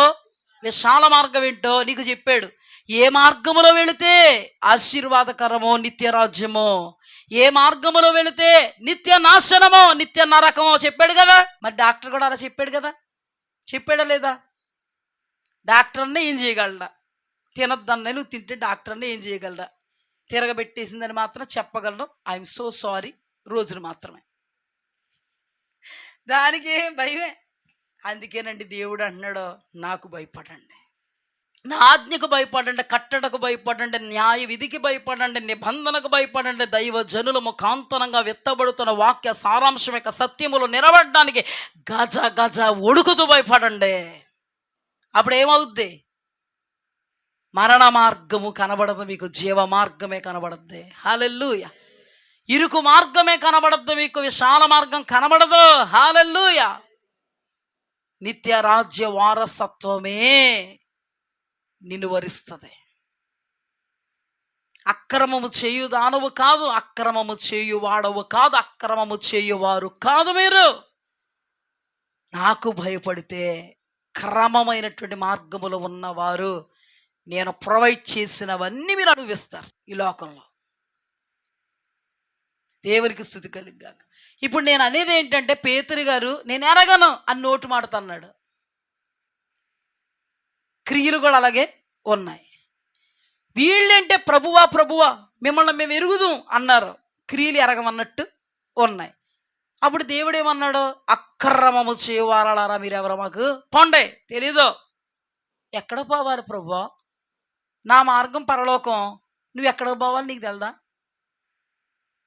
విశాల మార్గం ఏంటో నీకు చెప్పాడు. ఏ మార్గములో వెళితే ఆశీర్వాదకరమో నిత్య రాజ్యమో, ఏ మార్గములో వెళితే నిత్య నాశనమో నిత్య నరకమో చెప్పాడు కదా. మరి డాక్టర్ కూడా అలా చెప్పాడు కదా, చెప్పాడా లేదా? డాక్టర్ అన్నీ ఏం చేయగలడా? తినొద్దన్న నువ్వు తింటే డాక్టర్ అన్నీ ఏం చేయగలడా? తిరగబెట్టేసిందని మాత్రం చెప్పగలను. ఐఎమ్ సో సారీ, రోజులు మాత్రమే, దానికి ఏం భయమే. అందుకేనండి దేవుడు అంటున్నాడు, నాకు భయపడండి, నా ఆజ్ఞకు భయపడండి, కట్టడకు భయపడండి, న్యాయ విధికి భయపడండి, నిబంధనకు భయపడండి, దైవ జనుల ముఖాంతరంగా విత్తబడుతున్న వాక్య సారాంశం యొక్క సత్యములు నిలబడడానికి గజ గజ ఒడుకుతూ భయపడండి. అప్పుడు ఏమవుద్ది? మరణ మార్గము కనబడదు మీకు, జీవ మార్గమే కనబడద్ది. హల్లెలూయా. ఇరుకు మార్గమే కనబడద్దు మీకు, విశాల మార్గం కనబడదు. హల్లెలూయా. నిత్య రాజ్య వారసత్వమే నిన్ను వరిస్తుంది. అక్రమము చేయు దానవు కాదు, అక్రమము చేయువాడవు కాదు, అక్రమము చేయువారు కాదు మీరు. నాకు భయపడితే క్రమమైనటువంటి మార్గములో ఉన్నవారు నేను ప్రొవైడ్ చేసినవన్నీ మీరు అనుభవిస్తారు ఈ లోకంలో. దేవునికి స్తుతి కలుగుగాక. ఇప్పుడు నేను అనేది ఏంటంటే, పేతురు గారు నేను ఎరగను అని నోటు మాడుతున్నాడు, క్రియలు కూడా అలాగే ఉన్నాయి. వీళ్ళంటే ప్రభువా ప్రభువా మిమ్మల్ని మేము ఎరుగుదాం అన్నారు, క్రియలు ఎరగమన్నట్టు ఉన్నాయి. అప్పుడు దేవుడు ఏమన్నాడు? అక్రమము చేయవారారా మీరెవరో మాకు పొండే తెలీదు. ఎక్కడ పోవాలి ప్రభువా? నా మార్గం పరలోకం, నువ్వు ఎక్కడికి పోవాలి నీకు తెలదా?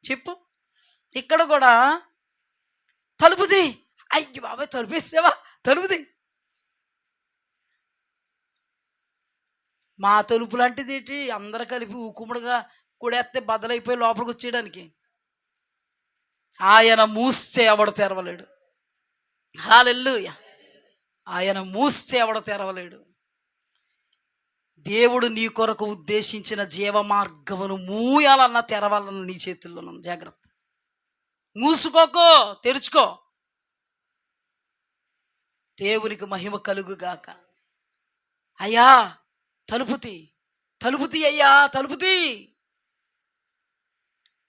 చెప్పు. ఇక్కడ కూడా తలుపుది, అయ్యి బాబాయ్ తలుపేసావా, తలుపుది. మా తలుపు లాంటిది ఏంటి? అందరు కలిపి ఊకుముడుగా కూడేస్తే బద్దలైపోయి లోపలికి వచ్చేయడానికి. ఆయన మూస్తే ఎవడు తెరవలేడు. హల్లెలూయా. ఆయన మూస్తే ఎవడు తెరవలేడు. దేవుడు నీ కొరకు ఉద్దేశించిన జీవ మార్గమును మూయాలన్నా తెరవాలన్న నీ చేతుల్లో ఉంది. జాగ్రత్త, మూసుకోకో, తెరుచుకో. దేవునికి మహిమ కలుగుగాక. అయ్యా తలుపుతి, తలుపుతి అయ్యా తలుపుతి.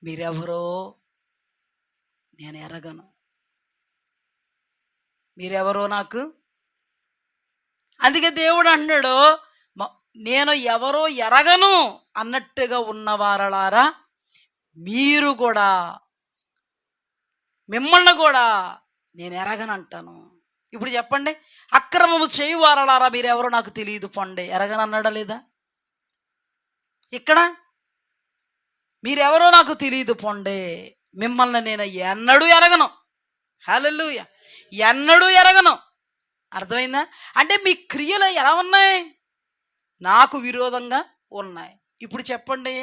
మీరెవరో నేను ఎరగను, మీరెవరో నాకు. అందుకే దేవుడు అంటున్నాడు, నేను ఎవరో ఎరగను అన్నట్టుగా ఉన్నవారలారా మీరు కూడా, మిమ్మల్ని కూడా నేను ఎరగనంటాను. ఇప్పుడు చెప్పండి, అక్రమము చేయువారలారా మీరెవరో నాకు తెలియదు పొండే, ఎరగనన్నాడా లేదా? ఇక్కడ మీరెవరో నాకు తెలియదు పొండే, మిమ్మల్ని నేను ఎన్నడూ ఎరగను. హల్లెలూయా. ఎన్నడూ ఎరగను. అర్థమైందా? అంటే మీ క్రియలు ఎలా ఉన్నాయి? నాకు విరోధంగా ఉన్నాయి. ఇప్పుడు చెప్పండి,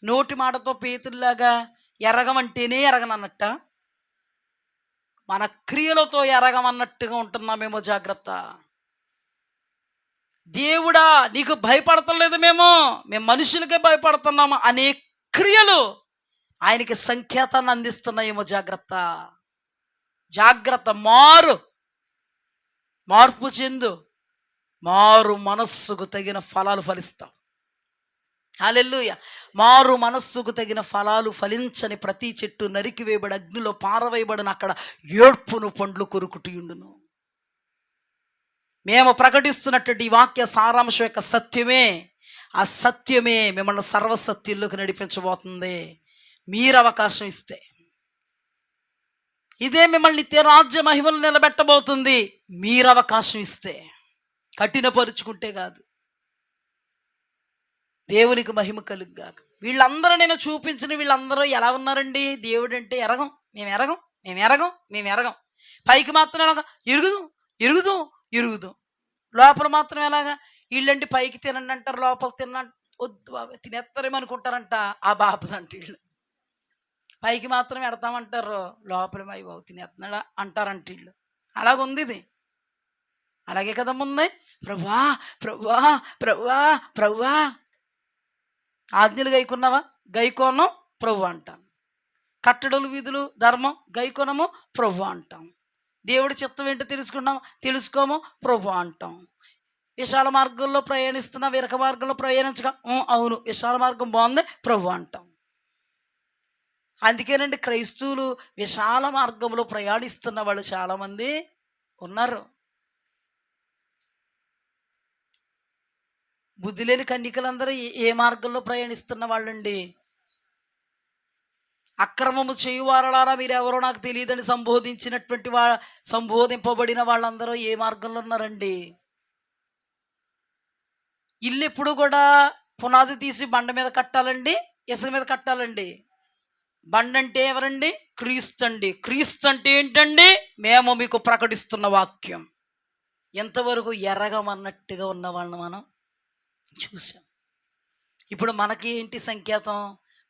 నోటి మాటతో పేతుల్లాగా ఎరగమంటేనే ఎరగనన్నట్ట, మన క్రియలతో ఎరగమన్నట్టుగా ఉంటున్నామేమో. జాగ్రత్త. దేవుడా నీకు భయపడతలేదు, మేము మనుషులకే భయపడుతున్నాము అనే క్రియలు ఆయనకి సంకేతాన్ని అందిస్తున్నాయేమో. జాగ్రత్త, జాగ్రత్త. మార్పు చెందు, మారు మనస్సుకు తగిన ఫలాలు ఫలిస్తావు. హల్లెలూయా. మారు మనస్సుకు తగిన ఫలాలు ఫలించని ప్రతి చెట్టు నరికి వేయబడి అగ్నిలో పారవేయబడిన అక్కడ ఏడ్పును పండ్లు కొరుకుటియుండును. మేము ప్రకటిస్తున్నటువంటి ఈ వాక్య సారాంశం యొక్క సత్యమే, ఆ సత్యమే మిమ్మల్ని సర్వసత్యంలోకి నడిపించబోతుంది మీరు అవకాశం ఇస్తే. ఇదే మిమ్మల్ని నిత్య రాజ్య మహిమలు నిలబెట్టబోతుంది మీరు అవకాశం ఇస్తే. కఠినపరుచుకుంటే కాదు. దేవునికి మహిమ కలుగుగాక. వీళ్ళందరూ నేను చూపించిన వీళ్ళందరూ ఎలా ఉన్నారండి? దేవుడు అంటే ఎరగం, మేము ఎరగం. పైకి మాత్రం ఎలాగా ఇరుగుదాం, లోపల మాత్రం ఎలాగా? వీళ్ళంటే పైకి తినండి అంటారు, లోపల తినండి, వద్దు బాబా తినేస్తారేమో అనుకుంటారంట. ఆ బాబదంటే వీళ్ళు పైకి మాత్రం ఎడతామంటారు, లోపల అయ్యి బాబు తినేస్తున్నాడా అంటారంట వీళ్ళు. అలాగుంది ఇది. అలాగే కదా ఉంది. ప్రభువా ప్రభువా ప్రభువా ప్రభువా, ఆజ్ఞలు గైకున్నావా? గైకోనం ప్రభు అంటాం. కట్టడలు విధులు ధర్మం గైకొనము ప్రభు అంటాం. దేవుడి చిత్తం ఏంటో తెలుసుకోము ప్రభు అంటాం. విశాల మార్గంలో ప్రయాణిస్తున్నా, విరక మార్గంలో ప్రయాణించగా అవును విశాల మార్గం బాగుంది ప్రభు అంటాం. అందుకేనండి క్రైస్తవులు విశాల మార్గంలో ప్రయాణిస్తున్న వాళ్ళు చాలామంది ఉన్నారు. బుద్ధి లేని కన్యకలందరూ ఏ మార్గంలో ప్రయాణిస్తున్న వాళ్ళండి? అక్రమము చేయువారలారా మీరెవరో నాకు తెలియదని సంబోధించినటువంటి సంబోధింపబడిన వాళ్ళందరూ ఏ మార్గంలో ఉన్నారండి? ఇల్లు ఎప్పుడు కూడా పునాది తీసి బండ మీద కట్టాలండి, ఇసుక మీద కట్టాలండి? బండ అంటే ఎవరండి? క్రీస్తు అండి. క్రీస్తు అంటే ఏంటండి? మేము మీకు ప్రకటిస్తున్న వాక్యం. ఎంతవరకు ఎరగమన్నట్టుగా ఉన్న వాళ్ళని మనం చూసాం. ఇప్పుడు మనకి ఏంటి సంకేతం?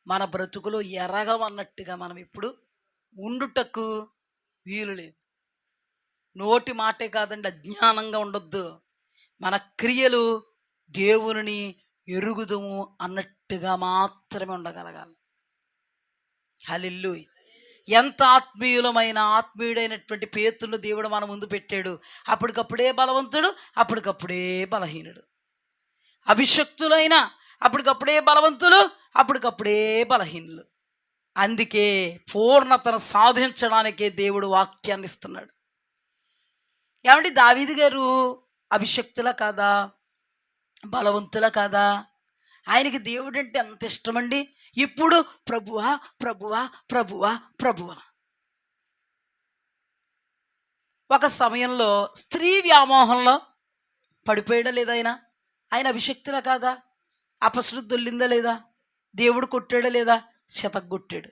మన బ్రతుకులో ఎరగమన్నట్టుగా మనం ఇప్పుడు ఉండుటకు వీలు లేదు. నోటి మాటే కాదండి, అజ్ఞానంగా ఉండొద్దు. మన క్రియలు దేవుని ఎరుగుదుము అన్నట్టుగా మాత్రమే ఉండగలగాలి. హల్లెలూయా. ఎంత ఆత్మీయుడైనటువంటి పేతురును దేవుడు మన ముందు పెట్టాడు. అప్పటికప్పుడే బలవంతుడు, అప్పటికప్పుడే బలహీనుడు. అభిషక్తులైన అప్పటికప్పుడే బలవంతులు, అప్పటికప్పుడే బలహీనులు. అందుకే పూర్ణతను సాధించడానికే దేవుడు వాక్యాన్ని ఇస్తున్నాడు. ఏమంటే దావీదు గారు అభిషక్తుల కాదా, బలవంతుల కాదా? ఆయనకి దేవుడు అంటే ఎంత ఇష్టమండి. ఇప్పుడు ప్రభువా ప్రభువా ప్రభువా ప్రభువా. ఒక సమయంలో స్త్రీ వ్యామోహంలో పడిపోయాడా లేదా? ఆయన అభిషక్తుల కాదా? అపశృద్ధి దొల్లిందా లేదా? దేవుడు కొట్టాడా లేదా? శతగొట్టాడు.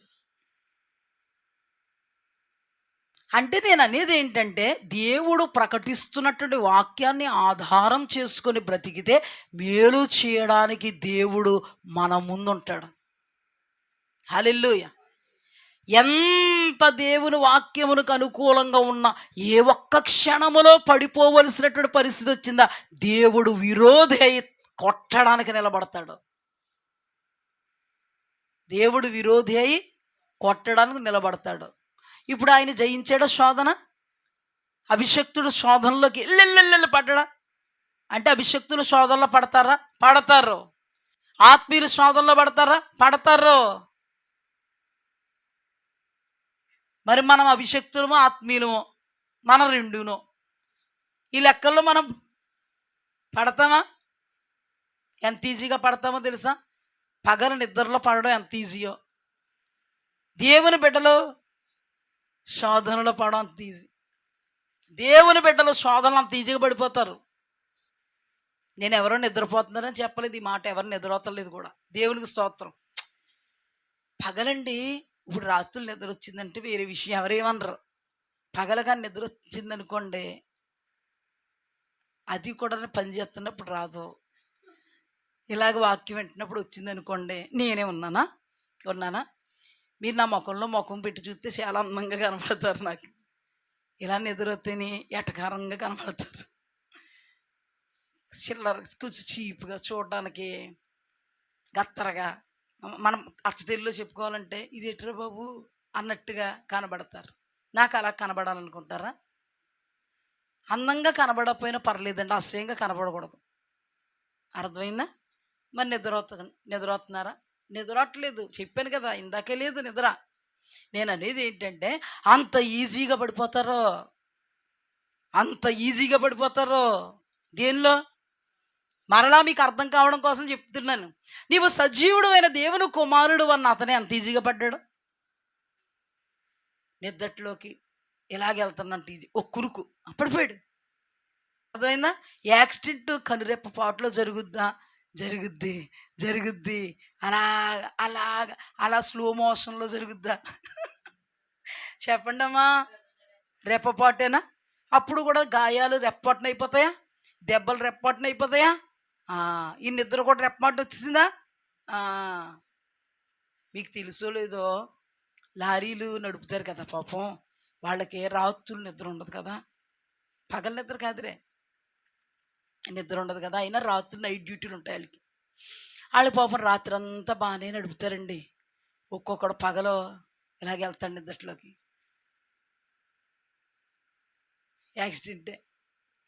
అంటే నేను అనేది ఏంటంటే, దేవుడు ప్రకటిస్తున్నటువంటి వాక్యాన్ని ఆధారం చేసుకొని బ్రతికితే మేలు చేయడానికి దేవుడు మన ముందుంటాడు. హల్లెలూయా. ఎంత దేవుని వాక్యమునకు అనుకూలంగా ఉన్న ఏ ఒక్క క్షణములో పడిపోవలసినటువంటి పరిస్థితి వచ్చిందా, దేవుడు విరోధి అయి కొట్టడానికి నిలబడతాడు. దేవుడు విరోధి అయి కొట్టడానికి నిలబడతాడు. ఇప్పుడు ఆయన జయించాడా శోధన? అభిషక్తుడు శోధనలోకి ఎల్లెల్లెల్లెల్లి పడ్డా అంటే అభిషక్తులు శోధనలో పడతారా? పడతారు. ఆత్మీయులు శోధనలో పడతారా? పడతారు. మరి మనం అభిషక్తులమో ఆత్మీయులమో, మనం రెండునో. ఈ లెక్కల్లో మనం పడతామా? ఎంత ఈజీగా పడతామో తెలుసా? పగలు నిద్రలో పడడం ఎంత ఈజీయో, దేవుని బిడ్డలు శోధనలో పడడం అంత ఈజీ. దేవుని బిడ్డలు శోధనలు అంత ఈజీగా పడిపోతారు. నేను ఎవరో నిద్రపోతున్నారని చెప్పలేదు, ఈ మాట ఎవరు నిద్రపోతలేదు కూడా. దేవునికి స్తోత్రం. పగలండి, ఇప్పుడు రాత్రులు నిద్ర వచ్చిందంటే వేరే విషయం, ఎవరేమనరు. పగలగా నిద్ర వచ్చిందనుకోండి, అది కూడా పని చేస్తున్నప్పుడు రాదు. ఇలాగ వాక్యం వింటున్నప్పుడు వచ్చిందనుకోండి, నేనే ఉన్నానా? మీరు నా ముఖంలో ముఖం పెట్టి చూస్తే చాలా అందంగా కనపడతారు. నాకు ఇలా నిద్రొత్తేని ఎటకారంగా కనపడతారు. చిల్లర కొంచెం చీప్గా చూడడానికి, గత్తరగా, మనం అచ్చతెల్లిలో చెప్పుకోవాలంటే ఇది ఎటురా బాబు అన్నట్టుగా కనబడతారు. నాకు అలా కనబడాలనుకుంటారా? అందంగా కనబడకపోయినా పర్లేదండి, అసహ్యంగా కనబడకూడదు. అర్థమైందా? మరి నిద్రపోతున్నారా? నిద్రట్లేదు, చెప్పాను కదా ఇందాకే, లేదు నిద్ర. నేను అనేది ఏంటంటే, అంత ఈజీగా పడిపోతారో దేనిలో? మరలా మీకు అర్థం కావడం కోసం చెప్తున్నాను. నీవు సజీవుడు అయిన దేవుని కుమారుడు అన్న అతనే అంత ఈజీగా పడ్డాడు. నిద్రట్లోకి ఎలాగెళ్తున్నంత ఈజీ, ఒక కురుకు పడిపోయాడు. అర్థమైందా? యాక్సిడెంట్ కనురెప్ప పాటులో జరుగుద్ది అలా స్లో మోషన్లో జరుగుద్దా? చెప్పండి అమ్మా. రెప్పపాటేనా? అప్పుడు కూడా గాయాలు రెప్పపాటున అయిపోతాయా? దెబ్బలు రెప్పపాటున అయిపోతాయా? ఈ నిద్ర కూడా రెప్పపాటు వచ్చేసిందా? మీకు తెలుసో లేదో, లారీలు నడుపుతారు కదా పాపం, వాళ్ళకి రాత్రులు నిద్ర ఉండదు కదా, పగల నిద్ర కాదురే, నిద్ర ఉండదు కదా, అయినా రాత్రులు నైట్ డ్యూటీలు ఉంటాయి వాళ్ళకి. వాళ్ళు పాపం రాత్రి అంతా బాగానే నడుపుతారండి. ఒక్కొక్కడు పగలో ఇలాగ వెళ్తాడు నిద్రలోకి, యాక్సిడెంటే.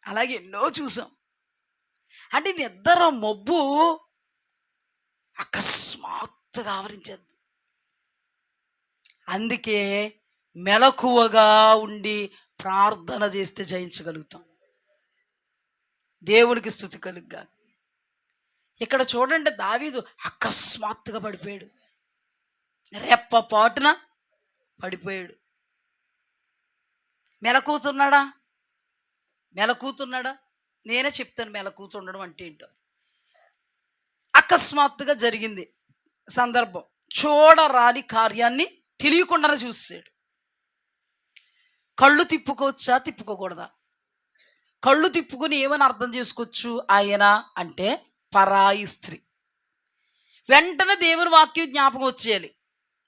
అలాగే ఎన్నో చూసాం. అంటే నిద్ర మబ్బు అకస్మాత్తుగా ఆవరించేది. అందుకే మెలకువగా ఉండి ప్రార్థన చేస్తే జయించగలుగుతాం. దేవునికి స్తుతి కలుగ్గా. ఇక్కడ చూడండి, దావీదు అకస్మాత్తుగా పడిపోయాడు, రెప్పపాటున పడిపోయాడు. మెలకుతున్నాడా? నేనే చెప్తాను మెలకుతుండడం అంటే ఏంటో. అకస్మాత్తుగా జరిగింది సందర్భం, చూడరాని కార్యాన్ని తెలియకుండానే చూసాడు. కళ్ళు తిప్పుకోవచ్చా, తిప్పుకోకూడదా? కళ్ళు తిప్పుకొని ఏమని అర్థం చేసుకోవచ్చు ఆయన అంటే పరాయి స్త్రీ. వెంటనే దేవుని వాక్యం జ్ఞాపకం వచ్చేయాలి.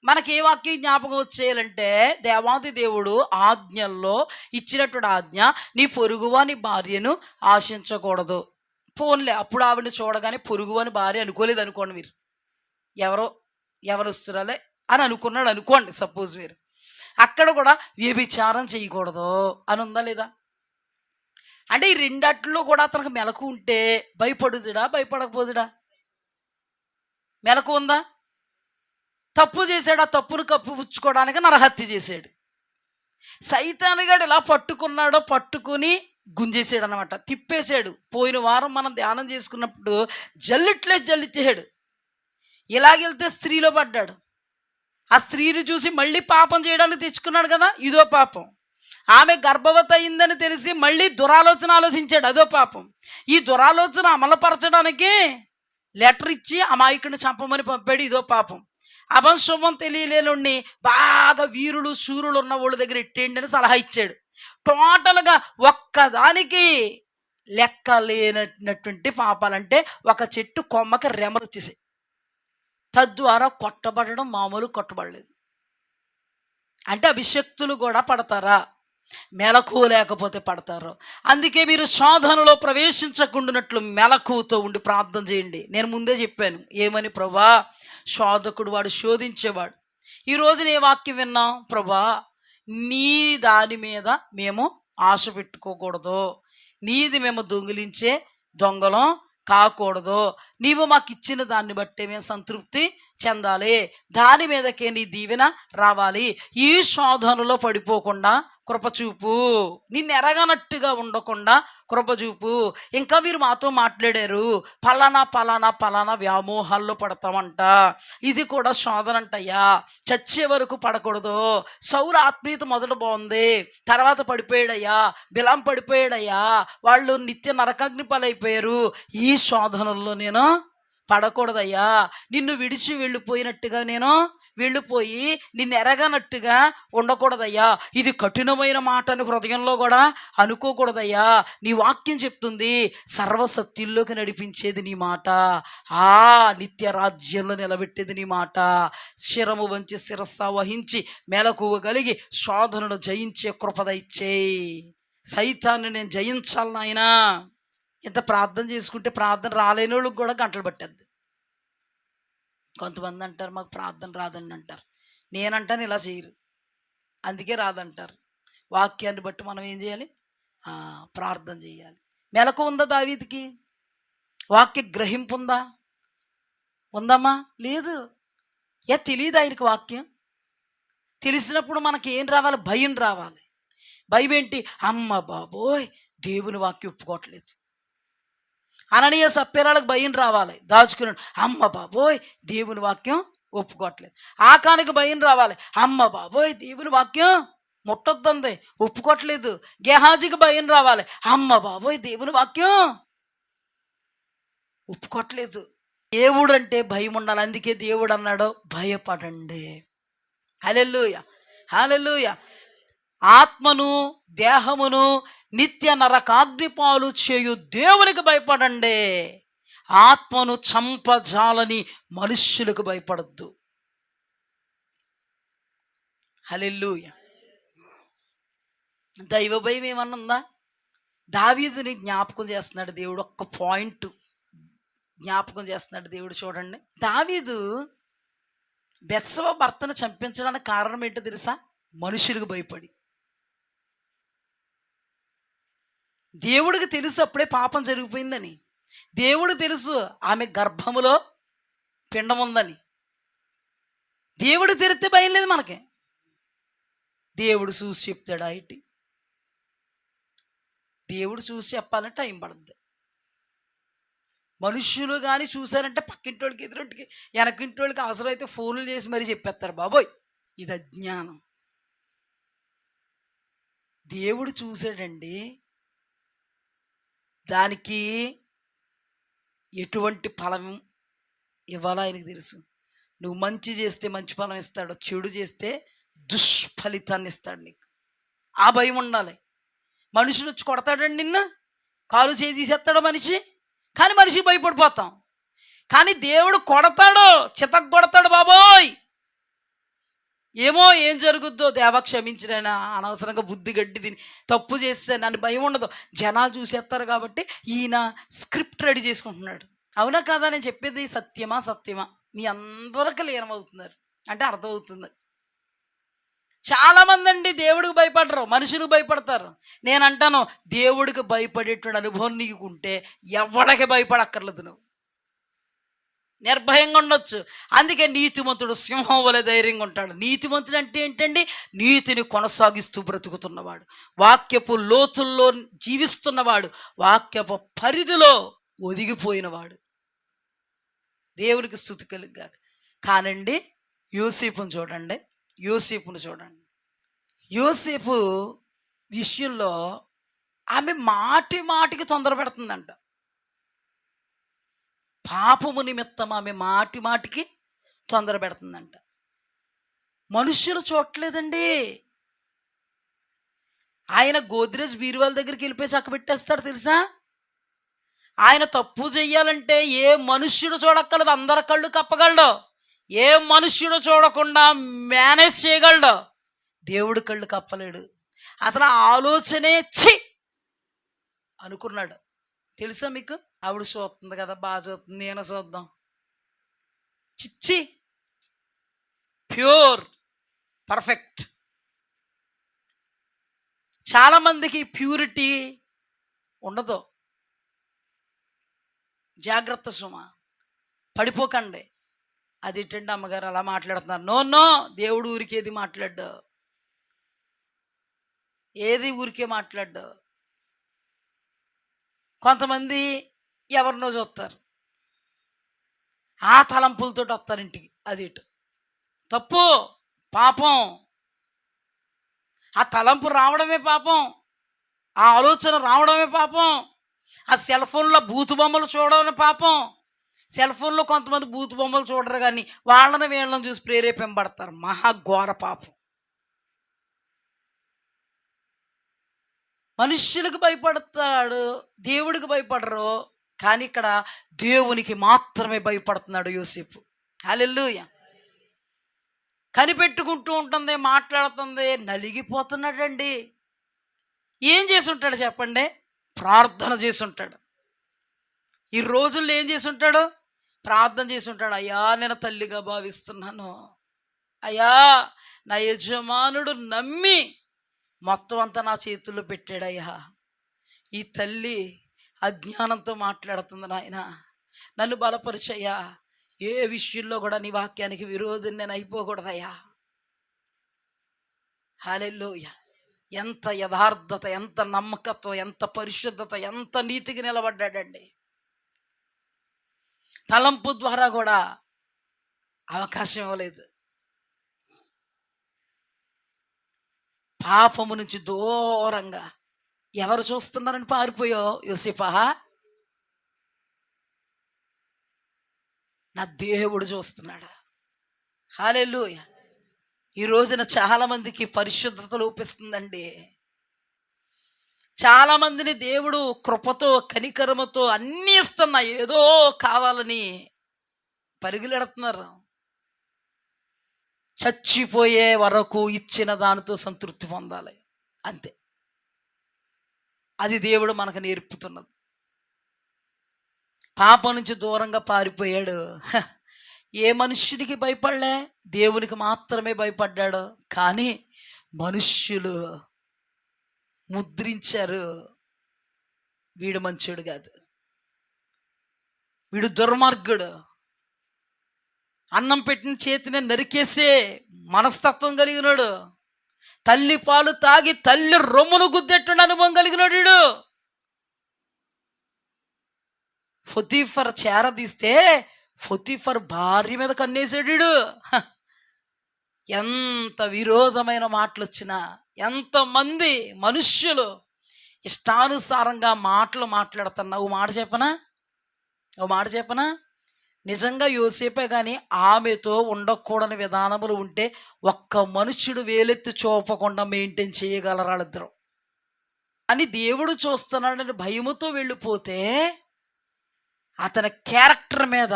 మనకి ఏ వాక్యం జ్ఞాపకం వచ్చేయాలంటే, దేవాది దేవుడు ఆజ్ఞల్లో ఇచ్చినటువంటి ఆజ్ఞ, నీ పొరుగువాని భార్యను ఆశించకూడదు. పోన్లే, అప్పుడు ఆవిడని చూడగానే పొరుగువాని భార్య అనుకోలేదు అనుకోండి, మీరు ఎవరు వస్తున్నాలే అని అనుకున్నాడు అనుకోండి, సపోజ్ మీరు. అక్కడ కూడా వ్యభిచారం చేయకూడదు అని ఉందా లేదా? అంటే ఈ రెండట్లో కూడా అతనికి మెలకు ఉంటే భయపడుతుడా, భయపడకపోతుడా? మెలకు ఉందా? తప్పు చేశాడు, ఆ తప్పును కప్పిపుచ్చుకోవడానికి నరహత్య చేశాడు. సైతానుగాడు ఇలా పట్టుకుని గుంజేసాడు అనమాట, తిప్పేశాడు. పోయిన వారం మనం ధ్యానం చేసుకున్నప్పుడు జల్లిచ్చేసాడు. ఇలాగెళ్తే స్త్రీలో పడ్డాడు. ఆ స్త్రీని చూసి మళ్ళీ పాపం చేయడానికి తెచ్చుకున్నాడు కదా, ఇదో పాపం. ఆమె గర్భవతి అయిందని తెలిసి మళ్ళీ దురాలోచన ఆలోచించాడు, అదో పాపం. ఈ దురాలోచన అమలుపరచడానికి లెటర్ ఇచ్చి అమాయకుడిని చంపమని పంపాడు, ఇదో పాపం. అభంశుభం తెలియలేనుడిని బాగా వీరులు శూరులు ఉన్న వాళ్ళ దగ్గర ఎట్టేయండి అని సలహా ఇచ్చాడు. టోటల్గా ఒక్కదానికి లెక్క లేనటువంటి పాపాలంటే ఒక చెట్టు కొమ్మకి రెమలు వచ్చేసాయి. తద్వారా కొట్టబడడం మామూలు కొట్టబడలేదు. అంటే అభిషక్తులు కూడా పడతారా? మెలకు లేకపోతే పడతారు. అందుకే మీరు శోధనలో ప్రవేశించకుండానట్లు మెలకువతో ఉండి ప్రార్థన చేయండి. నేను ముందే చెప్పాను ఏమని, ప్రభా శోధకుడు వాడు శోధించేవాడు. ఈరోజు నే వాక్యం విన్నాం, ప్రభా నీ దాని మీద మేము ఆశ పెట్టుకోకూడదు, నీది మేము దొంగిలించే దొంగలం కాకూడదు, నీవు మాకు ఇచ్చిన దాన్ని బట్టే మేము సంతృప్తి చెందాలి, దాని మీదకే నీ దీవెన రావాలి. ఈ శోధనలో పడిపోకుండా కృపచూపు, నిన్ను ఎరగనట్టుగా ఉండకుండా కృపచూపు. ఇంకా మీరు మాతో మాట్లాడారు, పలానా వ్యామోహాల్లో పడతామంట, ఇది కూడా శోధన అంటయ్యా, చచ్చే వరకు పడకూడదు. సౌలు ఆత్మీయత మొదట బాగుంది, తర్వాత పడిపోయాడయ్యా, బిలాం పడిపోయాడయ్యా, వాళ్ళు నిత్య నరకాగ్ని పాలైపోయారు. ఈ శోధనల్లో నేను పడకూడదయ్యా, నిన్ను విడిచి వెళ్ళిపోయినట్టుగా నేను వెళ్ళిపోయి నిన్ను ఎరగనట్టుగా ఉండకూడదయ్యా, ఇది కఠినమైన మాట అని హృదయంలో కూడా అనుకోకూడదయ్యా. నీ వాక్యం చెప్తుంది సర్వసత్యుల్లోకి నడిపించేది నీ మాట, ఆ నిత్య రాజ్యంలో నిలబెట్టేది నీ మాట. శిరము వంచి శిరస్స వహించి మెలకువగలిగి శోధనను జయించే కృపద ఇచ్చేయి. సైతాన్ని నేను జయించాలి నాయనా. ఎంత ప్రార్థన చేసుకుంటే ప్రార్థన రాలేని వాళ్ళకి కూడా గంటలు పట్టద్దు. కొంతమంది అంటారు మాకు ప్రార్థన రాదని అంటారు, నేనంటాను ఇలా చేయరు, అందుకే రాదంటారు. వాక్యాన్ని బట్టి మనం ఏం చేయాలి? ప్రార్థన చేయాలి. మెలకు ఉందా దావీదుకి? వాక్య గ్రహింపు ఉందమ్మా? లేదు. తెలియదు ఆయనకి వాక్యం. తెలిసినప్పుడు మనకి ఏం రావాలి? భయం రావాలి. భయం ఏంటి? అమ్మ బాబోయ్ దేవుని వాక్యం ఒప్పుకోవట్లేదు. అననీయ సప్యరాలకు భయం రావాలి, దాచుకున్నాడు. అమ్మ బాబోయ్ దేవుని వాక్యం ఒప్పుకోవట్లేదు. ఆకానికి భయం రావాలి, అమ్మ బాబోయ్ దేవుని వాక్యం ముట్టొద్దంది ఒప్పుకోవట్లేదు. గెహాజీకి భయం రావాలి, అమ్మ బాబోయ్ దేవుని వాక్యం ఒప్పుకోవట్లేదు. దేవుడు అంటే భయం ఉండాలి. అందుకే దేవుడు అన్నాడు భయపడండి. హల్లెలూయా, హల్లెలూయా. ఆత్మను దేహమును నిత్య నరకాగ్నిపాలు చేయు దేవునికి భయపడండి. ఆత్మను చంపజాలని మనుష్యులకు భయపడద్దు. హల్లెలూయా. దైవ భయం ఏమన్నా ఉందా? దావీదుని జ్ఞాపకం చేస్తున్నాడు దేవుడు. ఒక్క పాయింట్ జ్ఞాపకం చేస్తున్నాడు దేవుడు. చూడండి, దావీదు బెత్షెబ భర్తను చంపించడానికి కారణం ఏంటో తెలుసా? మనుషులకు భయపడి. దేవుడికి తెలుసు అప్పుడే పాపం జరిగిపోయిందని. దేవుడు తెలుసు ఆమె గర్భములో పిండం ఉందని. దేవుడు తెరిస్తే భయం లేదు మనకి. దేవుడు చూసి చెప్తాడు. ఐటి దేవుడు చూసి చెప్పాలంటే టైం పడుతుంది. మనుషులు కానీ చూశారంటే పక్కింటి వాళ్ళకి, ఎదురింటికి, వెనకింటి వాళ్ళకి అవసరమైతే ఫోన్లు చేసి మరీ చెప్పేస్తారు. బాబోయ్, ఇది అజ్ఞానం. దేవుడు చూశాడండి. దానికి ఎటువంటి ఫలం ఇవ్వాలో ఆయనకు తెలుసు. నువ్వు మంచి చేస్తే మంచి ఫలం ఇస్తాడు, చెడు చేస్తే దుష్ఫలితాన్ని ఇస్తాడు నీకు. ఆ భయం ఉండాలి. మనుషులు వచ్చి కొడతాడండి, నిన్న కాలు చేయి తీసేస్తాడు మనిషి, కానీ మనిషి భయపడిపోతాం. కానీ దేవుడు కొడతాడు, చితక్ కొడతాడు. బాబోయ్, ఏమో ఏం జరుగుద్దో, దేవా క్షమించినైనా, అనవసరంగా బుద్ధి గడ్డి తిని తప్పు చేస్తే నన్ను భయం ఉండదు. జనాలు చూసేస్తారు కాబట్టి ఈయన స్క్రిప్ట్ రెడీ చేసుకుంటున్నాడు. అవునా కాదా? నేను చెప్పేది సత్యమా? సత్యమా? మీ అందరికీ లీనమవుతున్నారు అంటే అర్థమవుతుంది. చాలామంది అండి దేవుడికి భయపడరు, మనుషులకు భయపడతారు. నేను అంటాను, దేవుడికి భయపడేటువంటి అనుభవం నీకు ఉంటే ఎవరికి భయపడక్కర్లేదు. నువ్వు నిర్భయంగా ఉండొచ్చు. అందుకే నీతిమంతుడు సింహం వలె ధైర్యంగా ఉంటాడు. నీతిమంతుడు అంటే ఏంటండి? నీతిని కొనసాగిస్తూ బ్రతుకుతున్నవాడు, వాక్యపు లోతుల్లో జీవిస్తున్నవాడు, వాక్యపు పరిధిలో ఒదిగిపోయినవాడు. దేవునికి స్తుతి కలుగుగాక. కానండి యోసేపును చూడండి. యోసేపు విషయంలో ఆమె మాటి మాటికి తొందర పెడుతుందంట. పాపము నిమిత్తం ఆమె మాటి మాటికి తొందర పెడుతుందంట. మనుష్యులు చూడలేదండి. ఆయన గోద్రేజ్ బీరువాల దగ్గరికి వెళ్ళిపోయి చక్క పెట్టేస్తాడు తెలుసా. ఆయన తప్పు చెయ్యాలంటే ఏ మనుష్యుడు చూడక్కర్లేదు, అందరి కళ్ళు కప్పగలడు. ఏ మనుష్యుడు చూడకుండా మేనేజ్ చేయగలడు. దేవుడి కళ్ళు కప్పలేడు. అసలు ఆలోచనే చి అనుకున్నాడు. తెలుసా మీకు? ఆవిడ చూస్తుంది కదా, బాగా చూస్తుంది, నేను చూద్దాం. చిచ్చి, ప్యూర్, పర్ఫెక్ట్. చాలామందికి ప్యూరిటీ ఉండదు. జాగ్రత్త సుమ, పడిపోకండి. అది ఏంటండి అమ్మగారు అలా మాట్లాడుతున్నారు? నో, దేవుడు ఊరికేది మాట్లాడ్డు, ఏది ఊరికే మాట్లాడ్డు. కొంతమంది ఎవరినో చూస్తారు, ఆ తలంపులతో వస్తారు ఇంటికి. అది ఇటు తప్పు, పాపం. ఆ తలంపు రావడమే పాపం, ఆ ఆలోచన రావడమే పాపం. ఆ సెల్ ఫోన్లో బూతు బొమ్మలు చూడడమే పాపం. సెల్ ఫోన్లో కొంతమంది బూతు బొమ్మలు చూడరు, కానీ వాళ్ళని వీళ్ళని చూసి ప్రేరేపింపబడతారు. మహాఘోర పాపం. మనుష్యులకు భయపడతాడు, దేవుడికి భయపడరు. కానీ ఇక్కడ దేవునికి మాత్రమే భయపడుతున్నాడు యోసేపు. హల్లెలూయా. కనిపెట్టుకుంటూ ఉంటుంది, మాట్లాడుతుంది, నలిగిపోతున్నాడండి. ఏం చేసి ఉంటాడు చెప్పండి? ప్రార్థన చేసి ఉంటాడు. ఈ రోజుల్లో ఏం చేసి ఉంటాడు? ప్రార్థన చేసి ఉంటాడు. అయ్యా, నేను తల్లిగా భావిస్తున్నాను. అయ్యా, నా యజమానుడు నమ్మి మొత్తం అంతా నా చేతుల్లో పెట్టాడయ్యా. ఈ తల్లి అజ్ఞానంతో మాట్లాడుతుంది. నాయన, నన్ను బలపరిచయ్యా. ఏ విషయంలో కూడా నీ వాక్యానికి విరోధం నేను అయిపోకూడదయ్యా. హల్లెలూయా. ఎంత యథార్థత, ఎంత నమ్మకత్వం, ఎంత పరిశుద్ధత, ఎంత నీతికి నిలబడ్డాడండి. తలంపు ద్వారా కూడా అవకాశం ఇవ్వలేదు. పాపము నుంచి దూరంగా ఎవరు చూస్తున్నారని పారిపోయావు యోసేపా? నా దేవుడు చూస్తున్నాడు. హల్లెలూయా. ఈ రోజున చాలా మందికి పరిశుద్ధత లోపిస్తుందండి. చాలా మందిని దేవుడు కృపతో, కనికరమతో అన్నీ ఇస్తున్నా, ఏదో కావాలని పరుగులెడుతున్నారు. చచ్చిపోయే వరకు ఇచ్చిన దానితో సంతృప్తి పొందాలి, అంతే. అది దేవుడు మనకు నేర్పుతున్నది. పాపం నుంచి దూరంగా పారిపోయాడు. ఏ మనుష్యుడికి భయపడలే, దేవునికి మాత్రమే భయపడ్డాడు. కానీ మనుష్యులు ముద్రించారు, వీడు మంచోడు కాదు, వీడు దుర్మార్గుడు, అన్నం పెట్టిన చేతిని నరికేసే మనస్తత్వం కలిగినాడు, తల్లి పాలు తాగి తల్లి రొమ్మును గుద్దెట్టు అనుభవం కలిగినాడు వీడు. పొతీఫర్ చేరదీస్తే పొతీఫర్ భార్య మీద కన్నేసాడు వీడు. ఎంత విరోధమైన మాటలు వచ్చినా, ఎంతమంది మనుష్యులు ఇష్టానుసారంగా మాటలు మాట్లాడుతున్నా, ఓ మాట చెప్పనా, నిజంగా యోసేపే కానీ ఆమెతో ఉండకూడని విధానములు ఉంటే ఒక్క మనుష్యుడు వేలెత్తి చూపకుండా మెయింటైన్ చేయగలరు వాళ్ళిద్దరు అని దేవుడు చూస్తున్నాడని భయముతో వెళ్ళిపోతే అతని క్యారెక్టర్ మీద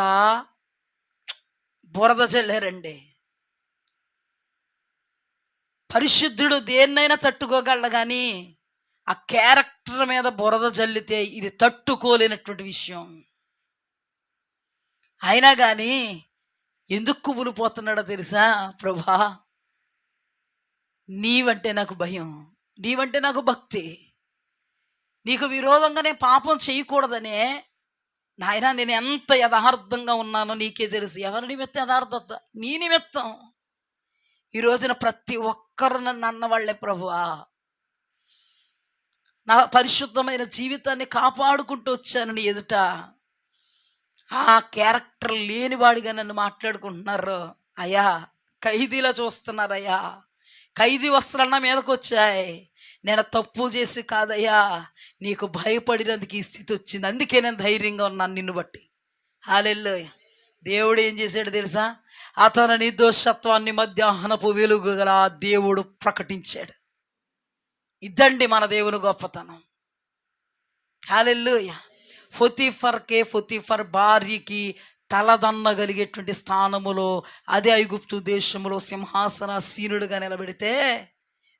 బురద చల్లారండి. పరిశుద్ధుడు దేన్నైనా తట్టుకోగలడు, కానీ ఆ క్యారెక్టర్ మీద బురద జల్లితే ఇది తట్టుకోలేనటువంటి విషయం. అయినా కానీ ఎందుకు కుమిలిపోతున్నాడో తెలుసా? ప్రభా, నీవంటే నాకు భయం, నీవంటే నాకు భక్తి, నీకు విరోధంగా నేను పాపం చేయకూడదనే నాయన నేను ఎంత యథార్థంగా ఉన్నానో నీకే తెలుసు. ఎవరి నిమిత్తం యథార్థత? నీ నిమిత్తం. ఈ రోజున ప్రతి ఒక్కరు నన్ను అన్నవాళ్లే ప్రభువా, నా పరిశుద్ధమైన జీవితాన్ని కాపాడుకుంటూ వచ్చాను నీ ఎదుట. ఆ క్యారెక్టర్ లేనివాడిగా నన్ను మాట్లాడుకుంటున్నారు అయ్యా, ఖైదీలా చూస్తున్నారయ్యా, ఖైదీ వస్త్రాలు నా మీదకి వచ్చాయి, నేను తప్పు చేసి కాదయ్యా, నీకు భయపడినందుకు ఈ స్థితి వచ్చింది, అందుకే నేను ధైర్యంగా ఉన్నాను నిన్ను బట్టి. హల్లెలూయా. దేవుడు ఏం చేశాడు తెలుసా? అతని నిర్దోషత్వాన్ని మధ్యాహ్నపు వెలుగు గల దేవుడు ప్రకటించాడు. ఇదండి మన దేవుని గొప్పతనం. హల్లెలూయా. పొతీఫర్ భార్యకి తలదన్నగలిగేటువంటి స్థానములో, అదే ఐగుప్తు దేశంలో సింహాసనాసీనుడిగా నిలబెడితే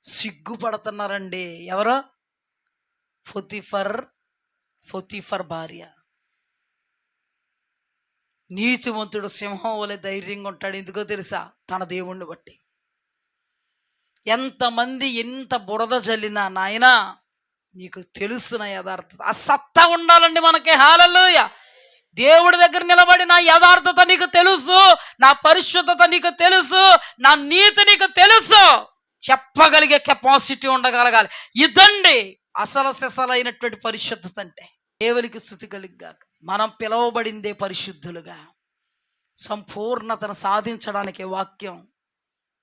సిగ్గుపడుతున్నారండి. ఎవరో? పొతీఫర్ భార్య. నీతిమంతుడు సింహం వలె ధైర్యంగా ఉంటాడు. ఎందుకో తెలుసా? తన దేవుణ్ణి బట్టి. ఎంతమంది ఎంత బురద జల్లినా నాయనా నీకు తెలుసు నా యథార్థత. ఆ సత్తా ఉండాలండి మనకి. హల్లెలూయా. దేవుడి దగ్గర నిలబడి నా యథార్థత నీకు తెలుసు, నా పరిశుద్ధత నీకు తెలుసు, నా నీతి నీకు తెలుసు చెప్పగలిగే కెపాసిటీ ఉండగలగాలి. ఇదండి అసలు సిసలైనటువంటి పరిశుద్ధత అంటే. దేవునికి స్తుతి కలుగుగాక. మనం పిలువబడిందే పరిశుద్ధులుగా, సంపూర్ణతను సాధించడానికి వాక్యం.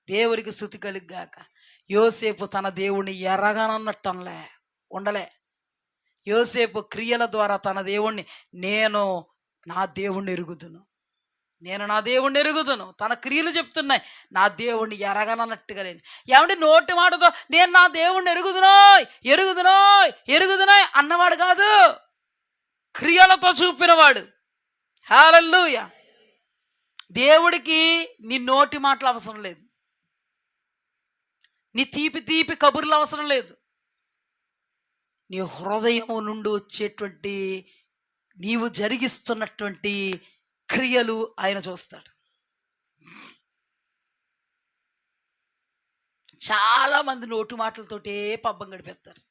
దేవునికి స్తుతి కలుగుగాక. యోసేపు తన దేవుణ్ణి ఎరగనన్నట్టంలే ఉండలే. యోసేపు క్రియల ద్వారా తన దేవుణ్ణి నేను నా దేవుణ్ణి ఎరుగుదును, తన క్రియలు చెప్తున్నాయి నా దేవుణ్ణి ఎరగనన్నట్టుగా. నేను ఏమంటే నోటి మాటతో నేను నా దేవుణ్ణి ఎరుగుదునోయ్ అన్నవాడు కాదు, క్రియలతో చూపినవాడు. హల్లెలూయా. దేవుడికి నీ నోటి మాటలు అవసరం లేదు, నీ తీపి కబుర్లు అవసరం లేదు. నీ హృదయం నుండి వచ్చేటువంటి నీవు జరిగిస్తున్నటువంటి క్రియలు ఆయన చూస్తాడు. చాలామంది నోటు మాటలతోటే పబ్బం గడిపేస్తారు.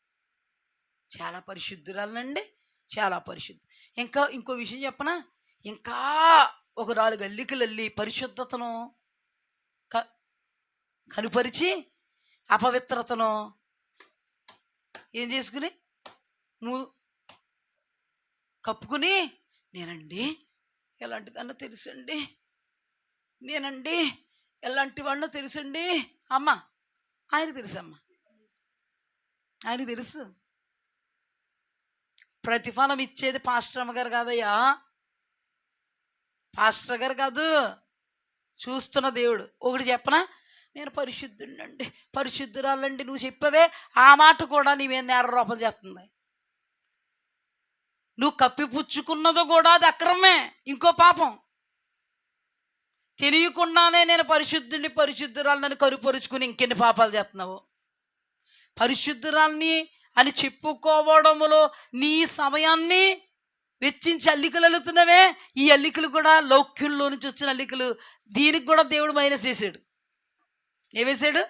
చాలా పరిశుద్ధురాలండి, చాలా పరిశుద్ధి. ఇంకో విషయం చెప్పనా? ఇంకా ఒక 4 అల్లికలల్లి పరిశుద్ధతను కనుపరిచి అపవిత్రతను ఏం చేసుకుని కప్పుకుని నేనండి ఎలాంటి దాన్నో తెలుసండి, నేనండి ఎలాంటి వాడినో తెలుసండి. అమ్మ ఆయనకు తెలుసమ్మా, ఆయనకు తెలుసు. ప్రతిఫలం ఇచ్చేది పాస్టర్ అమ్మగారు కాదయ్యా, పాస్టర్ గారు కాదు, చూస్తున్న దేవుడు. ఒకటి చెప్పనా? నేను పరిశుద్ధుండండి, పరిశుద్ధురాలండి నువ్వు చెప్పవే, ఆ మాట కూడా నీవేం నేరరూపం చేస్తుంది. నువ్వు కప్పిపుచ్చుకున్నది కూడా అది అక్రమే, ఇంకో పాపం. తెలియకుండానే నేను పరిశుద్ధుని పరిశుద్ధురాలు నన్ను కరుపరుచుకుని ఇంకెన్ని పాపాలు చేస్తున్నావు. పరిశుద్ధురాల్ని అని చెప్పుకోవడంలో నీ సమయాన్ని వెచ్చించి అల్లికలు అల్లుతున్నావే. ఈ అల్లికలు కూడా లౌక్యంలో నుంచి వచ్చిన అల్లికలు. దీనికి కూడా దేవుడు మైనస్ చేశాడు. ఏమేశాడు?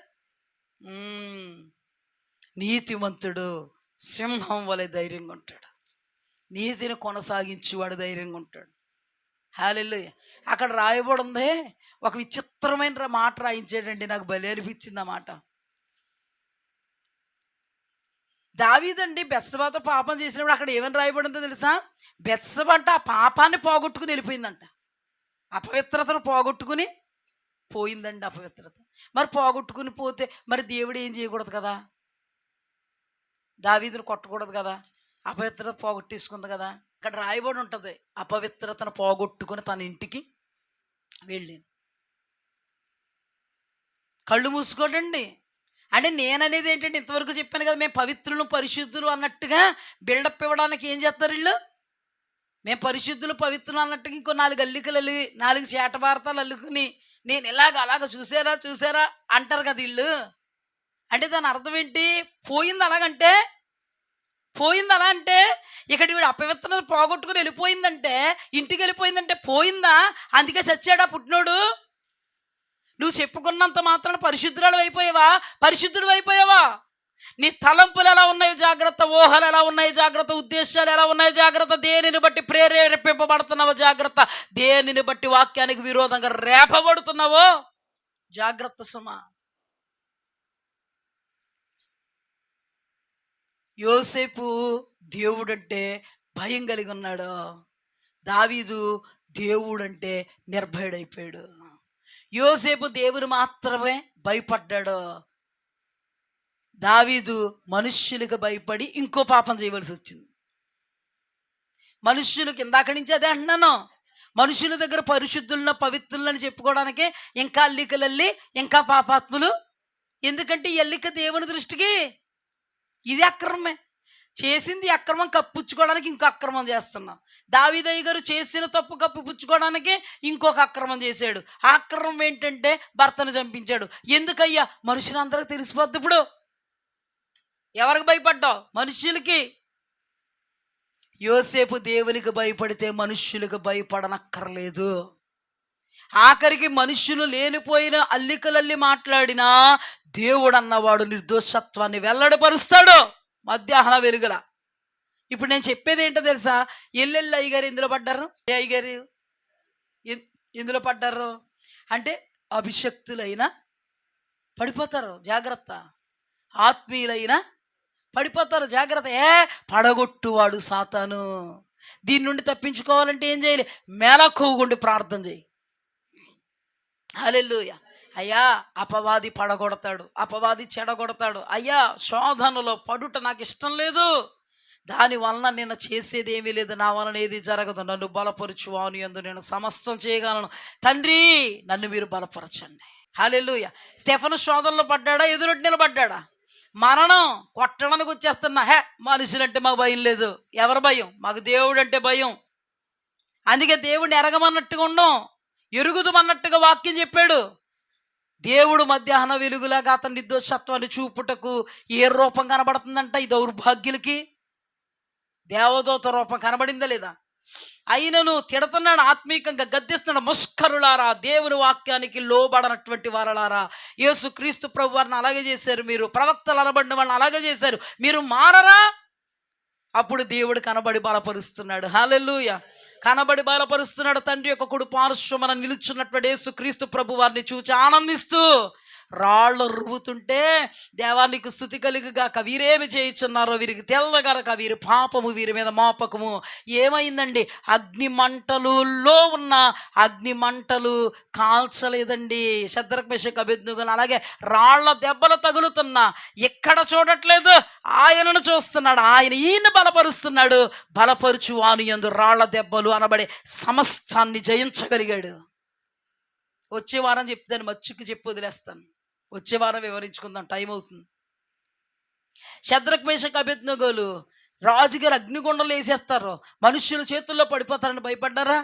నీతిమంతుడు సింహం వలె ధైర్యంగా ఉంటాడు, నీతిని కొనసాగించేవాడు ధైర్యంగా ఉంటాడు. హల్లెలూయా. అక్కడ రాయబడి ఉంది, ఒక విచిత్రమైన మాట రాయించాడండి. నాకు భలే అనిపించింది ఆ మాట. దావీదండి బెత్షెబతో పాపం చేసినప్పుడు అక్కడ ఏమని రాయబడిందో తెలుసా? బెత్షెబ అంటే ఆ పాపాన్ని పోగొట్టుకుని వెళ్ళిపోయిందంట. అపవిత్రతను పోగొట్టుకుని పోయిందండి అపవిత్రత. మరి పోగొట్టుకుని పోతే మరి దేవుడు ఏం చేయకూడదు కదా? దావీదును కొట్టకూడదు కదా? అపవిత్రత పోగొట్టేసుకుంది కదా. ఇక్కడ రాయబడి ఉంటుంది, అపవిత్రతను పోగొట్టుకుని తన ఇంటికి వెళ్ళింది. కళ్ళు మూసుకోడండి. అంటే నేననేది ఏంటంటే, ఇంతవరకు చెప్పాను కదా, మేము పవిత్రులు పరిశుద్ధులు అన్నట్టుగా బిల్డప్ ఇవ్వడానికి ఏం చేస్తారు వీళ్ళు? మేము పరిశుద్ధులు పవిత్రులు అన్నట్టుగా ఇంకో 4 అల్లికలు అల్లి 4 చేటభారతాలు అల్లుకుని నేను అలాగ చూసారా అంటారు కదా వీళ్ళు. అంటే దాని అర్థం ఏంటి? పోయింది అలా అంటే ఇక్కడ వీడు అపవిత్రత పోగొట్టుకుని వెళ్ళిపోయిందంటే, ఇంటికి వెళ్ళిపోయిందంటే పోయిందా? అందుకే చచ్చాడా పుట్టినోడు? నువ్వు చెప్పుకున్నంత మాత్రాన పరిశుద్ధుడు అయిపోయావా? నీ తలంపులు ఎలా ఉన్నాయో జాగ్రత్త, ఊహలు ఎలా ఉన్నాయో జాగ్రత్త, ఉద్దేశాలు ఎలా ఉన్నాయో జాగ్రత్త, దేనిని బట్టి ప్రేరేపింపబడుతున్నావో జాగ్రత్త, దేనిని బట్టి వాక్యానికి విరోధంగా రేపబడుతున్నావో జాగ్రత్త సుమా. యోసేపు దేవుడంటే భయం కలిగి ఉన్నాడు, దావీదు దేవుడంటే నిర్భయుడైపోయాడు. యోసేపు దేవుని మాత్రమే భయపడ్డాడు, దావీదు మనుష్యులకు భయపడి ఇంకో పాపం చేయవలసి వచ్చింది. మనుష్యులకు ఇందాక నుంచి అదే అంటున్నాను, మనుషుల దగ్గర పరిశుద్ధులను పవిత్రులని చెప్పుకోవడానికే ఇంకా అల్లికలల్లి ఇంకా పాపాత్ములు. ఎందుకంటే ఈ అల్లిక దేవుని దృష్టికి ఇది అక్రమమే. చేసింది అక్రమం కప్పుచ్చుకోవడానికి ఇంకో అక్రమం చేస్తున్నాం. దావీదయ్య గారు చేసిన తప్పు కప్పిపుచ్చుకోవడానికి ఇంకొక అక్రమం చేశాడు. ఆ అక్రమం ఏంటంటే భర్తను చంపించాడు. ఎందుకయ్యా? మనుషులందరికీ తెలిసిపోద్ది. ఇప్పుడు ఎవరికి భయపడ్డావు? మనుష్యులకి. యోసేపు దేవునికి భయపడితే మనుష్యులకు భయపడనక్కర్లేదు. ఆఖరికి మనుష్యులు లేనిపోయిన అల్లికలల్లి మాట్లాడినా దేవుడు అన్నవాడు నిర్దోషత్వాన్ని వెల్లడిపరుస్తాడు మధ్యాహ్న వెలుగుల. ఇప్పుడు నేను చెప్పేది ఏంటో తెలుసా? ఎల్లెల్లి అయ్యగారు ఇందులో పడ్డారు. ఏ అయ్యగారు ఇందులో పడ్డారు అంటే అభిషక్తులైనా పడిపోతారు, జాగ్రత్త. ఆత్మీయులైనా పడిపోతారు, జాగ్రత్త. పడగొట్టువాడు సాతాను. దీని నుండి తప్పించుకోవాలంటే ఏం చేయాలి? మేళకువగుండి ప్రార్థన చేయి. హల్లెలూయా. అయ్యా, అపవాది పడగొడతాడు, అపవాది చెడగొడతాడు. అయ్యా, శోధనలో పడుట నాకు ఇష్టం లేదు, దానివలన నేను చేసేది ఏమీ లేదు, నా వలన ఏది జరగదు, నన్ను బలపరచు, వాని యందు నేను సమస్తం చేయగలను. తండ్రి, నన్ను మీరు బలపరచండి. హల్లెలూయా. స్టెఫను శోధనలో పడ్డాడా? ఎదురొడ్డి నిలబడ్డాడా? మరణం కొట్టడానికి వచ్చేస్తున్నా, మనుషులంటే మాకు భయం లేదు. ఎవరు భయం? మాకు దేవుడు అంటే భయం. అందుకే దేవుడిని ఎరగమన్నట్టుగా ఉండం, ఎరుగుదమన్నట్టుగా వాక్యం చెప్పాడు. దేవుడు మధ్యాహ్న వెలుగులాగా అతని నిర్దోషత్వాన్ని చూపుటకు ఏ రూపం కనబడుతుందంట? ఈ దౌర్భాగ్యులకి దేవదూత రూపం కనబడిందా లేదా? అయినను తిడుతున్నాడు, ఆత్మీకంగా గద్దిస్తున్నాడు. ముష్కరులారా, దేవుని వాక్యానికి లోబడనటువంటి వారలారా, యేసు క్రీస్తు ప్రభు వారిని అలాగే చేశారు, మీరు ప్రవక్తలు అనబడిన వాళ్ళని అలాగే చేశారు, మీరు మారరా? అప్పుడు దేవుడు కనబడి బలపరుస్తున్నాడు. హల్లెలూయా. కనబడి బలపరుస్తున్నాడు. తండ్రి యొక్క కుడి పార్శ్వమున నిలుచున్నటువంటి యేసు క్రీస్తు ప్రభు వారిని చూచి ఆనందిస్తూ రాళ్ళు రువ్వుతుంటే, దేవానికి స్తుతి కలుగుగాక, వీరేమి చేయుచున్నారో వీరికి తెల్లగనక, వీరి పాపము వీరి మీద మోపకము. ఏమైందండి? అగ్ని మంటలులో ఉన్న అగ్ని మంటలు కాల్చలేదండి షద్రక్ మెషక్ అబేద్నెగోను. అలాగే రాళ్ల దెబ్బలు తగులుతున్నా ఎక్కడ చూడట్లేదు, ఆయనను చూస్తున్నాడు. ఈయన బలపరుస్తున్నాడు. బలపరుచు వాని యందు రాళ్ల దెబ్బలు అనబడే సమస్తాన్ని జయించగలిగాడు. వచ్చే వారం చెప్తాను, మచ్చుకి చెప్పి వదిలేస్తాను. వచ్చే వారం వివరించుకుందాం, టైం అవుతుంది. షద్రక్ మెషక్ అబేద్నెగోలు రాజుగారు అగ్నిగుండంలో వేసేస్తారు, మనుష్యుల చేతుల్లో పడిపోతారని భయపడ్డారా?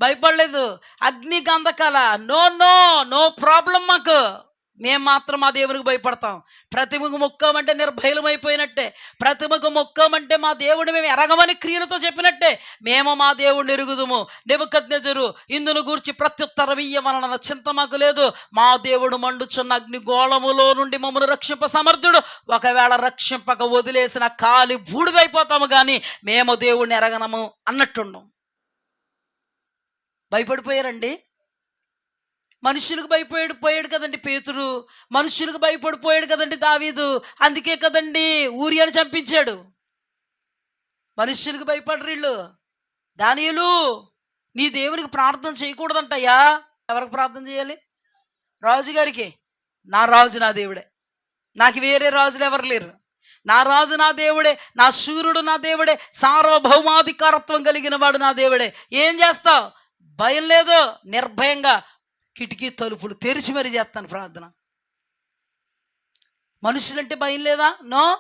భయపడలేదు. అగ్ని గంధకాల, నో నో నో ప్రాబ్లం మాకు. మేము మాత్రం మా దేవునికి భయపడతాం. ప్రతిమకు మొక్కమంటే నిర్భయమైపోయినట్టే. ప్రతిమకు మొక్కమంటే మా దేవుడిని మేము ఎరగమని క్రియలతో చెప్పినట్టే. మేము మా దేవుడిని ఎరుగుదుము. నెబుకద్నెజరు ఇందును గూర్చి ప్రత్యుత్తరం ఇయ్యమన్న చింత మాకు లేదు. మా దేవుడు మండుచున్న అగ్నిగోళములో నుండి మమ్మల్ని రక్షింప సమర్థుడు. ఒకవేళ రక్షింపక వదిలేసిన కాలి బూడిదైపోతాము, కానీ మేము దేవుడిని ఎరగనము అన్నట్టుండం. భయపడిపోయారండి. మనుషులకు భయపడిపోయాడు కదండి పేతురు. మనుషులకు భయపడిపోయాడు కదండి దావీదు. అందుకే కదండి ఊరియాని చంపించాడు. మనుషులకు భయపడరు వీళ్ళు. దానియేలు, నీ దేవునికి ప్రార్థన చేయకూడదంటయ్యా. ఎవరికి ప్రార్థన చేయాలి? రాజుగారికి. నా రాజు నా దేవుడే, నాకు వేరే రాజులు ఎవరు లేరు. నా రాజు నా దేవుడే, నా శూరుడు నా దేవుడే, సార్వభౌమాధికారత్వం కలిగిన వాడు నా దేవుడే. ఏం చేస్తావు? భయం లేదు. నిర్భయంగా కిటికీ తలుపులు తెరిచి మరీ చేస్తాను ప్రార్థన. మనుషులంటే భయం లేదా? నో.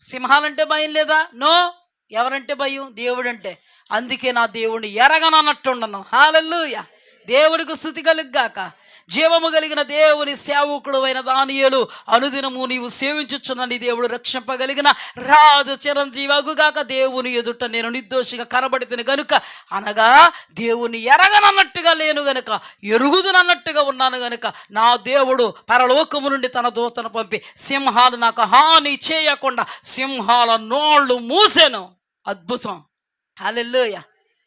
సింహాలంటే భయం లేదా? నో. ఎవరంటే భయం? దేవుడంటే. అందుకే నా దేవుడిని ఎరగనన్నట్టుండను. హల్లెలూయా. దేవుడికి స్తుతి కలుగుగాక. జీవము కలిగిన దేవుని సేవకుడు అయిన దానియేలు, అనుదినము నీవు సేవించుచున్న నీ దేవుడు రక్షింపగలిగిన రాజు చిరంజీవగుగాక. దేవుని ఎదుట నేను నిర్దోషిగా కనబడితేను గనుక, అనగా దేవుని ఎరగనన్నట్టుగా లేను గనుక, ఎరుగుదునన్నట్టుగా ఉన్నాను గనుక, నా దేవుడు పరలోకము నుండి తన దూతను పంపి సింహాలు నాకు హాని చేయకుండా సింహాల నోళ్ళు మూసెను. అద్భుతం. హల్లెలూయా.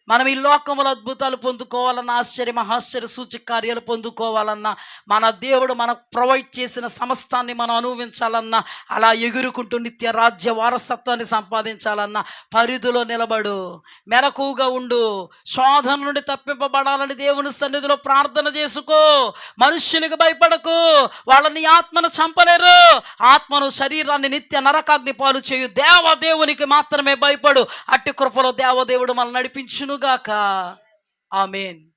మనం ఈ లోకములో అద్భుతాలు పొందుకోవాలన్నా, ఆశ్చర్య మహాశ్చర్య సూచక కార్యాలు పొందుకోవాలన్నా, మన దేవుడు మనకు ప్రొవైడ్ చేసిన సమస్తాన్ని మనం అనుభవించాలన్నా, అలా ఎగురుకుంటూ నిత్య రాజ్య వారసత్వాన్ని సంపాదించాలన్నా పరిధిలో నిలబడు, మెలకువగా ఉండు, శోధన నుండి తప్పింపబడాలని దేవుని సన్నిధిలో ప్రార్థన చేసుకో. మనుష్యునికి భయపడకు, వాళ్ళని ఆత్మను చంపలేరు. ఆత్మను శరీరాన్ని నిత్య నరకాగ్ని పాలు చేయు దేవదేవునికి మాత్రమే భయపడు. అట్టి కృపలో దేవదేవుడు మనల్ని నడిపించును గాక. ఆమేన్.